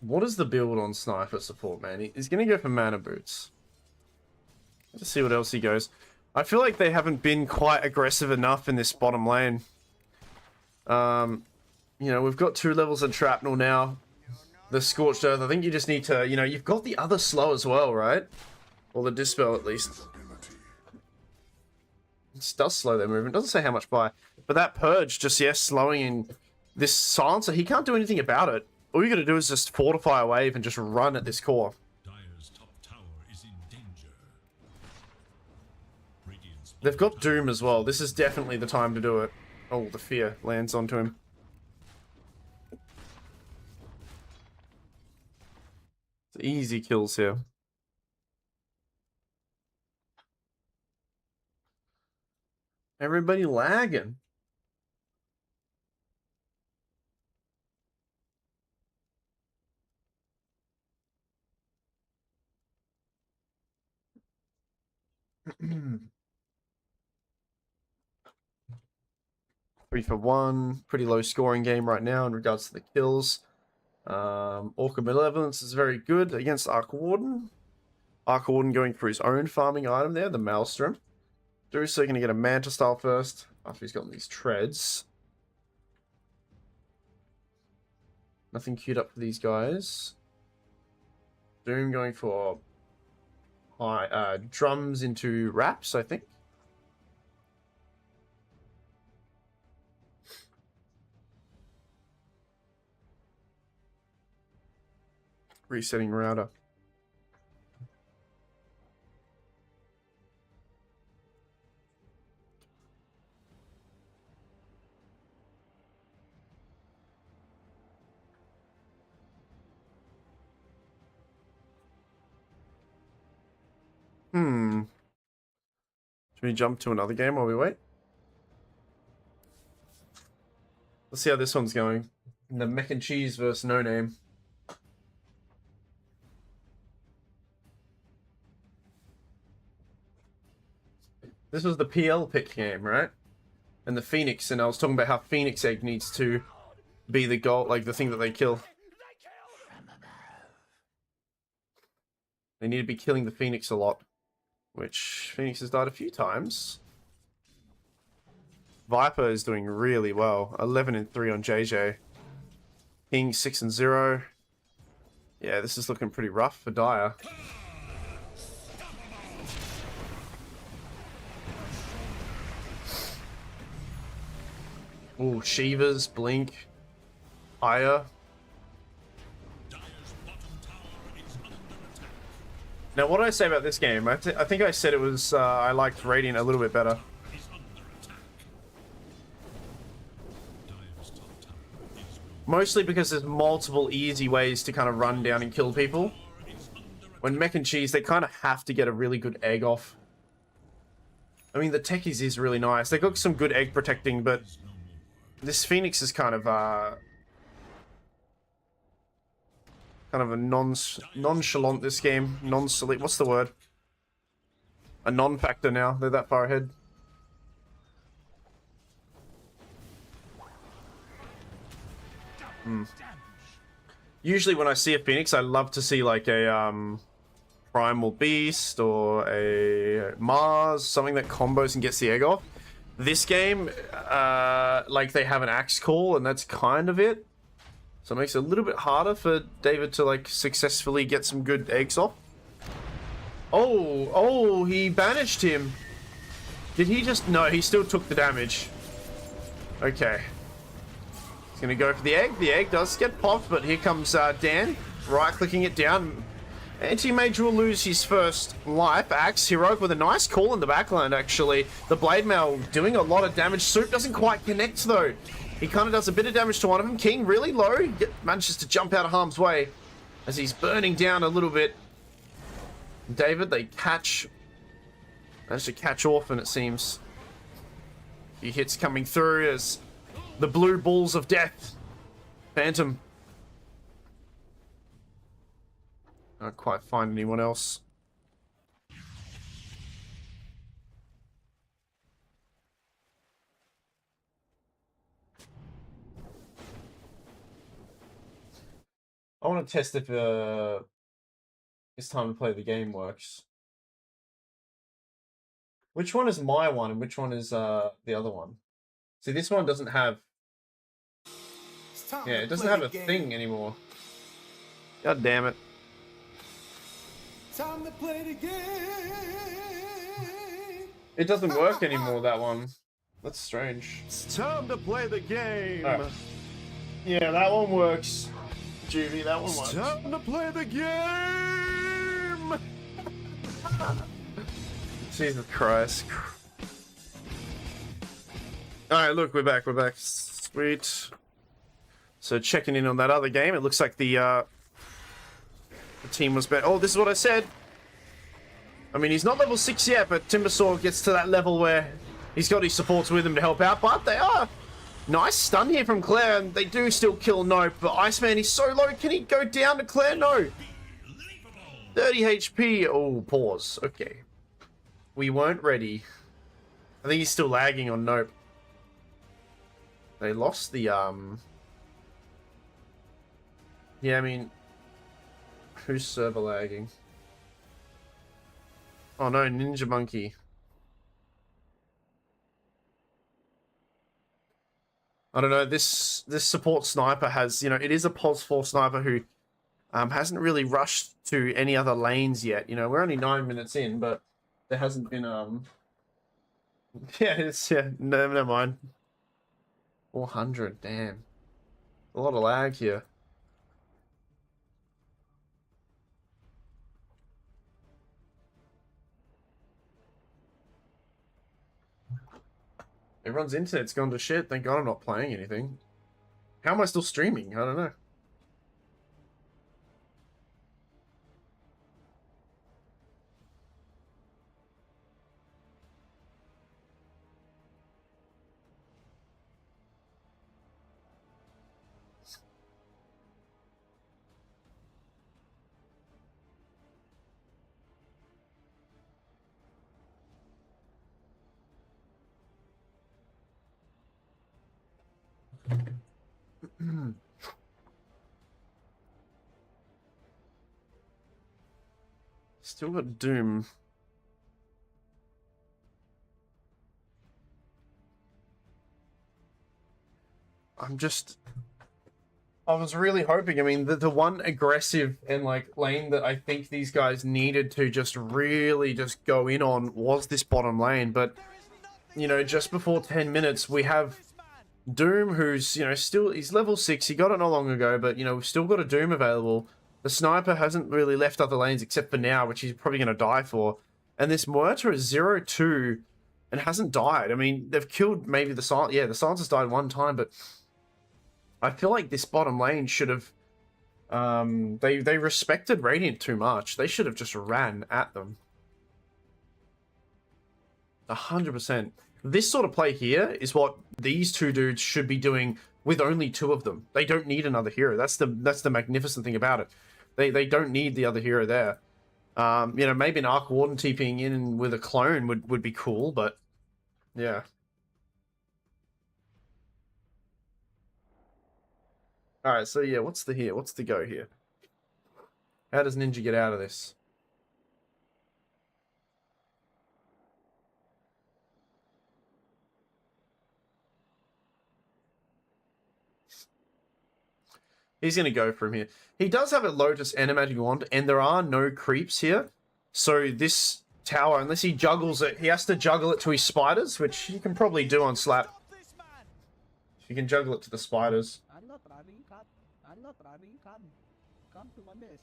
What is the build on Sniper support, man? He's going to go for Mana Boots. Let's see what else he goes. I feel like they haven't been quite aggressive enough in this bottom lane. You know, we've got 2 levels of Shrapnel now. The Scorched Earth, I think you just need to, you know, you've got the other slow as well, right? Or the Dispel at least. It does slow their movement. It doesn't say how much by. But that Purge just, yes, slowing in this Silencer, he can't do anything about it. All you gotta do is just fortify a wave and just run at this core. Dire's top tower is in danger. Radiant's They've got Doom as well. This is definitely the time to do it. Oh, the Fear lands onto him. It's easy kills here. Everybody lagging. Three for one. Pretty low scoring game right now in regards to the kills. Orca Malevolence is very good against Arc Warden. Arc Warden going for his own farming item there, the Maelstrom. Duruso going to get a Manta Style first after he's gotten these treads. Nothing queued up for these guys. Doom going for drums into wraps, I think. Resetting router. Should we jump to another game while we wait? Let's see how this one's going. The Mac and Cheese versus No Name. This was the PL pick game, right? And the Phoenix, and I was talking about how Phoenix Egg needs to be the goal, like the thing that they kill. They need to be killing the Phoenix a lot, which Phoenix has died a few times. Viper is doing really well. 11 and 3 on JJ. King 6 and 0. Yeah, this is looking pretty rough for Dire. Ooh, Shivas, Blink, Aya. Now, what did I say about this game? I think I said it was, I liked Radiant a little bit better. Mostly because there's multiple easy ways to kind of run down and kill people. When Mech and Cheese, they kind of have to get a really good egg off. I mean, the Techies is really nice. They got some good egg protecting, but this Phoenix is kind of a nonchalant, this game. Non-select, what's the word? A non-factor now. They're that far ahead. Usually when I see a Phoenix, I love to see like a Primal Beast or a Mars, something that combos and gets the egg off. This game, like they have an Axe Call and that's kind of it. So it makes it a little bit harder for David to like successfully get some good eggs off. Oh, he banished him. Did he just... No, he still took the damage. Okay. He's going to go for the egg. The egg does get popped, but here comes Dan, right-clicking it down. Anti-Mage will lose his first life. Axe, Heroic with a nice call in the backline, actually. The Blade Mail doing a lot of damage. Soup doesn't quite connect, though. He kind of does a bit of damage to one of them. King, really low. Manages to jump out of harm's way as he's burning down a little bit. David, they catch... Managed to catch Orphan, it seems. He hits coming through as the blue balls of death. Phantom. Can't quite find anyone else. I want to test if it's time to play the game works. Which one is my one and which one is the other one? See, this one doesn't have... Yeah, it doesn't have a thing anymore. God damn it. Time to play the game. It doesn't work anymore, that one. That's strange. It's time to play the game. Right. Yeah, that one works. Juvie, that one works. It's time to play the game. Jesus Christ. Alright, look, we're back, Sweet. So checking in on that other game, it looks like the team was better. Oh, this is what I said. I mean, he's not level 6 yet, but Timbersaw gets to that level where he's got his supports with him to help out, but they are. Nice stun here from Claire, and they do still kill Nope, but Iceman, he's so low, can he go down to Claire? No. 30 HP. Oh, pause. Okay. We weren't ready. I think he's still lagging on Nope. They lost the, Yeah, I mean... Who's server lagging? Oh no, Ninja Monkey. I don't know, this support sniper has, you know, it is a Pulse 4 sniper who hasn't really rushed to any other lanes yet. You know, we're only 9 minutes in, but there hasn't been, yeah, never mind. 400, damn. A lot of lag here. Everyone's internet's gone to shit. Thank God I'm not playing anything. How am I still streaming? I don't know. Still got Doom. I was really hoping. I mean, the one aggressive and like lane that I think these guys needed to just really just go in on was this bottom lane. But you know, just before 10 minutes, we have Doom, who's still he's level 6. He got it not long ago, but we've still got a Doom available. The sniper hasn't really left other lanes except for now, which he's probably going to die for. And this Muerta is 0-2 and hasn't died. I mean, they've killed maybe the silence. Yeah, the silencer's died one time, but I feel like this bottom lane should have. They respected Radiant too much. They should have just ran at them. 100%. This sort of play here is what these two dudes should be doing with only 2 of them. They don't need another hero. That's the magnificent thing about it. They don't need the other hero there. Maybe an Arc Warden TPing in with a clone would be cool, but yeah. Alright, so yeah, what's the go here? How does Ninja get out of this? He's going to go from here. He does have a Lotus and a Magic Wand, and there are no creeps here. So this tower, unless he juggles it, he has to juggle it to his spiders, which he can probably do on Slap. You can juggle it to the spiders. I'm not running, cut. I'm not running, come. Come to my base.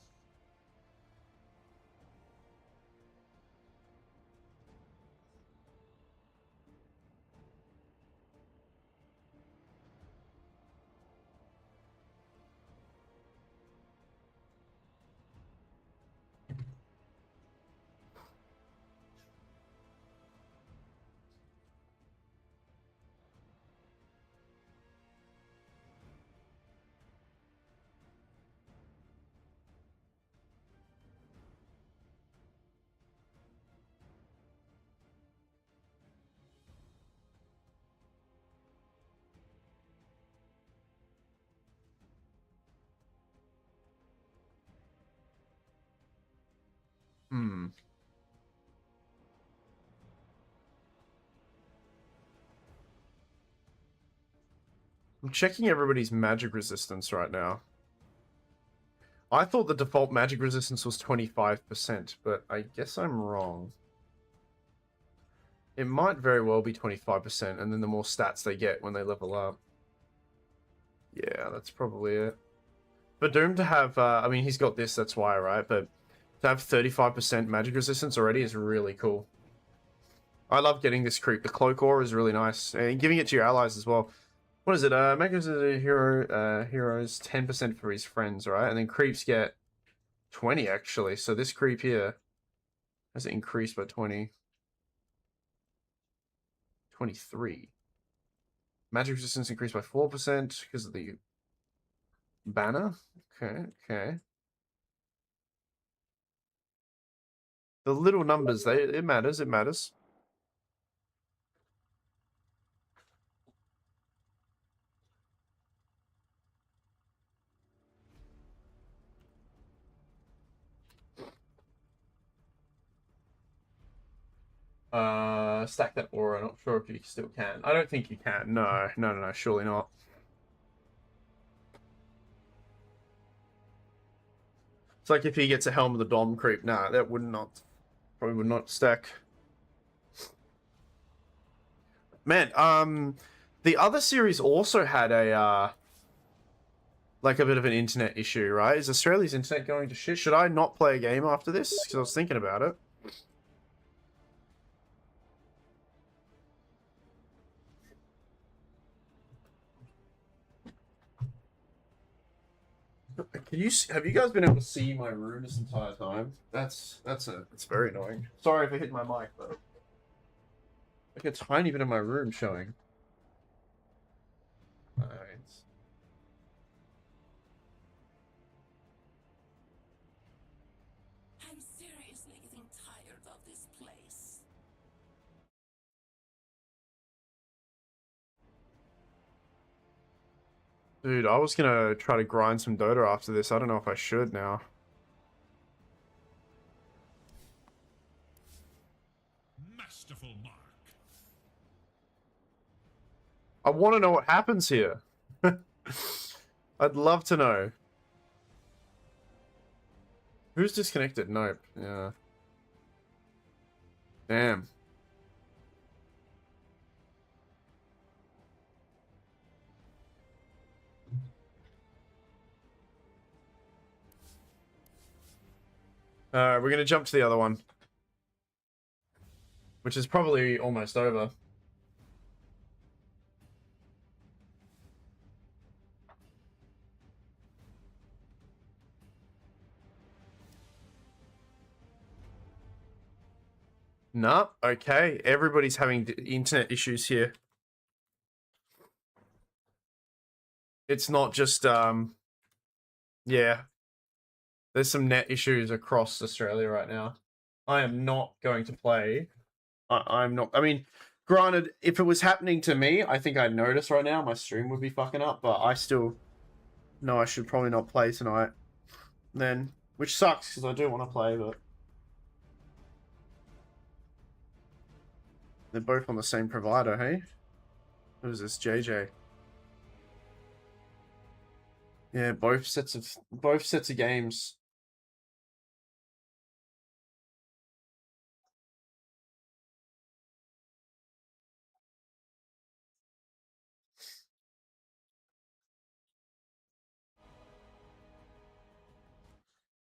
Hmm. I'm checking everybody's magic resistance right now. I thought the default magic resistance was 25%, but I guess I'm wrong. It might very well be 25%, and then the more stats they get when they level up. Yeah, that's probably it. For Doom to have, I mean, he's got this, that's why, right? But to have 35% magic resistance already is really cool. I love getting this creep. The Cloak Aura is really nice. And giving it to your allies as well. What is it? Makers of the heroes 10% for his friends, right? And then creeps get 20 actually. So this creep here has increased by 20. 23. Magic resistance increased by 4% because of the banner. Okay. The little numbers, it matters. Stack that aura. Not sure if you still can. I don't think you can. No, surely not. It's like if he gets a Helm of the Dom creep. Nah, that probably would not stack. Man, the other series also had a like a bit of an internet issue, right? Is Australia's internet going to shit? Should I not play a game after this? Because I was thinking about it. Have you guys been able to see my room this entire time? It's very annoying. Sorry if I hit my mic, but like a tiny bit of my room showing. Alright. I'm seriously getting tired of this place. Dude, I was gonna try to grind some Dota after this. I don't know if I should now. Masterful mark. I want to know what happens here. I'd love to know. Who's disconnected? Nope. Yeah. Damn. We're gonna jump to the other one. Which is probably almost over. Nah, okay. Everybody's having internet issues here. It's not just, yeah. There's some net issues across Australia right now. I am not going to play. I'm not, I mean, granted, if it was happening to me, I think I'd notice right now. My stream would be fucking up, but I still know I should probably not play tonight. Then, which sucks, because I do want to play, but... They're both on the same provider, hey? Who's this, JJ? Yeah, both sets of games.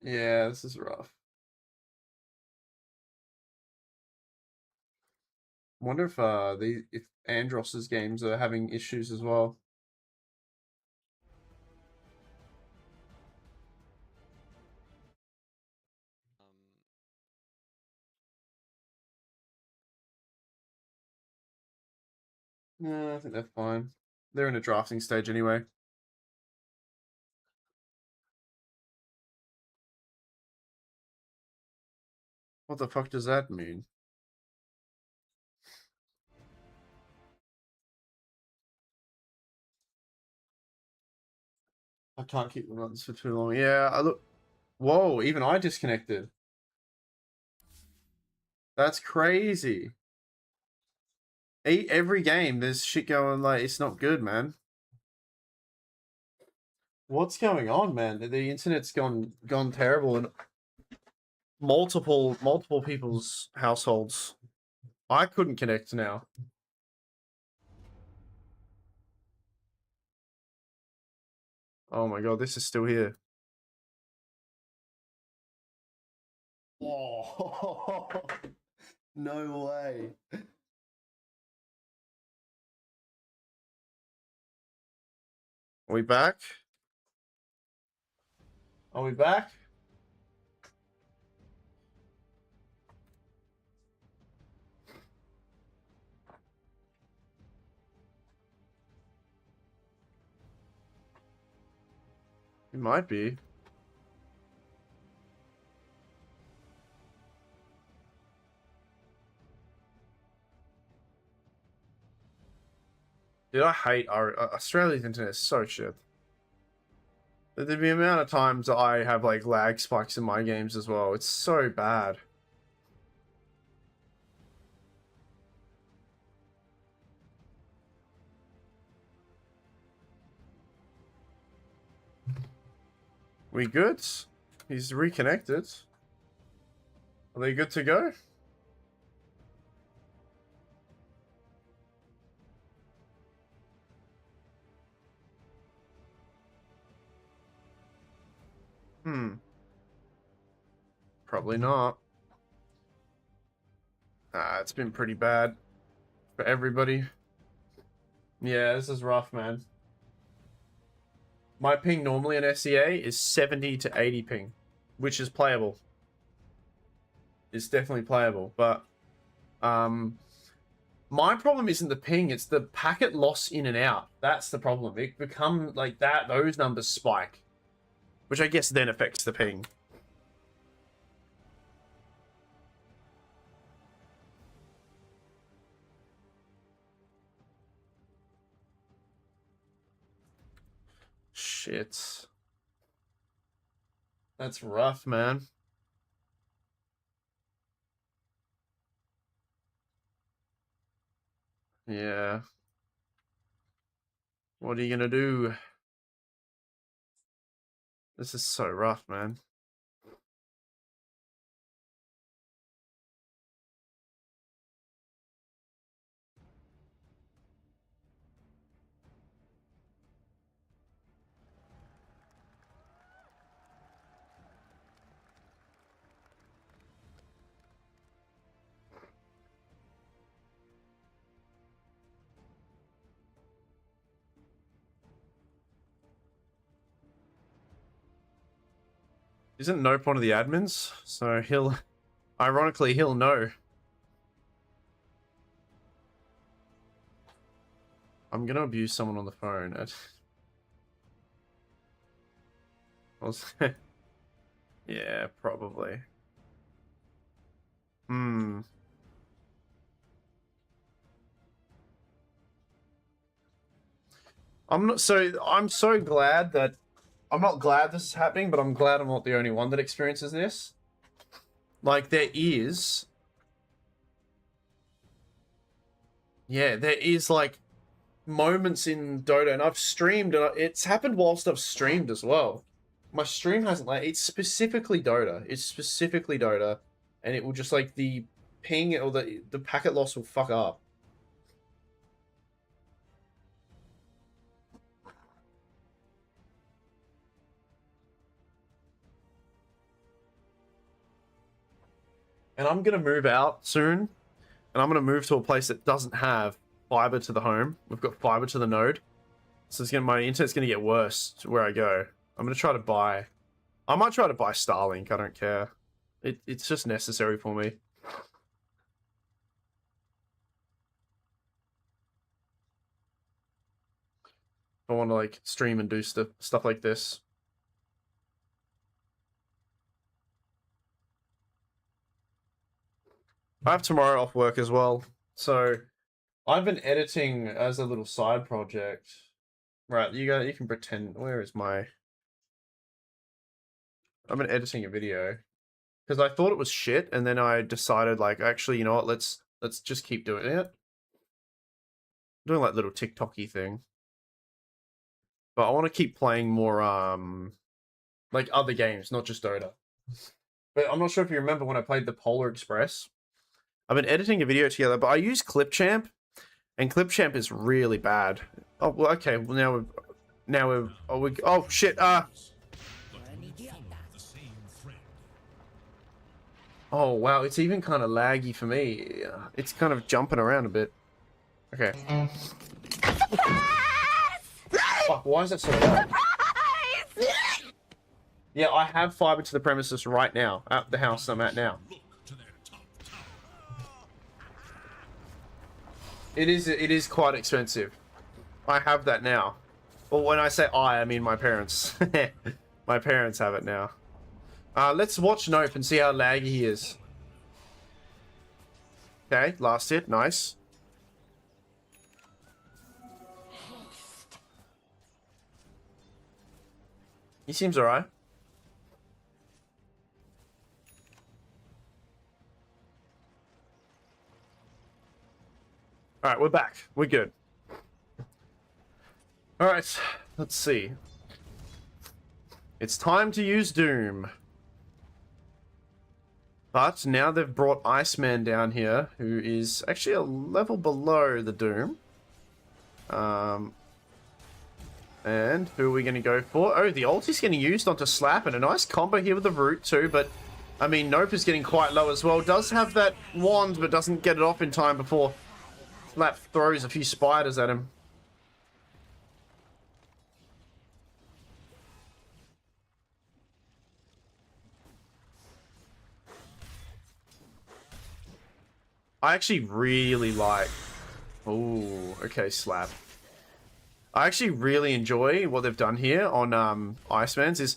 Yeah, this is rough. Wonder if Andros's games are having issues as well. No, I think they're fine. They're in a drafting stage anyway. What the fuck does that mean? I can't keep the runs for too long. Yeah, I look. Whoa, even I disconnected. That's crazy. Every game, there's shit going, like, it's not good, man. What's going on, man? The internet's gone terrible in multiple people's households. I couldn't connect now. Oh my god, this is still here. Oh, no way. Are we back? Are we back? It might be. Dude, I hate our Australia's internet is so shit. The amount of times I have like lag spikes in my games as well, it's so bad. We good? He's reconnected. Are they good to go? Probably not. It's been pretty bad for everybody. Yeah, this is rough, man. My ping normally in SEA is 70 to 80 ping, which is playable. It's definitely playable, but my problem isn't the ping, it's the packet loss in and out. That's the problem. It become like that, those numbers spike, which I guess then affects the ping. Shit. That's rough, man. Yeah. What are you gonna do? This is so rough, man. Isn't Nope one of the admins? So he'll, ironically, he'll know. I'm gonna abuse someone on the phone. Yeah, probably. Hmm. I'm so glad that I'm not glad this is happening, but I'm glad I'm not the only one that experiences this. Like, there is... Yeah, there is, like, moments in Dota, and I've streamed, and it's happened whilst I've streamed as well. My stream hasn't, like, it's specifically Dota. It's specifically Dota, and it will just, like, the ping or the packet loss will fuck up. And I'm going to move out soon. And I'm going to move to a place that doesn't have fiber to the home. We've got fiber to the node. So my internet's going to get worse where I go. I'm going to try to buy... I might try to buy Starlink. I don't care. It's just necessary for me. I want to, like, stream and do stuff like this. I have tomorrow off work as well, so I've been editing as a little side project. Right, you can pretend. Where is my? I've been editing a video because I thought it was shit, and then I decided, like, actually, you know what? Let's just keep doing it. I'm doing like little TikTok-y thing, but I want to keep playing more like other games, not just Dota. But I'm not sure if you remember when I played the Polar Express. I've been editing a video together, but I use Clipchamp, and Clipchamp is really bad. Oh, well, okay. Well, oh shit. Oh wow, it's even kind of laggy for me. It's kind of jumping around a bit. Okay. Fuck, why is that so loud? Yeah, I have fiber to the premises right now, at the house I'm at now. It is quite expensive. I have that now. Well, when I say I mean my parents. My parents have it now. Let's watch Nope and see how laggy he is. Okay, last hit, nice. He seems alright. Alright, we're back. We're good. Alright, let's see. It's time to use Doom. But now they've brought Iceman down here, who is actually a level below the Doom. And who are we going to go for? Oh, the ult is getting used onto Slap, and a nice combo here with the Root too, but I mean, Nope is getting quite low as well. Does have that wand, but doesn't get it off in time before Slap throws a few spiders at him. I actually really like... Oh, okay, Slap. I actually really enjoy what they've done here on Iceman's. Is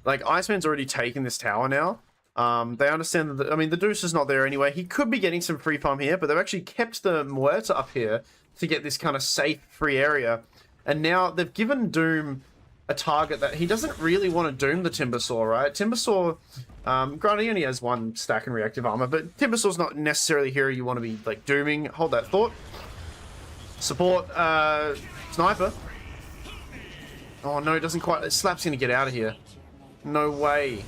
like, Iceman's already taken this tower now. They understand that, I mean, the Deuce is not there anyway. He could be getting some free farm here, but they've actually kept the Muerta up here to get this kind of safe, free area. And now they've given Doom a target that he doesn't really want to doom the Timbersaw, right? Timbersaw, granted, he only has 1 stack in reactive armor, but Timbersaw's not necessarily a hero you want to be, like, dooming. Hold that thought. Support, Sniper. Oh, no, it doesn't quite... Slap's gonna get out of here. No way.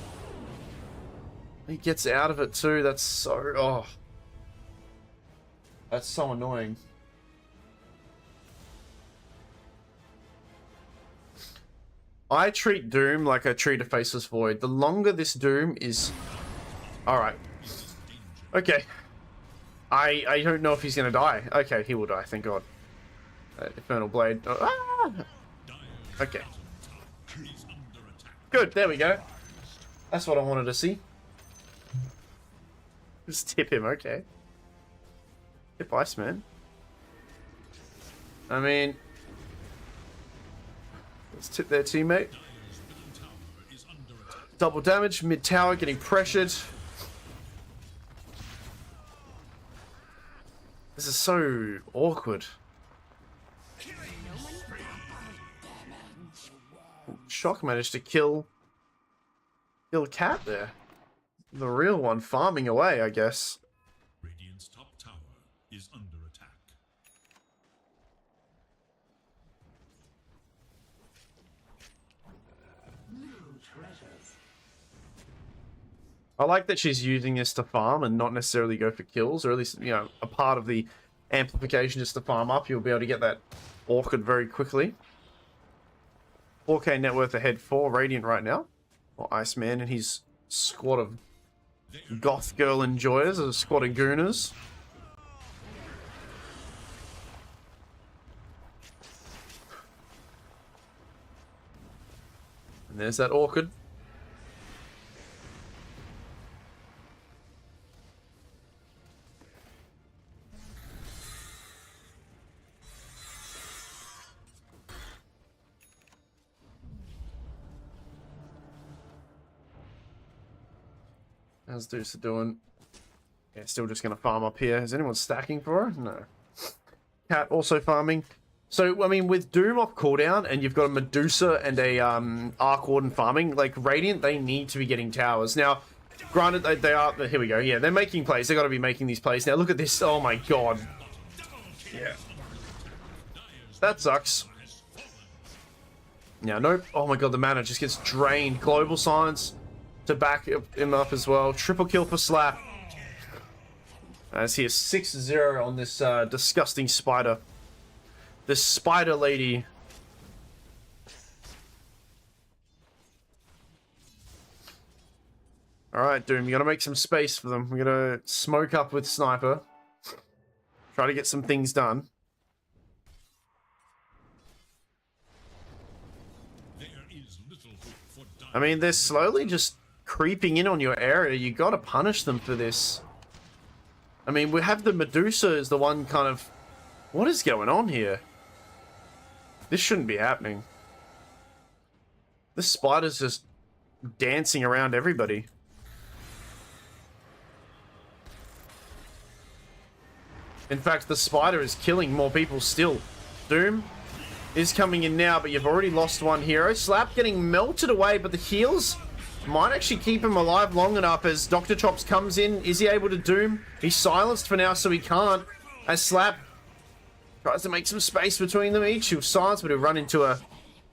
He gets out of it, too. That's so... Oh. That's so annoying. I treat Doom like I treat a Faceless Void. The longer this Doom is... Alright. Okay. I don't know if he's going to die. Okay, he will die, thank God. Infernal Blade. Oh, ah! Okay. Good, there we go. That's what I wanted to see. Just tip him, okay. Tip Iceman. I mean... Let's tip their teammate. Double damage, mid tower getting pressured. This is so awkward. Shock managed to kill Cat there. The real one farming away, I guess. Radiant's top tower is under attack. I like that she's using this to farm and not necessarily go for kills, or at least, you know, a part of the amplification just to farm up. You'll be able to get that Orchid very quickly. 4k net worth ahead for Radiant right now. Or Iceman and his squad of goth girl enjoyers, a squad of gooners. And there's that Orchid. How's Deuce doing? Yeah, still just going to farm up here. Is anyone stacking for her? No. Cat also farming. So, I mean, with Doom off cooldown, and you've got a Medusa and a Arc Warden farming, like, Radiant, they need to be getting towers. Now, granted, they are... Here we go. Yeah, they're making plays. They've got to be making these plays. Now, look at this. Oh, my God. Yeah. That sucks. Yeah, nope. Oh, my God, the mana just gets drained. Global Silence to back him up as well. Triple kill for Slap. As he is 6-0 on this disgusting spider. This spider lady. Alright, Doom, you gotta make some space for them. We're gonna smoke up with Sniper. Try to get some things done. I mean, they're slowly just creeping in on your area. You gotta punish them for this. I mean, we have the Medusa as the one kind of... What is going on here? This shouldn't be happening. This spider's just dancing around everybody. In fact, the spider is killing more people still. Doom is coming in now, but you've already lost one hero. Slap getting melted away, but the heals might actually keep him alive long enough as Dr. Chops comes in. Is he able to Doom? He's silenced for now, so he can't. As Slap tries to make some space between them each. He'll silence, but he'll run into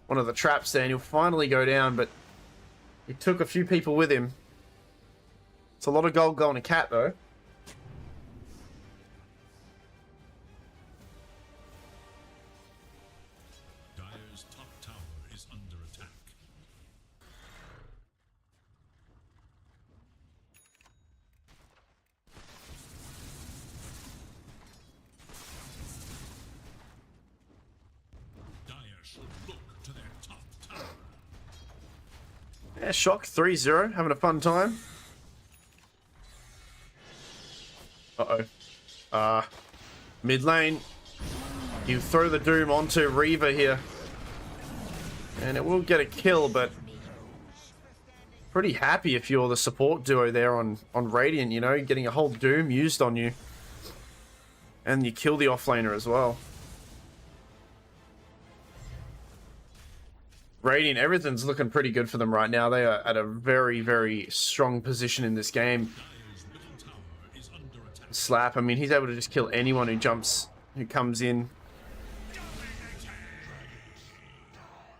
one of the traps there, and he'll finally go down, but he took a few people with him. It's a lot of gold going to Cat, though. Dire's top tower is under attack. Dire should look to their top tower. Yeah, Shock 3-0, having a fun time. Uh-oh. Mid lane. You throw the Doom onto Reaver here. And it will get a kill, but pretty happy if you're the support duo there on Radiant, you know, getting a whole Doom used on you. And you kill the offlaner as well. Radiant, everything's looking pretty good for them right now. They are at a very, very strong position in this game. Slap, I mean, he's able to just kill anyone who comes in.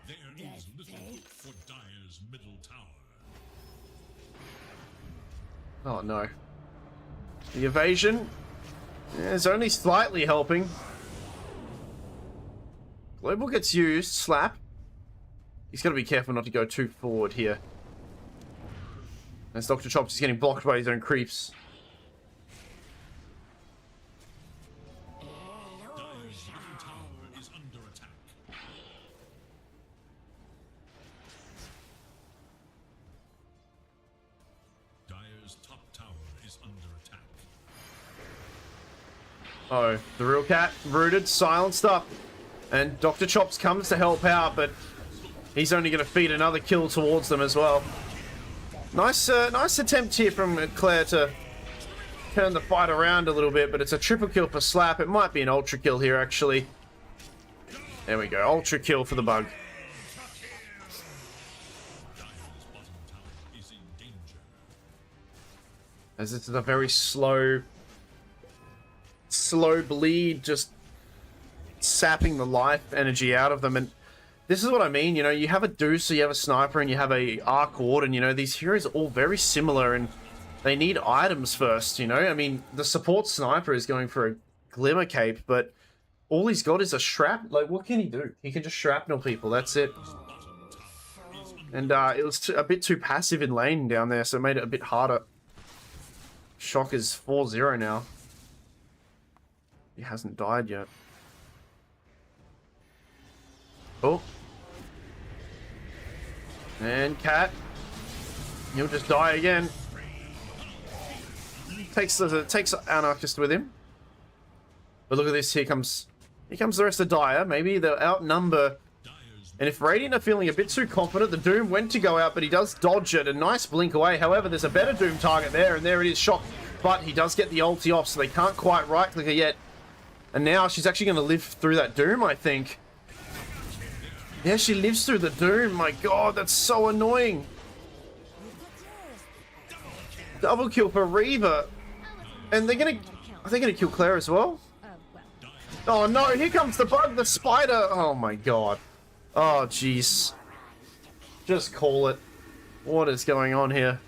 There is little hope for Dire's middle tower. Oh no. The evasion is only slightly helping. Global gets used. Slap. He's got to be careful not to go too forward here. As Dr. Chops is getting blocked by his own creeps. Dire's middle tower is under attack. Dire's top tower is under attack. Oh, the real cat rooted, silenced up. And Dr. Chops comes to help out, but he's only going to feed another kill towards them as well. Nice attempt here from Claire to turn the fight around a little bit, but it's a triple kill for Slap. It might be an ultra kill here, actually. There we go, ultra kill for the bug. Dire's bottom tower is in danger. As this is a very slow bleed, just sapping the life energy out of them. And this is what I mean, you know, you have a Deuce, you have a Sniper, and you have a Arc Warden, you know, these heroes are all very similar, and they need items first, you know? I mean, the support Sniper is going for a Glimmer Cape, but all he's got is a Shrap. Like, what can he do? He can just shrapnel people, that's it. And it was a bit too passive in lane down there, so it made it a bit harder. Shock is 4-0 now. He hasn't died yet. Oh. And Cat. He'll just die again. Takes Anarchist with him. But look at this, here comes the rest of Dire. Maybe they'll outnumber. And if Radiant are feeling a bit too confident, the Doom went to go out, but he does dodge it. A nice blink away. However, there's a better Doom target there, and there it is, Shock. But he does get the ulti off, so they can't quite right-click her yet. And now she's actually going to live through that Doom, I think. Yeah, she lives through the Doom. My god, that's so annoying. Double kill for Reaver. And are they gonna kill Claire as well? Oh no, here comes the bug, the spider. Oh my god. Oh jeez. Just call it. What is going on here?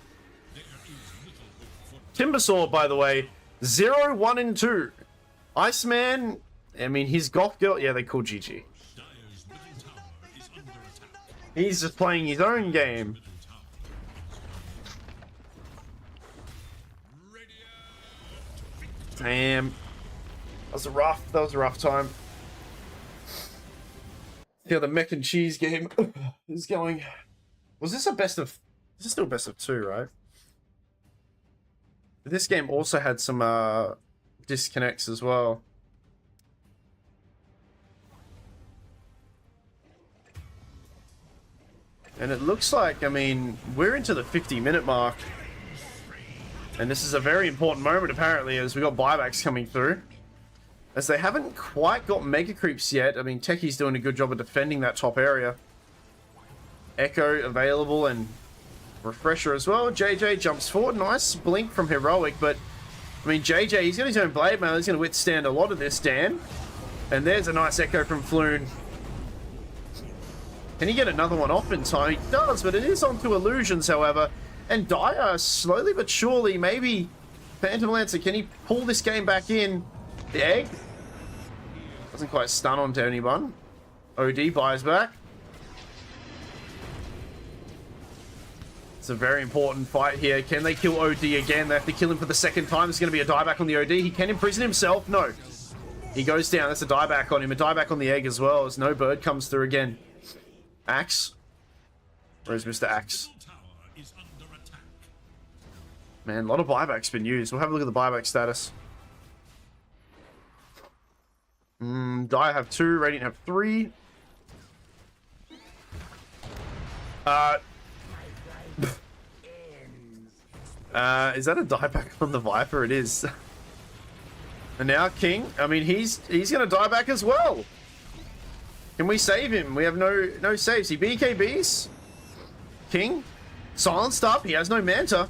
Timbersaw, by the way, 0, 1, and 2. Iceman, I mean, his Goth Girl, yeah, they call GG. He's just playing his own game. Damn. That was a rough time. Yeah, the Mech and Cheese game is going. Was this a best of? This is still best of 2, right? This game also had some disconnects as well. And it looks like, I mean, we're into the 50-minute mark. And this is a very important moment, apparently, as we got buybacks coming through. As they haven't quite got Mega Creeps yet. I mean, Techie's doing a good job of defending that top area. Echo available and Refresher as well. JJ jumps forward. Nice blink from Heroic, but I mean, JJ, he's got his own Blade Mail. He's going to withstand a lot of this, Dan. And there's a nice Echo from Floon. Can he get another one off in time? He does, but it is onto Illusions, however. And Dire, slowly but surely, maybe Phantom Lancer, can he pull this game back in? The egg? Doesn't quite stun onto anyone. OD buys back. It's a very important fight here. Can they kill OD again? They have to kill him for the second time. It's going to be a dieback on the OD. He can imprison himself. No. He goes down. That's a dieback on him. A dieback on the egg as well, as no bird comes through again. Axe? Where's Mr. Axe? Man, a lot of buybacks been used. We'll have a look at the buyback status. Dire have 2, Radiant have 3. Is that a dieback on the Viper? It is. And now King, I mean, he's gonna die back as well. Can we save him? We have no saves. He BKBs. King. Silenced up. He has no Manta.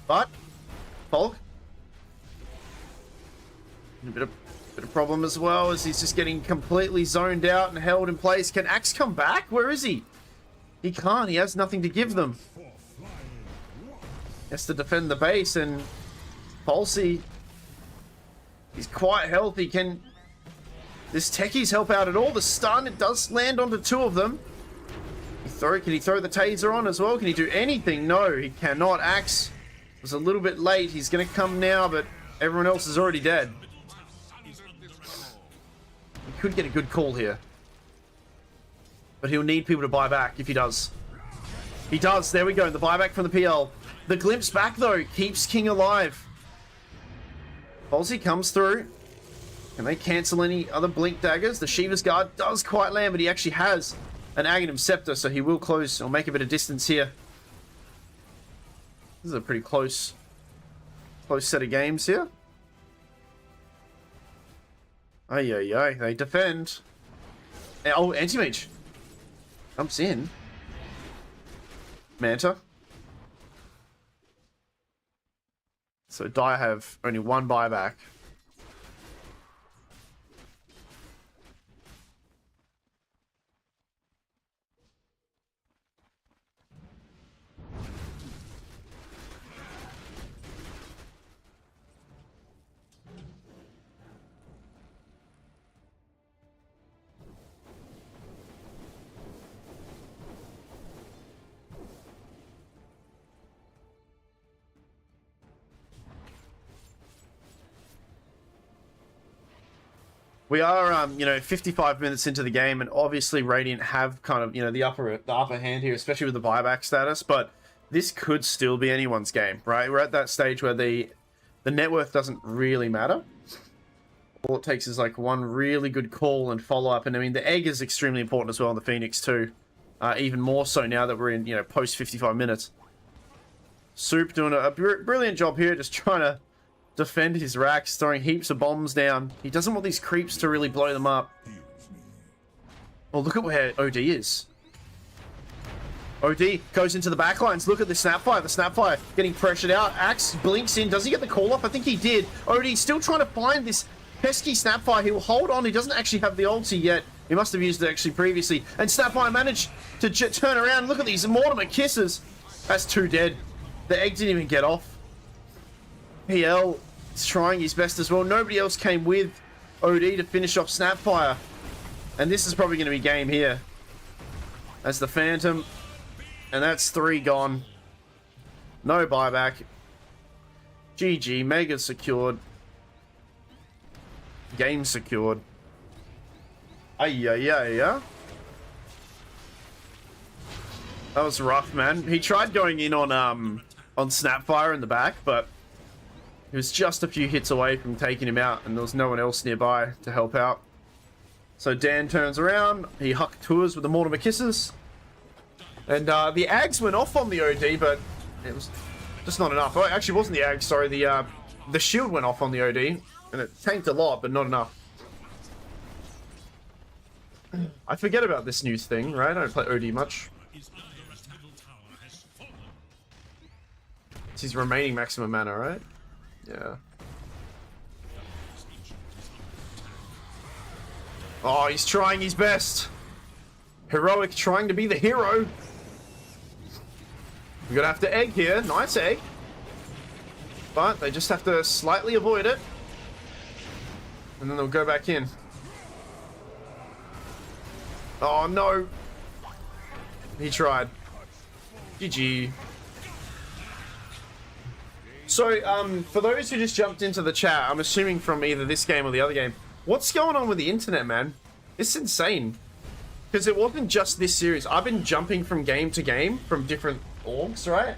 But Bulk. A bit of problem as well as he's just getting completely zoned out and held in place. Can Axe come back? Where is he? He can't. He has nothing to give them. He has to defend the base, and Pulsey, he's quite healthy. Can this Techies help out at all? The stun, it does land onto two of them. Can he throw the taser on as well? Can he do anything? No, he cannot. Axe was a little bit late. He's going to come now, but everyone else is already dead. He could get a good call here. But he'll need people to buy back if he does. He does. There we go. The buyback from the PL. The glimpse back, though, keeps King alive. Halsey comes through. Can they cancel any other blink daggers? The Shiva's Guard does quite land, but he actually has an Aghanim Scepter, so he will close or make a bit of distance here. This is a pretty close set of games here. Ay. They defend. Oh, Anti-Mage comes in. Manta. So Dire have only one buyback. We are, 55 minutes into the game, and obviously Radiant have kind of, the upper hand here, especially with the buyback status. But this could still be anyone's game, right? We're at that stage where the net worth doesn't really matter. All it takes is like one really good call and follow up, and I mean the egg is extremely important as well in the Phoenix too, even more so now that we're in post 55 minutes. Soup doing a brilliant job here, just trying to defend his racks, throwing heaps of bombs down. He doesn't want these creeps to really blow them up. Oh, look at where OD is. OD goes into the backlines. Look at the Snapfire. The Snapfire getting pressured out. Axe blinks in. Does he get the call off? I think he did. OD still trying to find this pesky Snapfire. He will hold on. He doesn't actually have the ulti yet. He must have used it actually previously. And Snapfire managed to turn around. Look at these Mortimer kisses. That's two dead. The egg didn't even get off. PL is trying his best as well. Nobody else came with OD to finish off Snapfire. And this is probably going to be game here. As the Phantom. And that's 3 gone. No buyback. GG. Mega secured. Game secured. Yeah. That was rough, man. He tried going in on Snapfire in the back, but he was just a few hits away from taking him out, and there was no one else nearby to help out. So Dan turns around, he huck tours with the Mortimer Kisses, and the Ags went off on the OD, but it was just not enough. Oh, it actually wasn't the Ags, sorry, the shield went off on the OD, and it tanked a lot, but not enough. I forget about this new thing, right? I don't play OD much. It's his remaining maximum mana, right? Yeah. Oh, he's trying his best. Heroic trying to be the hero. We're gonna have to egg here. Nice egg. But they just have to slightly avoid it. And then they'll go back in. Oh, no. He tried. GG. So, for those who just jumped into the chat, I'm assuming from either this game or the other game, what's going on with the internet, man? It's insane. Because it wasn't just this series. I've been jumping from game to game from different orgs, right?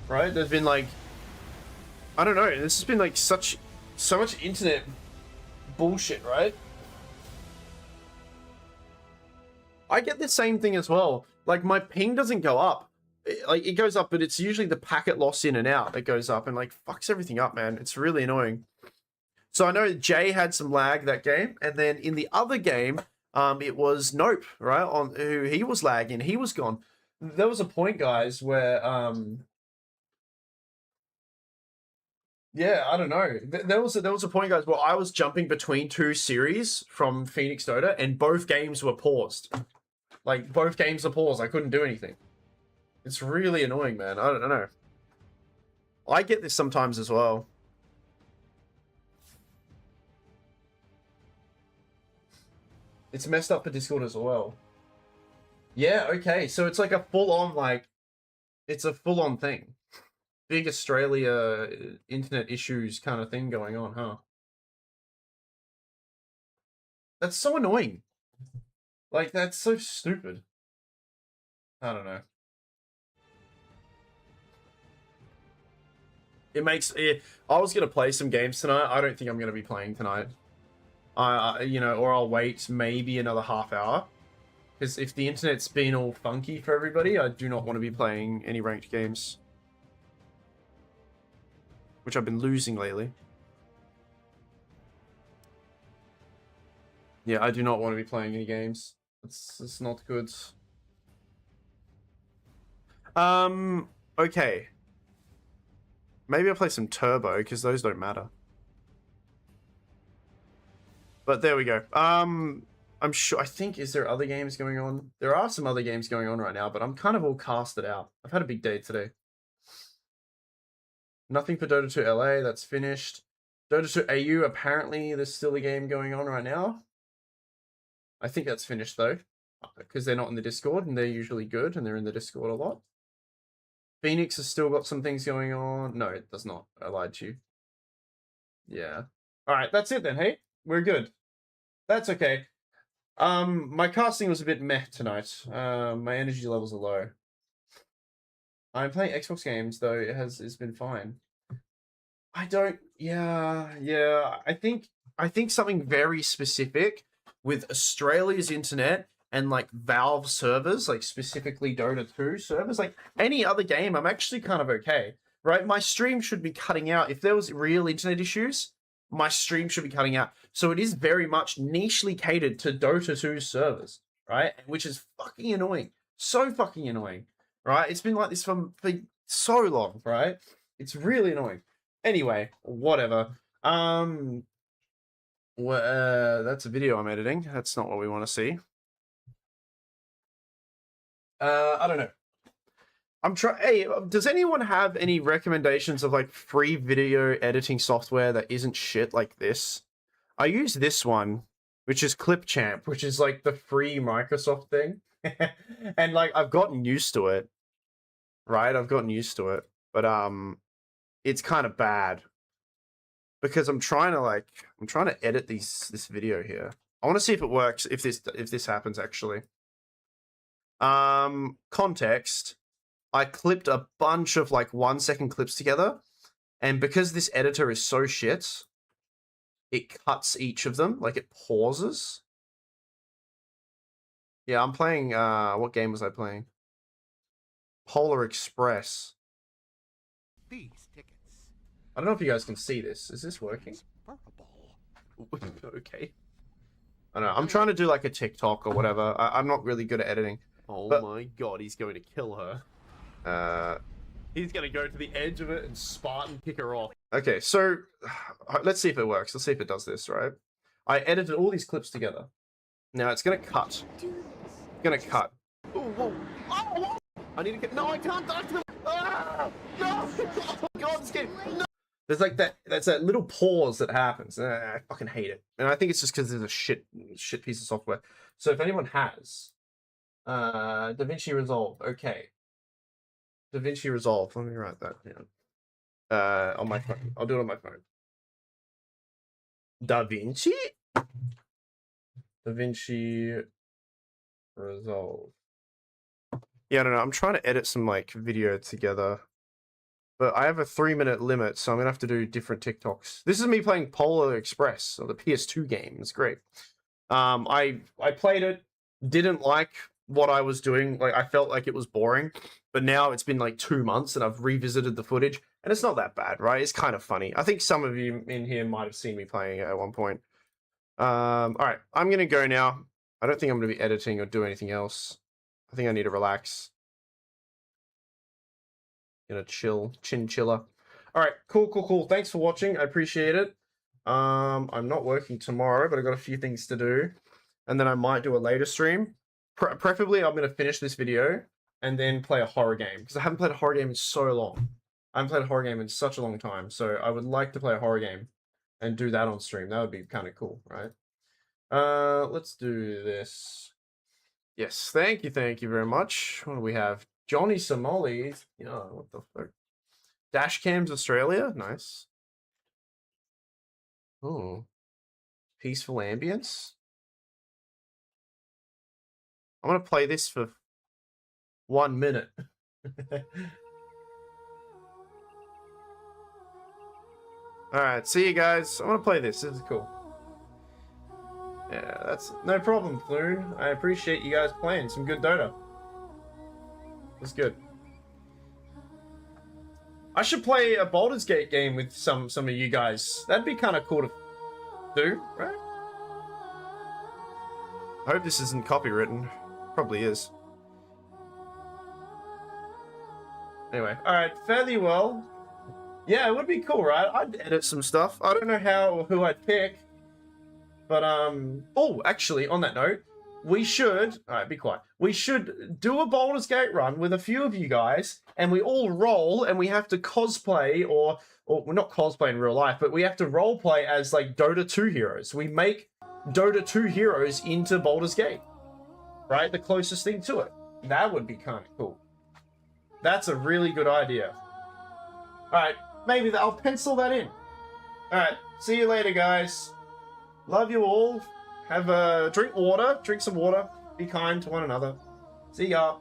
Right? There's been like, I don't know. This has been like so much internet bullshit, right? I get the same thing as well. Like, my ping doesn't go up. Like, it goes up, but it's usually the packet loss in and out that goes up and like fucks everything up, man. It's really annoying. So I know Jay had some lag that game, and then in the other game, it was Nope, right? On who he was lagging, he was gone. There was a point, guys, where yeah, I don't know. There was a point, guys, where I was jumping between two series from Phoenix Dota, and both games were paused. Like both games are paused. I couldn't do anything. It's really annoying, man. I don't know. I get this sometimes as well. It's messed up for Discord as well. Yeah, okay. So it's like a full-on, like, it's a full-on thing. Big Australia internet issues kind of thing going on, huh? That's so annoying. Like, that's so stupid. I don't know. It makes it. I was gonna play some games tonight. I don't think I'm gonna be playing tonight. You know, or I'll wait maybe another half hour. Because if the internet's been all funky for everybody, I do not want to be playing any ranked games. Which I've been losing lately. Yeah, I do not want to be playing any games. It's not good. Okay. Maybe I'll play some Turbo, because those don't matter. But there we go. I'm sure, I think, is there other games going on? There are some other games going on right now, but I'm kind of all casted out. I've had a big day today. Nothing for Dota 2 LA, that's finished. Dota 2 AU, apparently there's still a game going on right now. I think that's finished though, because they're not in the Discord, and they're usually good, and they're in the Discord a lot. Phoenix has still got some things going on. No, it does not. I lied to you. Yeah. Alright, that's it then, hey? We're good. That's okay. My casting was a bit meh tonight. My energy levels are low. I'm playing Xbox games though. It's been fine. I don't. Yeah. I think something very specific with Australia's internet and like Valve servers, like specifically Dota 2 servers, like any other game, I'm actually kind of okay, right? My stream should be cutting out if there was real internet issues. My stream should be cutting out. So it is very much nichely catered to Dota 2 servers, right? Which is fucking annoying. So fucking annoying, right? It's been like this for so long, right? It's really annoying. Anyway, whatever. That's a video I'm editing. That's not what we want to see. I don't know. Hey, does anyone have any recommendations of like free video editing software that isn't shit like this? I use this one, which is Clipchamp, which is like the free Microsoft thing. And like I've gotten used to it. Right? I've gotten used to it. But it's kind of bad. Because I'm trying to edit this video here. I want to see if it works, if this happens actually. Context. I clipped a bunch of like 1 second clips together, and because this editor is so shit, it cuts each of them, like it pauses. Yeah, I'm playing, what game was I playing? Polar Express. These tickets. I don't know if you guys can see this. Is this working? Okay. I don't know. I'm trying to do like a TikTok or whatever. I'm not really good at editing. Oh my god, he's going to kill her. He's gonna go to the edge of it and Spartan kick her off. Okay, so let's see if it works. Let's see if it does this, right? I edited all these clips together. Now it's gonna cut. It's gonna cut. Ooh, whoa. Oh, I need to get. No, I can't. Ah, no! Oh god, this game. No! There's like that. That's that little pause that happens. I fucking hate it. And I think it's just because there's a shit piece of software. So if anyone has DaVinci Resolve, okay. DaVinci Resolve. Let me write that down. On my phone. I'll do it on my phone. DaVinci Resolve. Yeah, I don't know. I'm trying to edit some like video together, but I have a 3-minute limit, so I'm gonna have to do different TikToks. This is me playing Polar Express, or the PS2 game. It's great. I played it, didn't like what I was doing. Like I felt like it was boring, but now it's been like 2 months and I've revisited the footage and it's not that bad, right? It's kind of funny. I think some of you in here might have seen me playing it at one point. All right, I'm gonna go now. I don't think I'm going to be editing or do anything else. I think I need to relax. Gonna chill, chinchilla. All right, cool. Thanks for watching. I appreciate it. I'm not working tomorrow, but I've got a few things to do, and then I might do a later stream. Preferably, I'm gonna finish this video and then play a horror game because I haven't played a horror game in so long. I haven't played a horror game in such a long time, so I would like to play a horror game and do that on stream. That would be kind of cool, right? Let's do this. Yes, thank you very much. What do we have? Johnny Somalis. Yeah, what the fuck? Dashcams Australia, nice. Oh, peaceful ambience. I'm gonna play this for 1 minute. Alright, see you guys. I'm gonna play this. This is cool. Yeah, that's no problem, Floon. I appreciate you guys playing some good Dota. It's good. I should play a Baldur's Gate game with some of you guys. That'd be kind of cool to do, right? I hope this isn't copywritten. Probably is. Anyway, alright, fairly well. Yeah, it would be cool, right? I'd edit some stuff. I don't know how or who I'd pick. But, oh, actually, on that note, we should, alright, be quiet. We should do a Baldur's Gate run with a few of you guys, and we all roll, and we have to cosplay, or we're not cosplay in real life, but we have to roleplay as, like, Dota 2 heroes. We make Dota 2 heroes into Baldur's Gate. Right? The closest thing to it. That would be kind of cool. That's a really good idea. Alright, maybe I'll pencil that in. Alright, see you later, guys. Love you all. Have a drink some water. Be kind to one another. See ya.